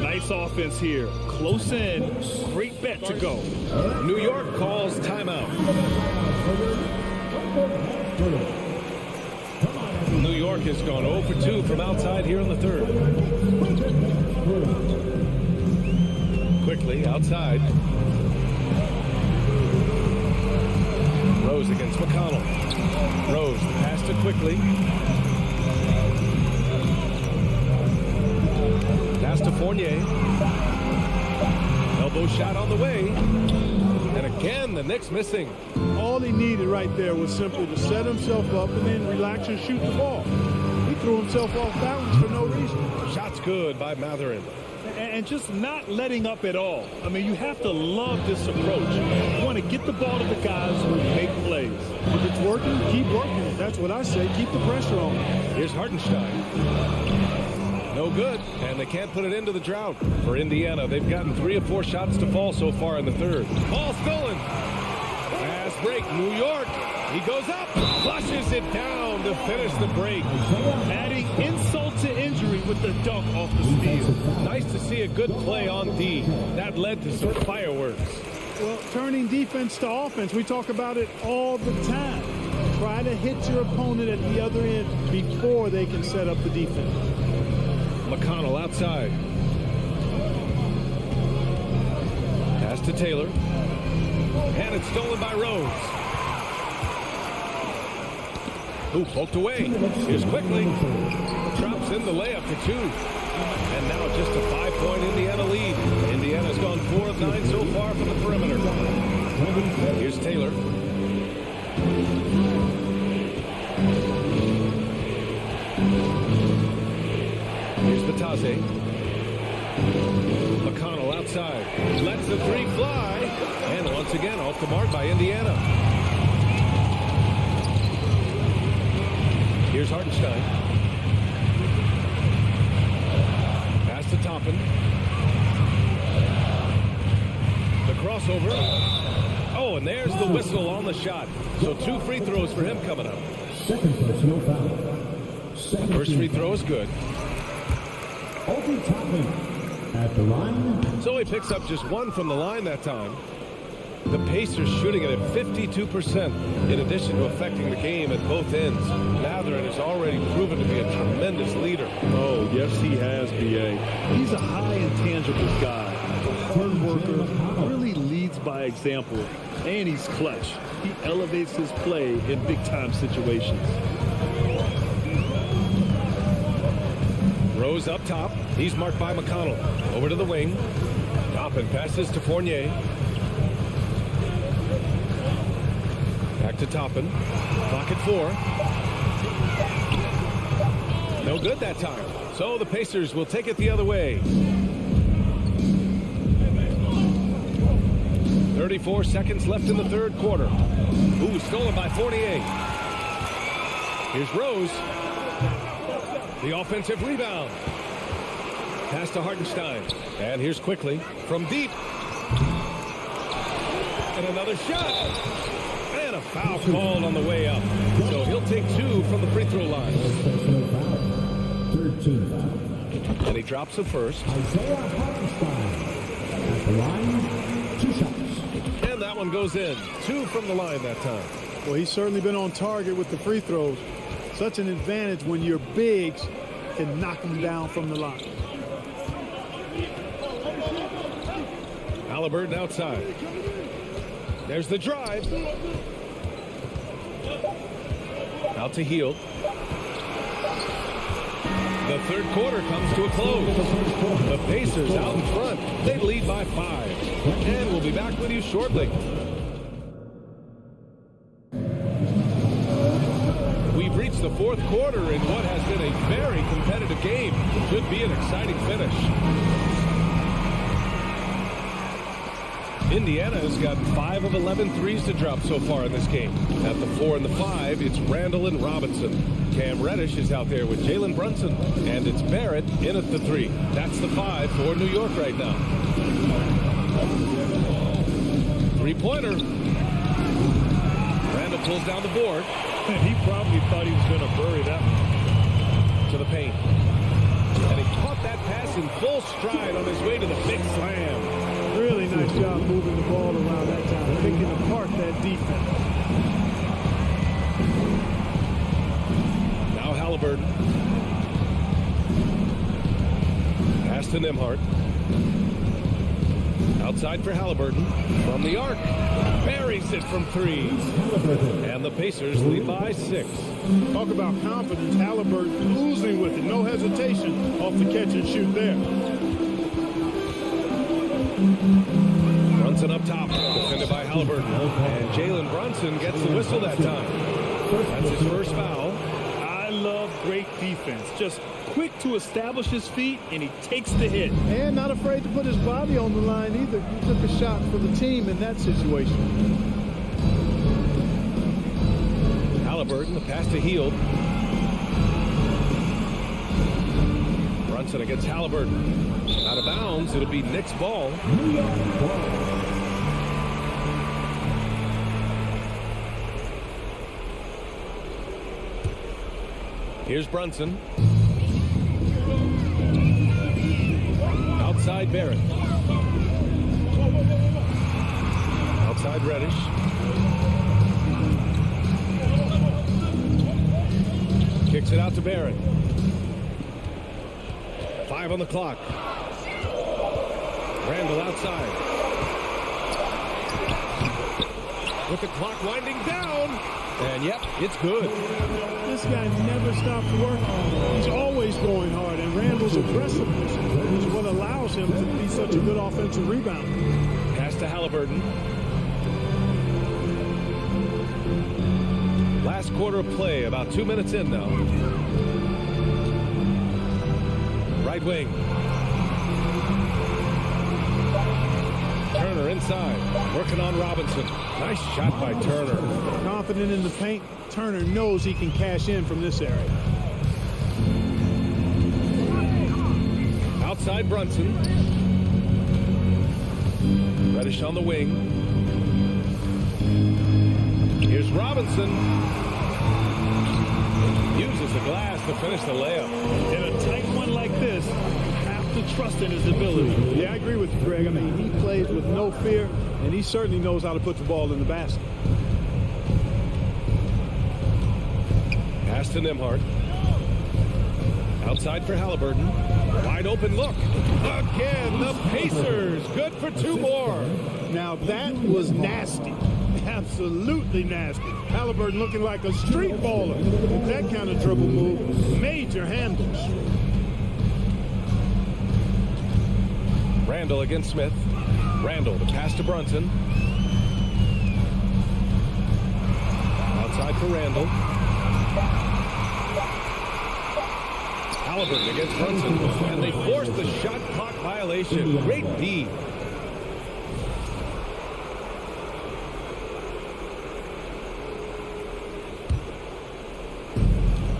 Nice offense here. Close in. Great bet to go. New York calls timeout. New York has gone 0 for 2 from outside here in the third. Quickly outside. Rose against McConnell. Rose pass to quickly. Pass to Fournier. Elbow shot on the way. And again, the Knicks missing. All he needed right there was simply to set himself up and then relax and shoot the ball. He threw himself off balance for no reason. Shots good by Matherin. And just not letting up at all. I mean, you have to love this approach. You want to get the ball to the guys who make plays. If it's working, keep working it. That's what I say. Keep the pressure on. Here's Hartenstein. No good, and they can't put it into the drought. For Indiana, they've gotten 3 or 4 shots to fall so far in the third. Ball stolen. Fast break, New York. He goes up, flushes it down to finish the break. Adding insult to injury with the dunk off the steal. Nice to see a good play on D. That led to some fireworks. Well, turning defense to offense, we talk about it all the time. Try to hit your opponent at the other end before they can set up the defense. McConnell outside. Pass to Taylor. And it's stolen by Rose. Who poked away. Here's quickly. Drops in the layup for 2. And now just a 5-point Indiana lead. Indiana's gone 4 of 9 so far from the perimeter. Here's Taylor. Here's Bataze. McConnell outside. Lets the 3 fly. And once again off the mark by Indiana. Here's Hartenstein. Pass to Toppin. The crossover. Oh, and there's the whistle on the shot. So 2 free throws for him coming up. Second personal foul. First free throw is good. Obi Toppin at the line. So he picks up just 1 from the line that time. The Pacers shooting it at 52%, in addition to affecting the game at both ends. Matherin has already proven to be a tremendous leader. Oh, yes, he has, B.A. He's a high intangibles guy. A hard worker, really leads by example, and he's clutch. He elevates his play in big-time situations. Rose up top. He's marked by McConnell. Over to the wing. Toppin passes to Fournier. Back to Toppin. Clock at 4. No good that time. So the Pacers will take it the other way. 34 seconds left in the third quarter. Ooh, stolen by Fournier. Here's Rose. The offensive rebound. Pass to Hartenstein. And here's Quickly from deep. And another shot. And a foul called on the way up. So he'll take 2 from the free throw line. Personal foul. 13 foul. And he drops the first. Isaiah Hartenstein at the line. 2 shots. And that one goes in. 2 from the line that time. Well, he's certainly been on target with the free throws. Such an advantage when your bigs can knock them down from the line. Halliburton outside. There's the drive. Out to Hield. The third quarter comes to a close. The Pacers out in front. They lead by 5. And we'll be back with you shortly. We've reached the fourth quarter in what has been a very competitive game. Should be an exciting finish. Indiana has gotten 5 of 11 threes to drop so far in this game. At the 4 and the 5, it's Randall and Robinson. Cam Reddish is out there with Jalen Brunson. And it's Barrett in at the 3. That's the 5 for New York right now. Three-pointer. Randall pulls down the board. And he probably thought he was going to bury that one. To the paint. And he caught that pass in full stride on his way to the big slam. Really nice job moving the ball around that time, picking apart that defense. Now Halliburton. Pass to Nembhard. Outside for Halliburton. From the arc. Buries it from 3. And the Pacers lead by 6. Talk about confidence. Halliburton oozing with it. No hesitation off the catch and shoot there. Brunson up top. Defended by Halliburton. And Jalen Brunson gets the whistle that time. That's his first foul. I love great defense. Just quick to establish his feet, and he takes the hit. And not afraid to put his body on the line either. He took a shot for the team in that situation. Halliburton, the pass to Hield. Brunson against Halliburton. Out of bounds, it'll be Knicks ball. Here's Brunson. Outside Barrett. Outside Reddish. Kicks it out to Barrett. 5 on the clock. Randall outside. With the clock winding down. And yep, it's good. This guy never stops working. He's always going hard, and Randall's aggressiveness is what allows him to be such a good offensive rebounder. Pass to Halliburton. Last quarter of play, about 2 minutes in now. Right wing. Turner inside, working on Robinson. Nice shot by Turner. Confident in the paint, Turner knows he can cash in from this area. Outside Brunson. Reddish on the wing. Here's Robinson. Uses the glass to finish the layup. In a tight one like this, you have to trust in his ability. Yeah, I agree with you, Greg. I mean, he plays with no fear, and he certainly knows how to put the ball in the basket. Pass to Nembhard. Outside for Halliburton. Wide open look. Again, the Pacers. Good for 2 more. Now, that was nasty. Absolutely nasty. Halliburton looking like a street baller. That kind of dribble move. Major handles. Randall against Smith. Randall, the pass to Brunson. Outside for Randall. Halliburton against Brunson. And they forced the shot clock violation. Great D.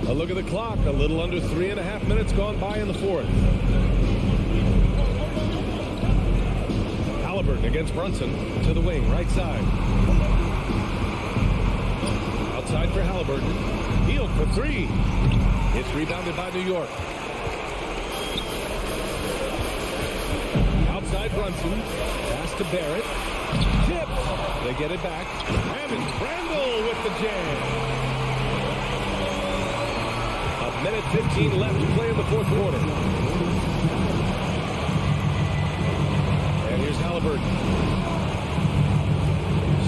A look at the clock. A little under 3.5 minutes gone by in the fourth. Halliburton against Brunson to the wing, right side. Outside for Halliburton. Healed for three. It's rebounded by New York. Outside Brunson. Pass to Barrett. Tip. They get it back. And it's Randall with the jam. 1:15 left to play in the fourth quarter. And here's Halliburton.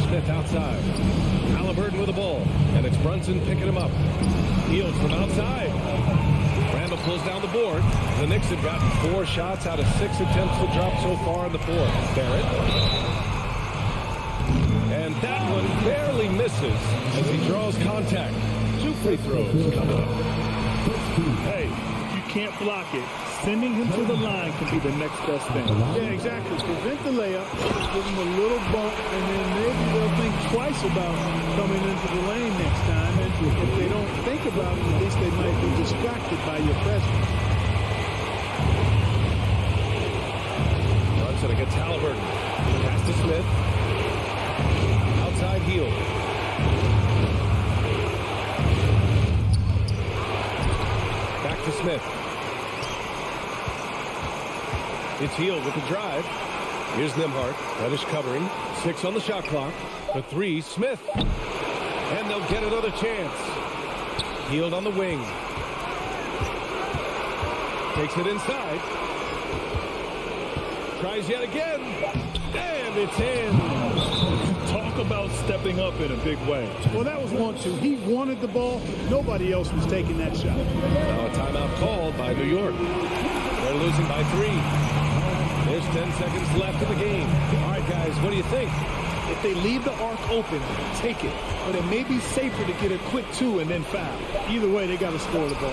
Smith outside. Halliburton with the ball. And it's Brunson picking him up. Healed from outside. Randall pulls down the board. The Knicks have gotten 4 shots out of 6 attempts to drop so far in the fourth. Barrett. And that one barely misses as he draws contact. 2 free throws coming up. Hey, if you can't block it, sending him to the line can be the next best thing. Yeah, exactly. Prevent the layup, give him a little bump, and then maybe they'll think twice about coming into the lane next time. And if they don't think about it, at least they might be distracted by your presence. Brunson against Halliburton. Pass to Smith. Outside Hield. Back to Smith. It's Hield with the drive. Here's Nembhard. Reddish covering. 6 on the shot clock. For 3, Smith. And they'll get another chance. Hield on the wing. Takes it inside. Tries yet again. And it's in. Talk about stepping up in a big way. Well, that was 1-2. He wanted the ball. Nobody else was taking that shot. Now a timeout called by New York. They're losing by 3. There's 10 seconds left in the game. All right, guys, what do you think? If they leave the arc open, take it. But it may be safer to get a quick 2 and then foul. Either way, they got to score the ball.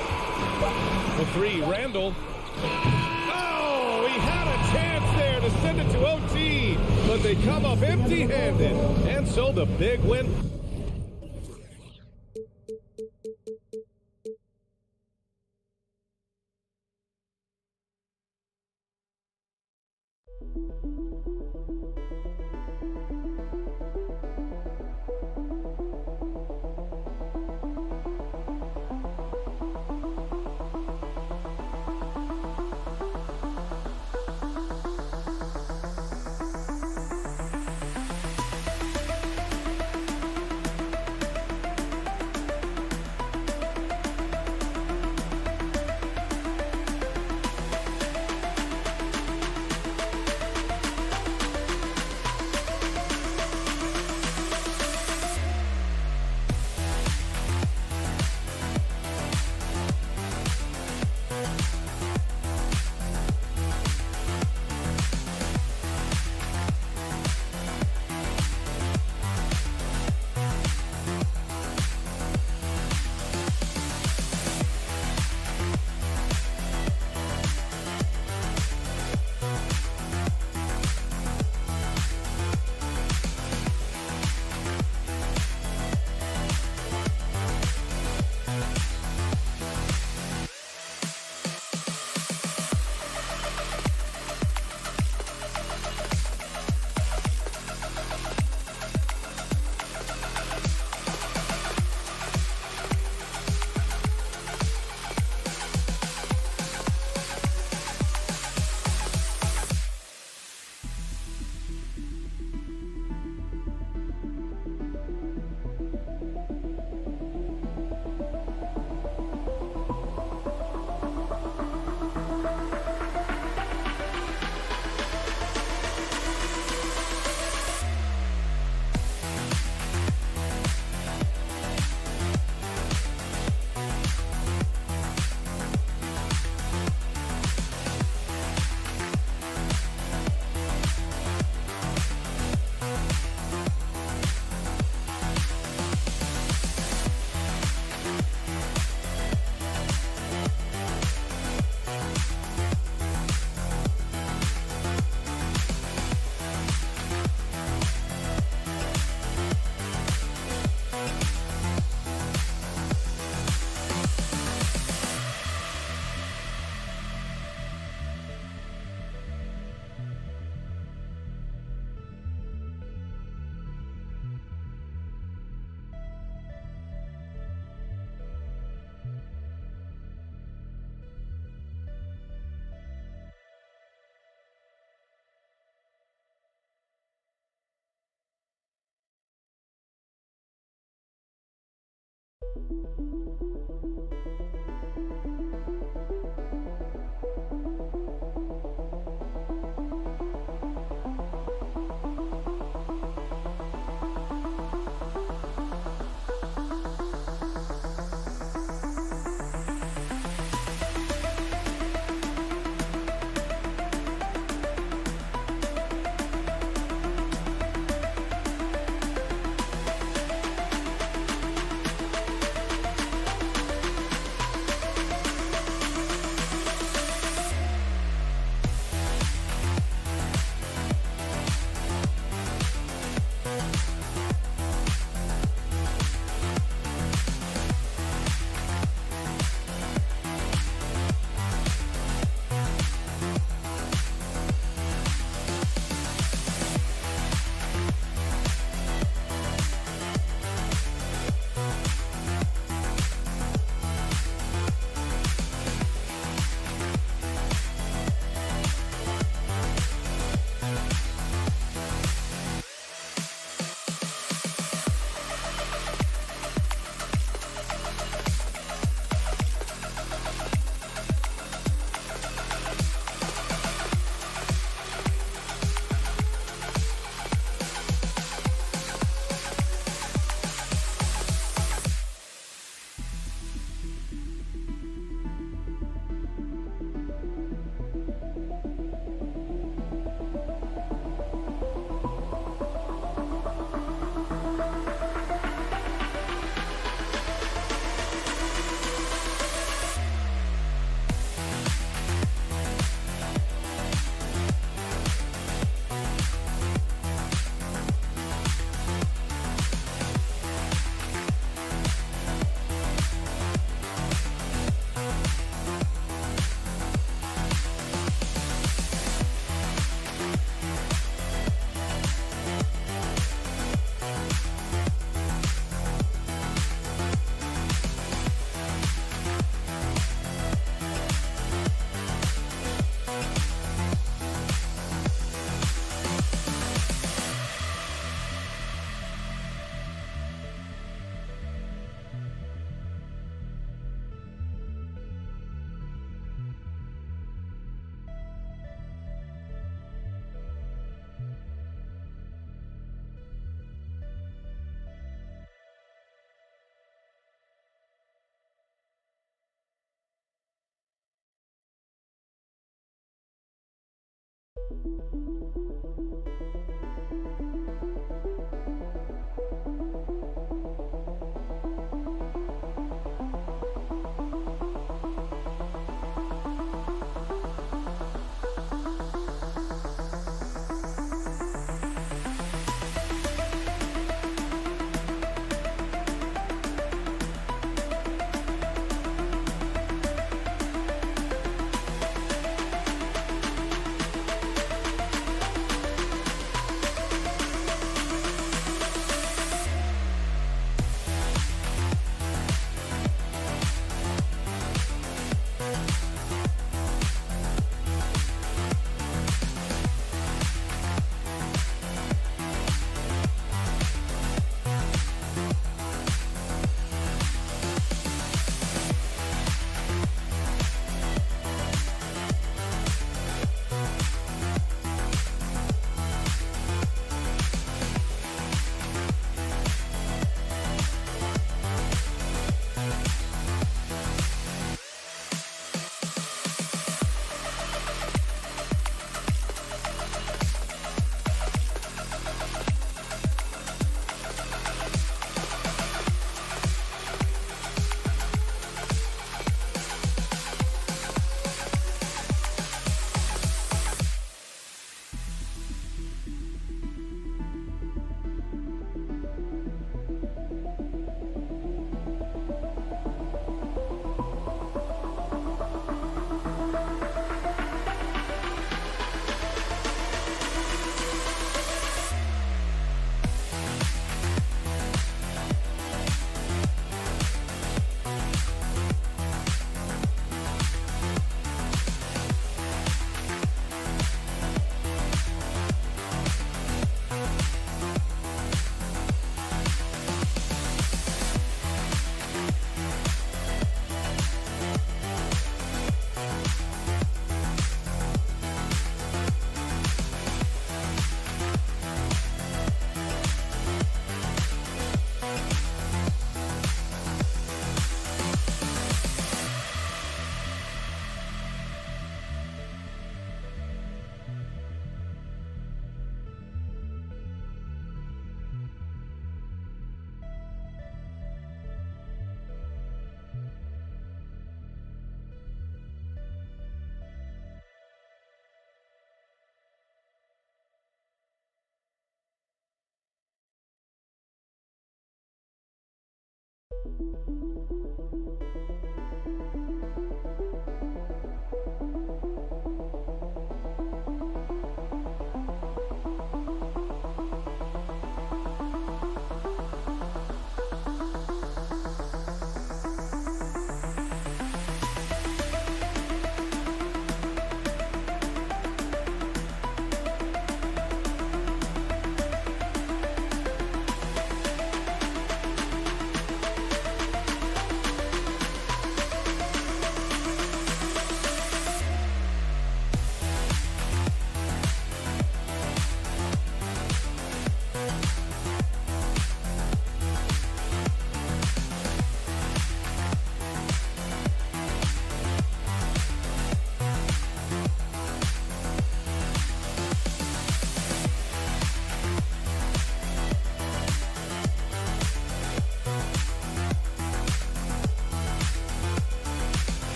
For 3, Randall. Oh, he had a chance there to send it to OT, but they come up empty-handed. And so the big win.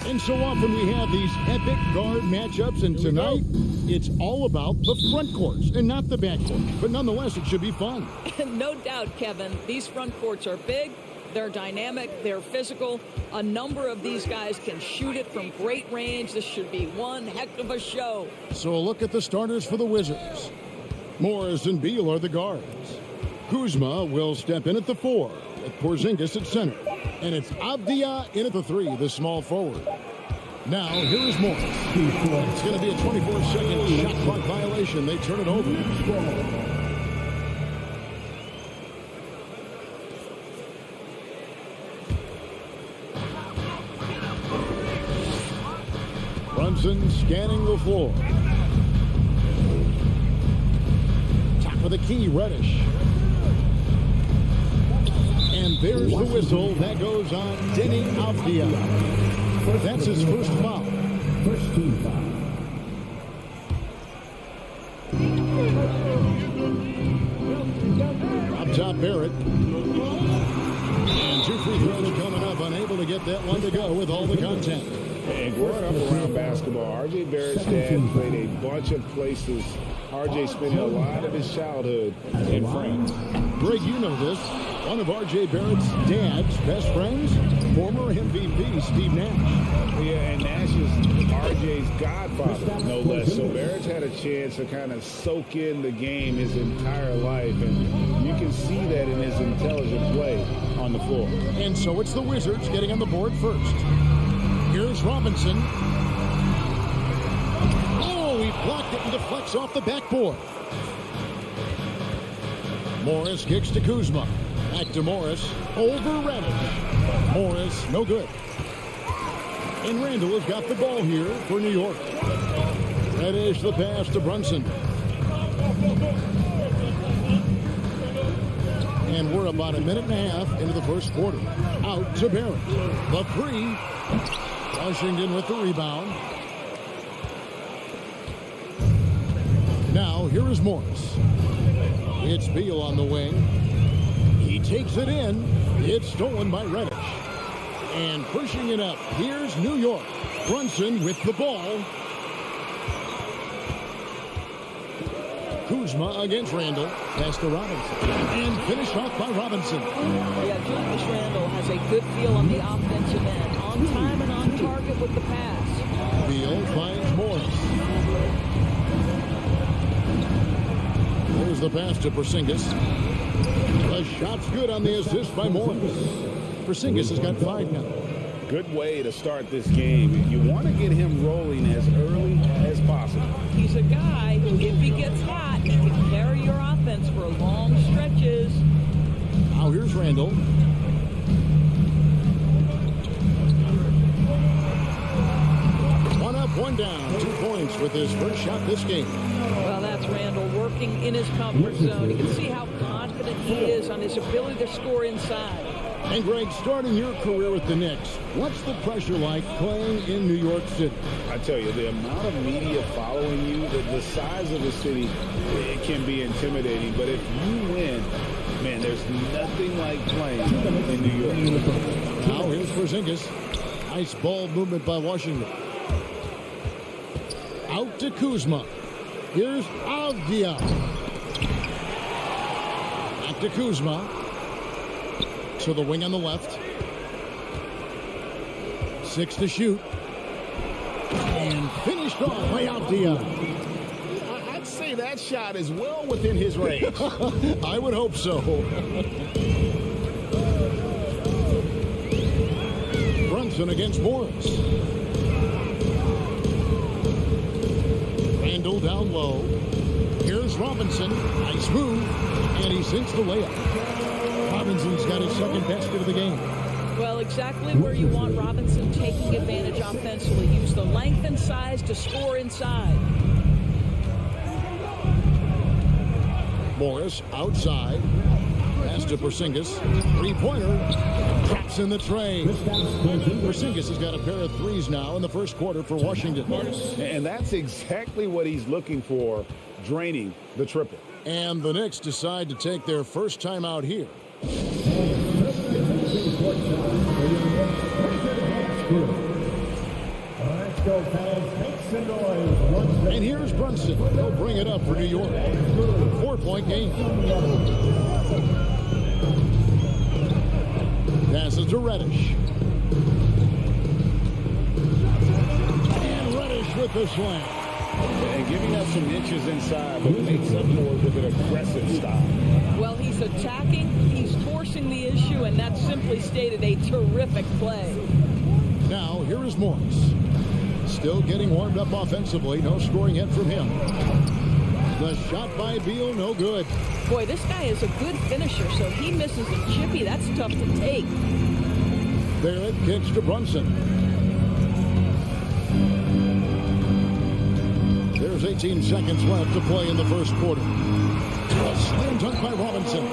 And so often we have these epic guard matchups, and tonight it's all about the front courts and not the back court. But nonetheless, it should be fun. No doubt, Kevin. These front courts are big, they're dynamic, they're physical. A number of these guys can shoot it from great range. This should be one heck of a show. So a look at the starters for the Wizards. Morris and Beal are the guards. Kuzma will step in at the 4, with Porzingis at center. And it's Avdia in at the 3, the small forward. Now, here is Morris. It's going to be a 24-second shot clock violation. They turn it over. Brunson scanning the floor. Top of the key, Reddish. And there's the whistle. That goes on Denny Avdia. That's his first foul. First team foul. Up top, Barrett. And 2 free throws coming up. Unable to get that one to go with all the contact. And growing up around basketball, R.J. Barrett's dad played a bunch of places. R.J. spent a lot of his childhood in France. Greg, you know this. One of R.J. Barrett's dad's best friends, former MVP Steve Nash. Yeah, and Nash is R.J.'s godfather, no less. So Barrett's had a chance to kind of soak in the game his entire life, and you can see that in his intelligent play on the floor. And so it's the Wizards getting on the board first. Here's Robinson. Oh, he blocked it and deflects off the backboard. Morris kicks to Kuzma. Back to Morris. Over Reddish. Morris, no good. And Randall has got the ball here for New York. Reddish the pass to Brunson. And we're about a minute and a half into the first quarter. Out to Barrett. The 3. Washington with the rebound. Now, here is Morris. It's Beal on the wing. He takes it in. It's stolen by Reddish. And pushing it up, here's New York. Brunson with the ball. Kuzma against Randall. Pass to Robinson. And finished off by Robinson. Yeah, Julius Randall has a good feel on the offensive end. On time and on target with the pass. Beal finds Morris. There's the pass to Porzingis. The shot's good on the assist by Morris. Porzingis has got 5 now. good way to start this game. You want to get him rolling as early as possible. He's a guy who, if he gets hot, he can carry your offense for long stretches. Now here's Randall. One up, one down. 2 points with his first shot this game. Well, that's Randall working in his comfort zone. You can see how confident he is on his ability to score inside. And Greg, starting your career with the Knicks, what's the pressure like playing in New York City? I tell you, the amount of media following you, the size of the city, it can be intimidating. But if you win, man, there's nothing like playing in New York. Now here's Porzingis. Nice ball movement by Washington. Out to Kuzma. Here's Avdia. Back to Kuzma. To the wing on the left. 6 to shoot. And finished off by Avdia. I'd say that shot is well within his range. I would hope so. Brunson against Morris. Randall down low. Here's Robinson. Nice move. And he sinks the layup. Robinson's got his second basket of the game. Well, exactly where you want Robinson taking advantage offensively. Use the length and size to score inside. Morris outside. Pass to Porzingis. Three-pointer. Drops in the tray. Porzingis has got a pair of threes now in the first quarter for Washington. And that's exactly what he's looking for, draining the triple. And the Knicks decide to take their first time out here. And here's Brunson. He'll bring it up for New York. 4-point game. Passes to Reddish. And Reddish with the slam. And giving us some inches inside, but makes up for it with an aggressive stop. Well, he's attacking, he's forcing the issue, and that's simply stated a terrific play. Now, here is Morris. Still getting warmed up offensively. No scoring yet from him. The shot by Beal, no good. Boy, this guy is a good finisher, so he misses a chippy. That's tough to take. Barrett kicks to Brunson. There's 18 seconds left to play in the first quarter. A slam dunk by Robinson.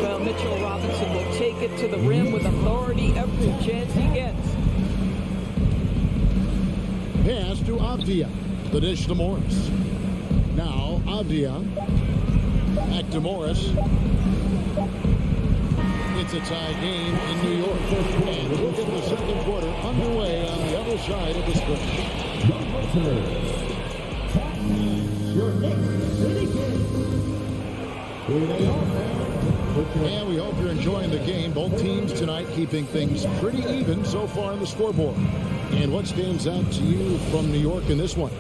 Well, Mitchell Robinson will take it to the rim with authority every chance he gets. Pass to Avdia. The dish to Morris. Now Avdia. Back to Morris. It's a tie game in New York. And we'll get the second quarter underway on the other side of the stretch. And we hope you're enjoying the game. Both teams tonight keeping things pretty even so far on the scoreboard. And what stands out to you from New York in this one?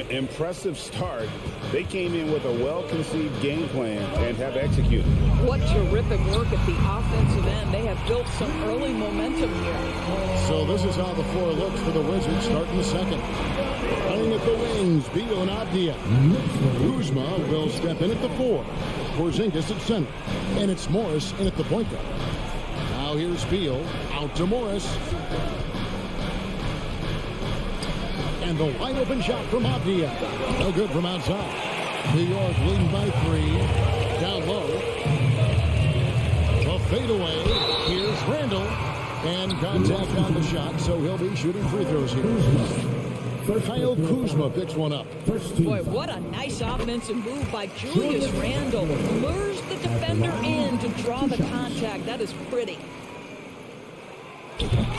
Impressive start. They came in with a well-conceived game plan and have executed. What terrific work at the offensive end. They have built some early momentum here. So this is how the floor looks for the Wizards starting the second. Playing at the wings, Beal and Avdia. Kuzma will step in at the 4. Porzingis at center. And it's Morris in at the point guard. Now here's Beal. Out to Morris. And the wide open shot from Avdia. No good from outside. New York leading by 3. Down low. The fadeaway. Here's Randall. And contact on the shot, so he'll be shooting free throws here. Kyle Kuzma picks one up. Boy, what a nice offensive move by Julius Randle. Lures the defender in to draw the contact. That is pretty.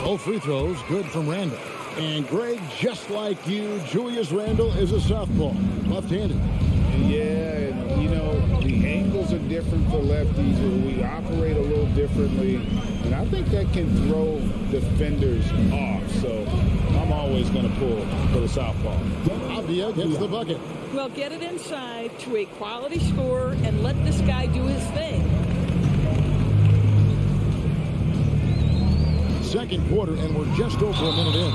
Both free throws good from Randall. And Greg, just like you, Julius Randle is a southpaw, left-handed. Yeah, you know, the angles are different for lefties. We operate a little differently. And I think that can throw defenders off. So I'm always going to pull for the southpaw. Avdia gets the bucket. Well, get it inside to a quality scorer and let this guy do his thing. second quarter, and we're just over a minute in.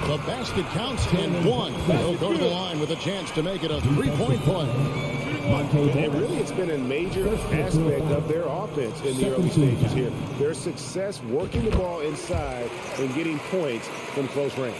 The basket counts and one. He'll go to the line with a chance to make it a three-point play. And really, it's been a major aspect of their offense in the early stages here. Their success working the ball inside and getting points from close range.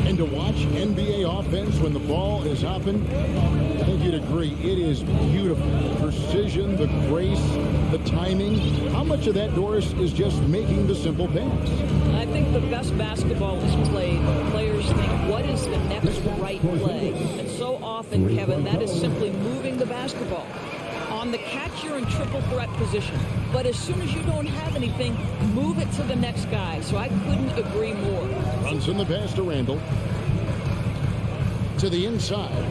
And to watch NBA offense when the ball is hopping, I think you'd agree, it is beautiful. The precision, the grace, the timing. How much of that, Doris, is just making the simple pass? I think the best basketball is played when players think, what is the next right play? And so often, Kevin, that is simply moving the basketball. On the catch, you're in triple threat position. But as soon as you don't have anything, move it to the next guy. So I couldn't agree more. Runs in the pass to Randall. To the inside.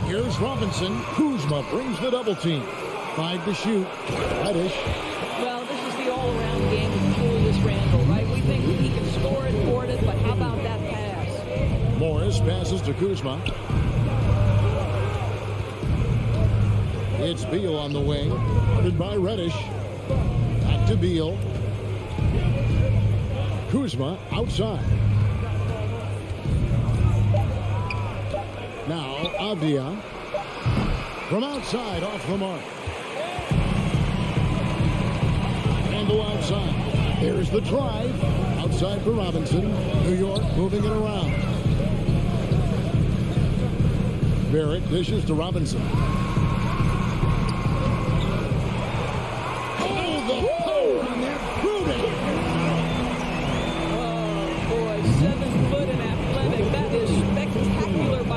Here's Robinson. Kuzma brings the double team. 5 to shoot. Reddish. Well, this is the all-around game with Julius Randle, right? We think he can score it, board it, but how about that pass? Morris passes to Kuzma. It's Beal on the wing. Guarded by Reddish. Back to Beal. Kuzma outside. Now Avdia. From outside, off the mark. Randall outside. There's the drive. Outside for Robinson. New York moving it around. Barrett dishes to Robinson.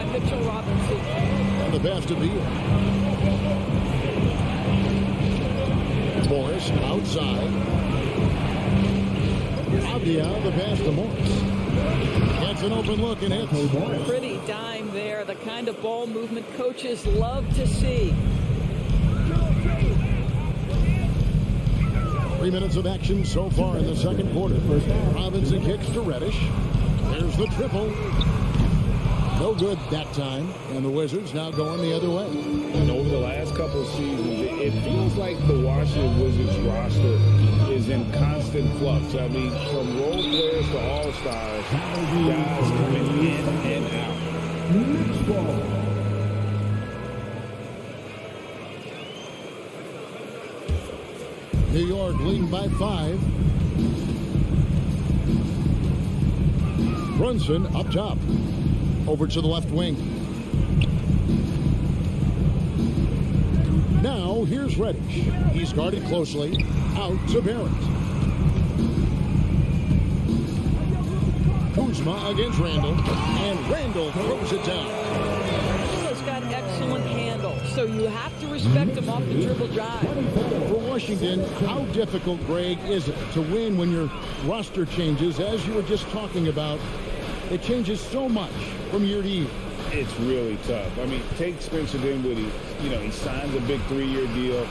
Mitchell Robinson. And the pass to Beal. Morris outside. Avdia, the pass to Morris. That's an open look and hits. Pretty dime there. The kind of ball movement coaches love to see. 3 minutes of action so far in the second quarter. Robinson kicks to Reddish. There's the triple. No good that time, and the Wizards now going the other way. And over the last couple of seasons, it feels like the Washington Wizards roster is in constant flux. I mean, from role players to all-stars, guys coming in and out. New York leading by 5. Brunson up top. Over to the left wing. Now, here's Reddish. He's guarded closely. Out to Barrett. Kuzma against Randall. And Randall throws it down. Randall's got excellent handle, so you have to respect him off the dribble drive. For Washington, how difficult, Greg, is it to win when your roster changes, as you were just talking about? It changes so much from year to year. It's really tough. I mean, take Spencer Dinwiddie. You know, he signed a big 3-year deal,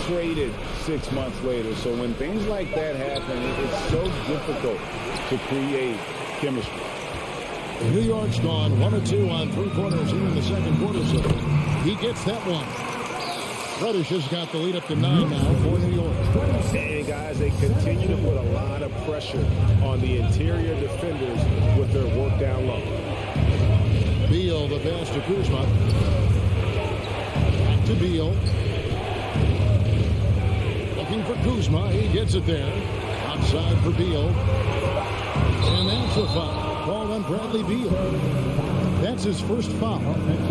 traded 6 months later. So when things like that happen, it's so difficult to create chemistry. New York's gone 1 of 2 on 3 quarters here in the second quarter. So he gets that one. Reddish has got the lead up to 9 now for New York. And guys, they continue to put a lot of pressure on the interior defenders with their work down low. Beal, the pass to Kuzma. Back to Beal. Looking for Kuzma. He gets it there. Outside for Beal. And that's a foul. Called on Bradley Beal. That's his first foul.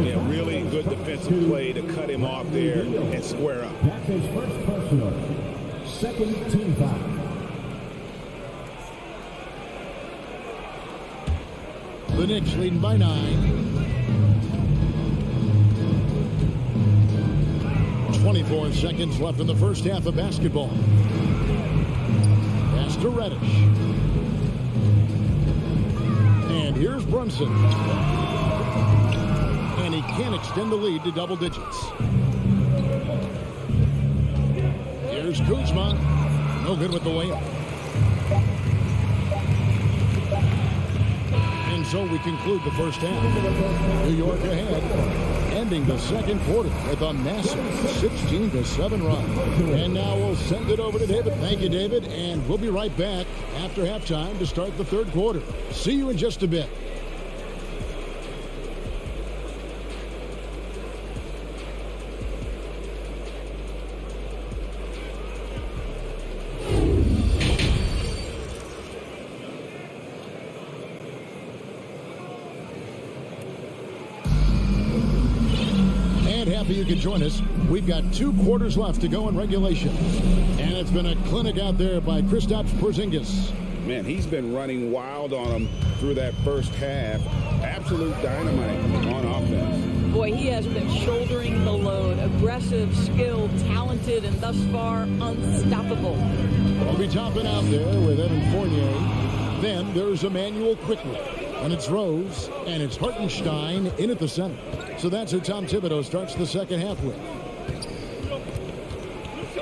Yeah, really good defensive play to cut him off there and square up. That's his first personal. Second team foul. The Knicks leading by 9. 24 seconds left in the first half of basketball. Pass to Reddish. And here's Brunson. And he can't extend the lead to double digits. Here's Kuzma. No good with the layup. And so we conclude the first half. New York ahead. ending the second quarter with a massive 16-7 run. And now we'll send it over to David. Thank you, David. And we'll be right back after halftime to start the third quarter. See you in just a bit. You can join us. We've got 2 quarters left to go in regulation. And it's been a clinic out there by Kristaps Porzingis. Man, he's been running wild on him through that first half. Absolute dynamite on offense. Boy, he has been shouldering the load. Aggressive, skilled, talented, and thus far unstoppable. We'll be topping out there with Evan Fournier. Then there's Emmanuel quickly. And it's Rose, and it's Hartenstein in at the center. So that's who Tom Thibodeau starts the second half with.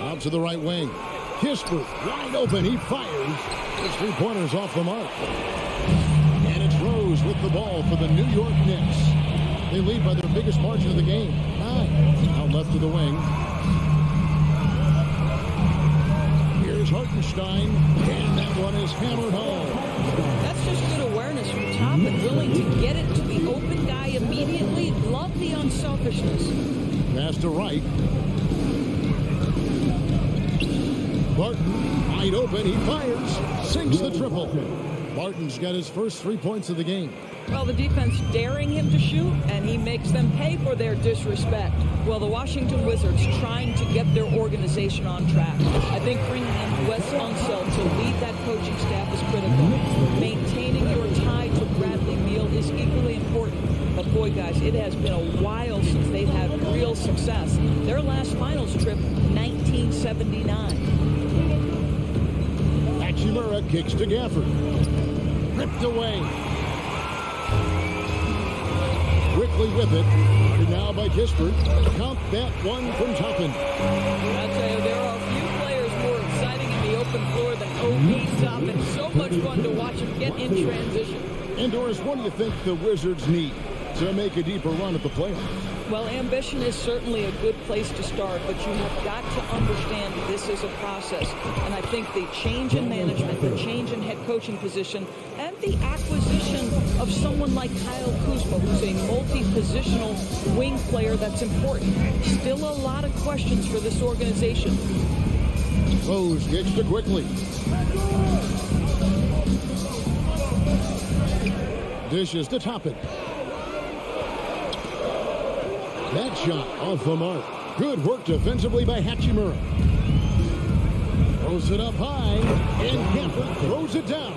Out to the right wing. Kispert, wide open. He fires. His 3-pointers off the mark. And it's Rose with the ball for the New York Knicks. They lead by their biggest margin of the game, 9. Out left to the wing. Here's Hartenstein, and that one is hammered home. That's just good awareness from Tom and willing to get it to the open guy immediately. Love the unselfishness. Pass to right. Barton, wide open, he fires, sinks the triple. Barton's got his first 3 points of the game. Well, the defense daring him to shoot, and he makes them pay for their disrespect. Well, the Washington Wizards trying to get their organization on track. I think bringing in Wes Unseld to lead that coaching staff is critical. Maintaining your tie to Bradley Beal is equally important. But boy, guys, it has been a while since they've had real success. Their last finals trip, 1979. Hachimura kicks to Gafford. Ripped away. Quickly with it. And now by Kispert. Count that one from Toppin. I'll tell you, there are a few players more exciting in the open floor than O.B. Toppin. So much fun to watch him get in transition. And Doris, what do you think the Wizards need to make a deeper run at the playoffs? Well, ambition is certainly a good place to start, but you have got to understand this is a process. And I think the change in management, the change in head coaching position, and the acquisition of someone like Kyle Kuzma, who's a multi-positional wing player that's important. Still a lot of questions for this organization. Rose gets to quickly. Dishes to Toppin. That shot off the mark. Good work defensively by Hachimura. Throws it up high, and Gafford throws it down.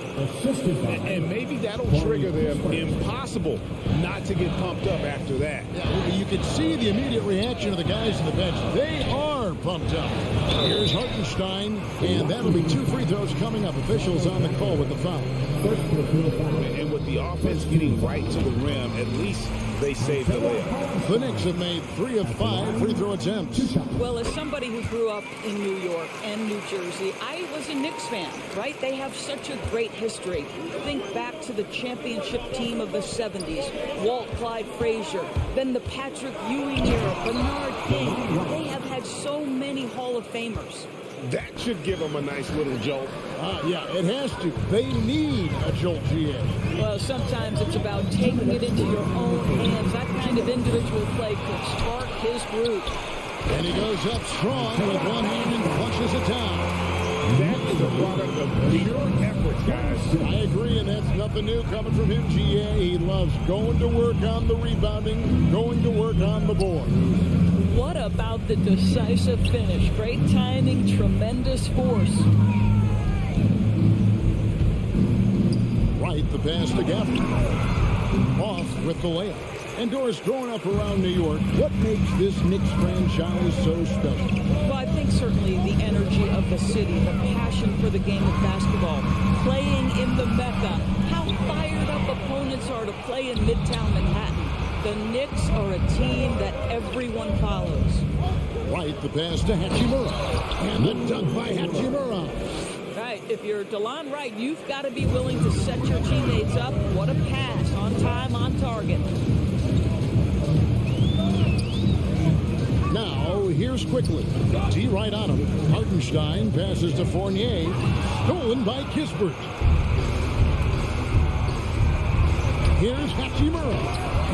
And maybe that'll trigger them. Impossible not to get pumped up after that. Yeah, you can see the immediate reaction of the guys on the bench. They are pumped up. Here's Hartenstein, and that'll be 2 free throws coming up. Officials on the call with the foul. And with the offense getting right to the rim, at least they saved the layup. The Knicks have made 3 of 5 free throw attempts. Well, as somebody who grew up in New York and New Jersey, I was a Knicks fan, right? They have such a great history. Think back to the championship team of the 70s. Walt Clyde Frazier, then the Patrick Ewing era, Bernard King. They have had so many Hall of Famers. That should give them a nice little jolt. Yeah, it has to. They need a jolt, GA. Well, sometimes it's about taking it into your own hands. That kind of individual play could spark his group. And he goes up strong with one hand and flushes it down. That is a product of pure effort, guys. I agree, and that's nothing new coming from him, GA. He loves going to work on the rebounding, going to work on the board. What about the decisive finish? Great timing, tremendous force. Right, the pass to Gafford. Off with the layup. And Doris, growing up around New York, what makes this Knicks franchise so special? Well, I think certainly the energy of the city, the passion for the game of basketball, playing in the Mecca, how fired up opponents are to play in Midtown Manhattan. The Knicks are a team that everyone follows. Right, the pass to Hachimura. And the dunk by Hachimura. Right, if you're DeLon Wright, you've got to be willing to set your teammates up. What a pass, on time, on target. Now, here's quickly. T right on him. Hartenstein passes to Fournier. Stolen by Kispert. Here's Hachimura.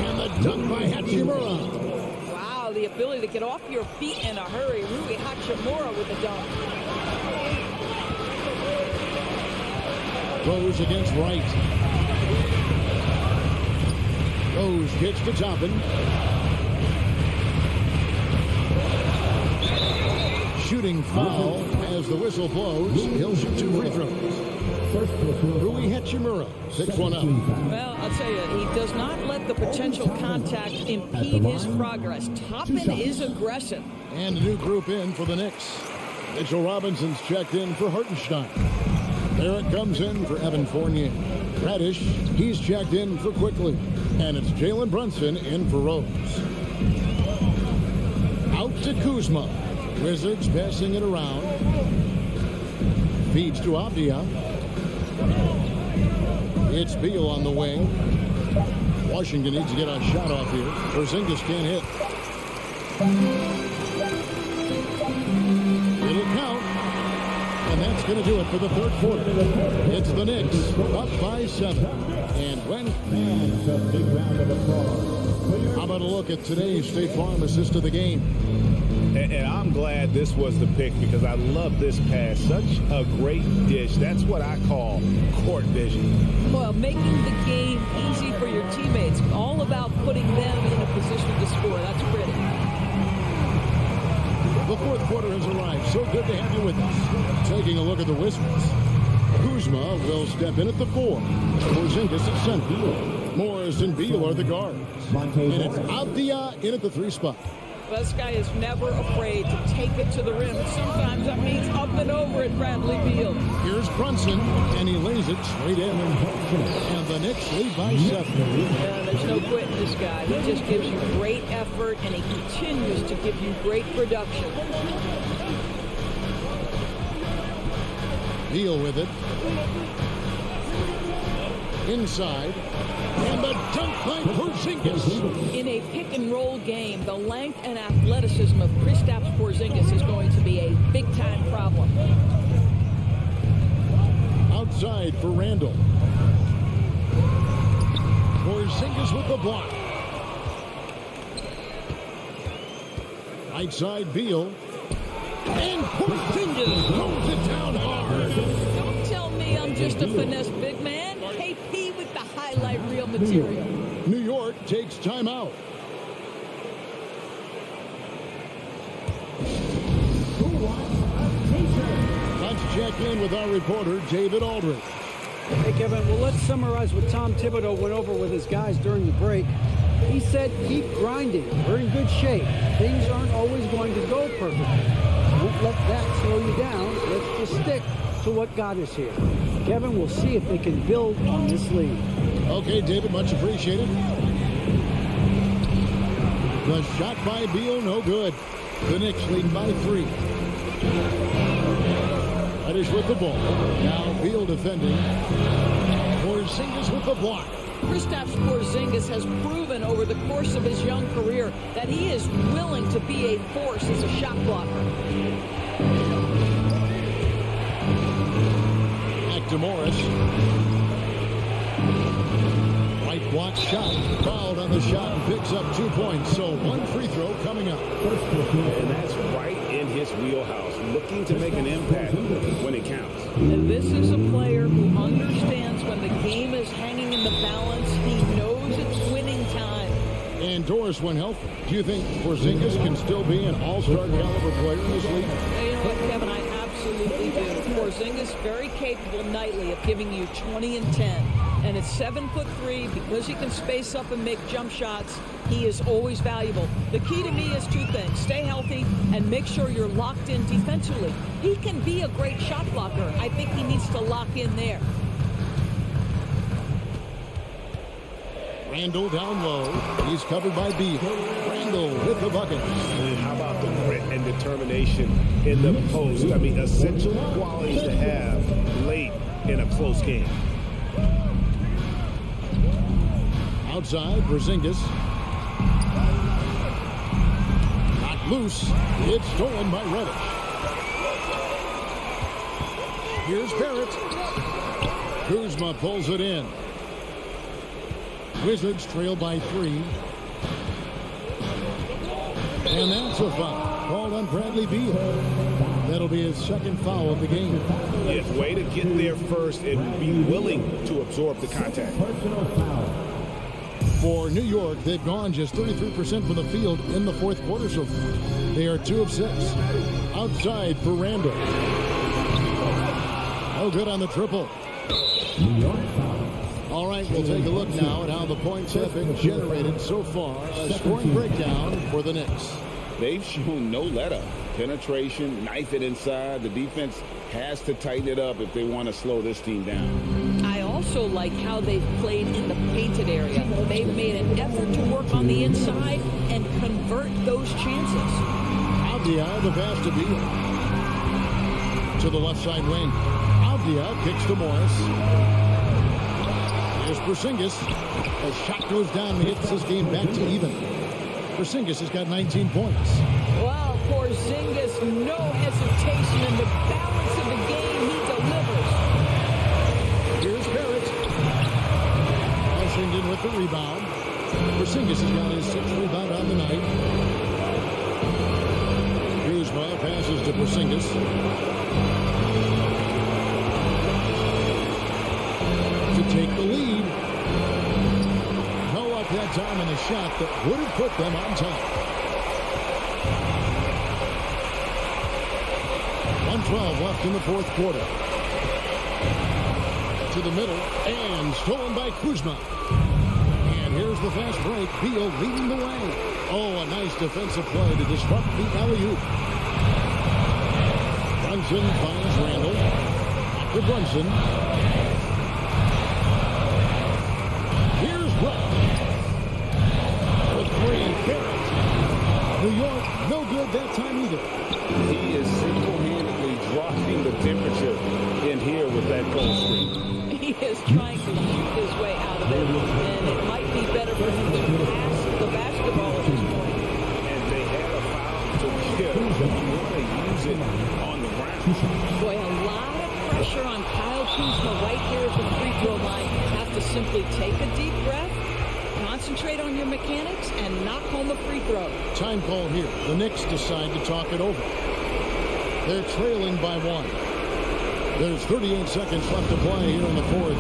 And the dunk by Hachimura. Wow, the ability to get off your feet in a hurry. Rui Hachimura with a dunk. Goes against Wright. Rose gets to Toppin. Shooting foul as the whistle blows. He'll shoot 2 free throws. Rui Hachimura picks one up. Well, I'll tell you, he does not let the potential contact impede his progress. Toppin is aggressive. And a new group in for the Knicks. Mitchell Robinson's checked in for Hartenstein. Barrett comes in for Evan Fournier. Radish, he's checked in for Quickly. And it's Jalen Brunson in for Rose. Out to Kuzma. Wizards passing it around. Feeds to Avdia. It's Beal on the wing. Washington needs to get a shot off here. Porzingis can't hit. It'll count. And that's going to do it for the third quarter. It's the Knicks up by 7. And when... How about a look at today's State Farm assist of the game? And I'm glad this was the pick because I love this pass. Such a great dish. That's what I call court vision. Well, making the game easy for your teammates. All about putting them in a position to score. That's pretty. The fourth quarter has arrived. So good to have you with us. Taking a look at the Wizards. Kuzma will step in at the 4. Porzingis at center. Morris and Beal are the guards. And it's Avdia in at the 3 spot. This guy is never afraid to take it to the rim. Sometimes that means up and over at Bradley Beal. Here's Brunson, and he lays it straight in. And the Knicks lead by 7. Yeah, there's no quitting this guy. He just gives you great effort, and he continues to give you great production. Beal with it. Inside. And the dunk by Porzingis. In a pick-and-roll game, the length and athleticism of Kristaps Porzingis is going to be a big-time problem. Outside for Randall. Porzingis with the block. Right side, Beal. And Porzingis throws it down hard. Don't tell me I'm just a finesse big man. KP with the highlight reel material. New York takes timeout. Let's check in with our reporter, David Aldridge. Hey, Kevin, well, let's summarize what Tom Thibodeau went over with his guys during the break. He said, keep grinding. We're in good shape. Things aren't always going to go perfectly. Don't let that slow you down. Let's just stick to what got us here. Kevin, we'll see if they can build on this lead. Okay, David, much appreciated. The shot by Beal, no good. The Knicks lead by 3. Reddish with the ball. Now Beal defending. Porzingis with the block. Kristaps Porzingis has proven over the course of his young career that he is willing to be a force as a shot blocker. Back to Morris. White blocks shot. Fouled on the shot and picks up 2 points. So 1 free throw coming up. And that's right in his wheelhouse. Looking to make an impact when it counts. And this is a player who understands when the game is hanging in the balance. He knows it's winning time. And Doris, when healthy, do you think Porzingis can still be an all-star caliber player in this league? You know what, Kevin? I absolutely do. Porzingis very capable nightly of giving you 20 and 10. And at 7'3", because he can space up and make jump shots, he is always valuable. The key to me is 2 things. Stay healthy and make sure you're locked in defensively. He can be a great shot blocker. I think he needs to lock in there. Randall down low. He's covered by Beal. Randall with the bucket. And how about the grit and determination in the post? I mean, essential qualities to have late in a close game. Outside, Porzingis. Knocked Loose. It's stolen by Reddish. Here's Barrett. Kuzma pulls it in. Wizards trail by 3. And that's a foul. Called on Bradley Beal. That'll be his second foul of the game. Yes, way to get there first and be willing to absorb the contact. For New York, they've gone just 33% from the field in the fourth quarter so far. They are 2 of 6. Outside for Randall. No good on the triple. All right, we'll take a look now at how the points have been generated so far. A scoring breakdown for the Knicks. They've shown no let-up. Penetration, knife it inside. The defense has to tighten it up if they want to slow this team down. I also like how they've played in the painted area. They've made an effort to work on the inside and convert those chances. Avdia, the pass to Beal. To the left side wing. Avdia kicks to Morris. Here's Porzingis. A shot goes down and hits this game back to even. Porzingis has got 19 points. Wow, Porzingis, no hesitation in the balance of the game. He delivers. Here's Barrett. Washington with the rebound. Porzingis has got his 6th rebound on the night. Kuzma passes to Porzingis. To take the lead. No luck that time in a shot that would have put them on top. 1:12 left in the fourth quarter. To the middle and stolen by Kuzma. And here's the fast break. Beal leading the way. Oh, a nice defensive play to disrupt the alley-oop. Brunson finds Randall. To Brunson. Here's Brett. The 3, Barrett. New York, no good that time either. He is single-handedly dropping the temperature in here with that cold streak. He is trying to shoot his way out of it, and it might be better for him to pass the basketball at this point. And they had a foul to give. You want to use it on the ground. Boy, a lot of pressure on Kyle Kuzma right here at the free throw line. You have to simply take a deep breath, concentrate on your mechanics, and knock home a free throw. Time call here. The Knicks decide to talk it over. They're trailing by 1. There's 38 seconds left to play here in the fourth.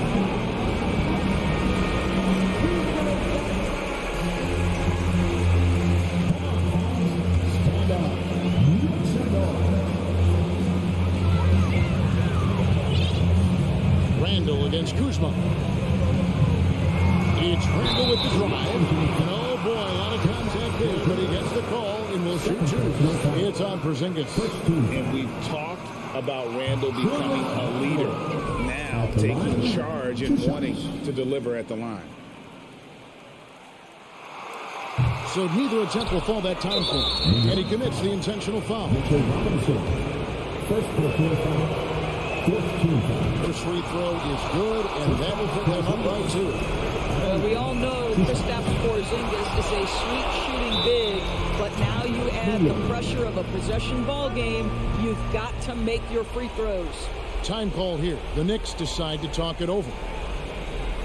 Randall against Kuzma. It's Randall with the drive. Oh boy, a lot of times that big, but he gets the call and will shoot 2. It's on Porzingis. And we've talked about Randall becoming a leader. Now taking charge and wanting to deliver at the line. So neither attempt will fall that time for him. And he commits the intentional foul. First free throw is good, and that will put them up by 2. We all know Kristaps Porzingis is a sweet shooting big, but now you add the pressure of a possession ball game. You've got to make your free throws. Time call here. The Knicks decide to talk it over.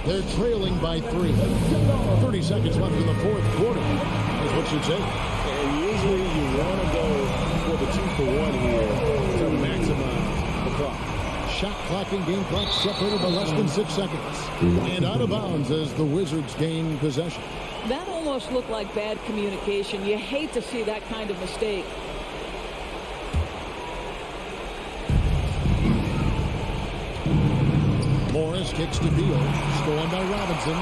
They're trailing by 3. 30 seconds left in the fourth quarter. Is what you'd say. And usually you want to go for the 2-for-1 here to maximize the clock. Shot clock and game clock separated by less than 6 seconds. And out of bounds as the Wizards gain possession. That almost looked like bad communication. You hate to see that kind of mistake. Morris kicks to Beal. Stolen by Robinson.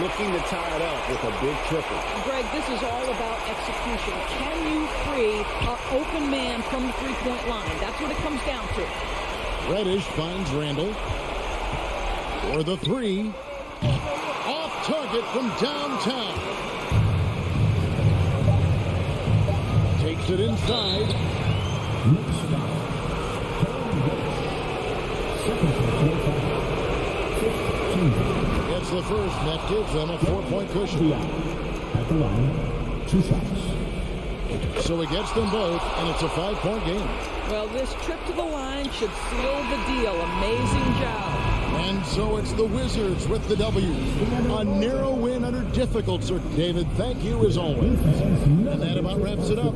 Looking to tie it up with a big triple. Greg, this is all about execution. Can you free an open man from the three-point line? That's what it comes down to. Reddish finds Randall. For the 3. Off target from downtown. Takes it inside. It's the first that gives them a 4-point cushion. At the line, 2 shots. So he gets them both, and it's a 5-point game. Well, this trip to the line should seal the deal. Amazing job. And so it's the Wizards with the W. A narrow win under difficult circumstances. David, thank you as always. And that about wraps it up.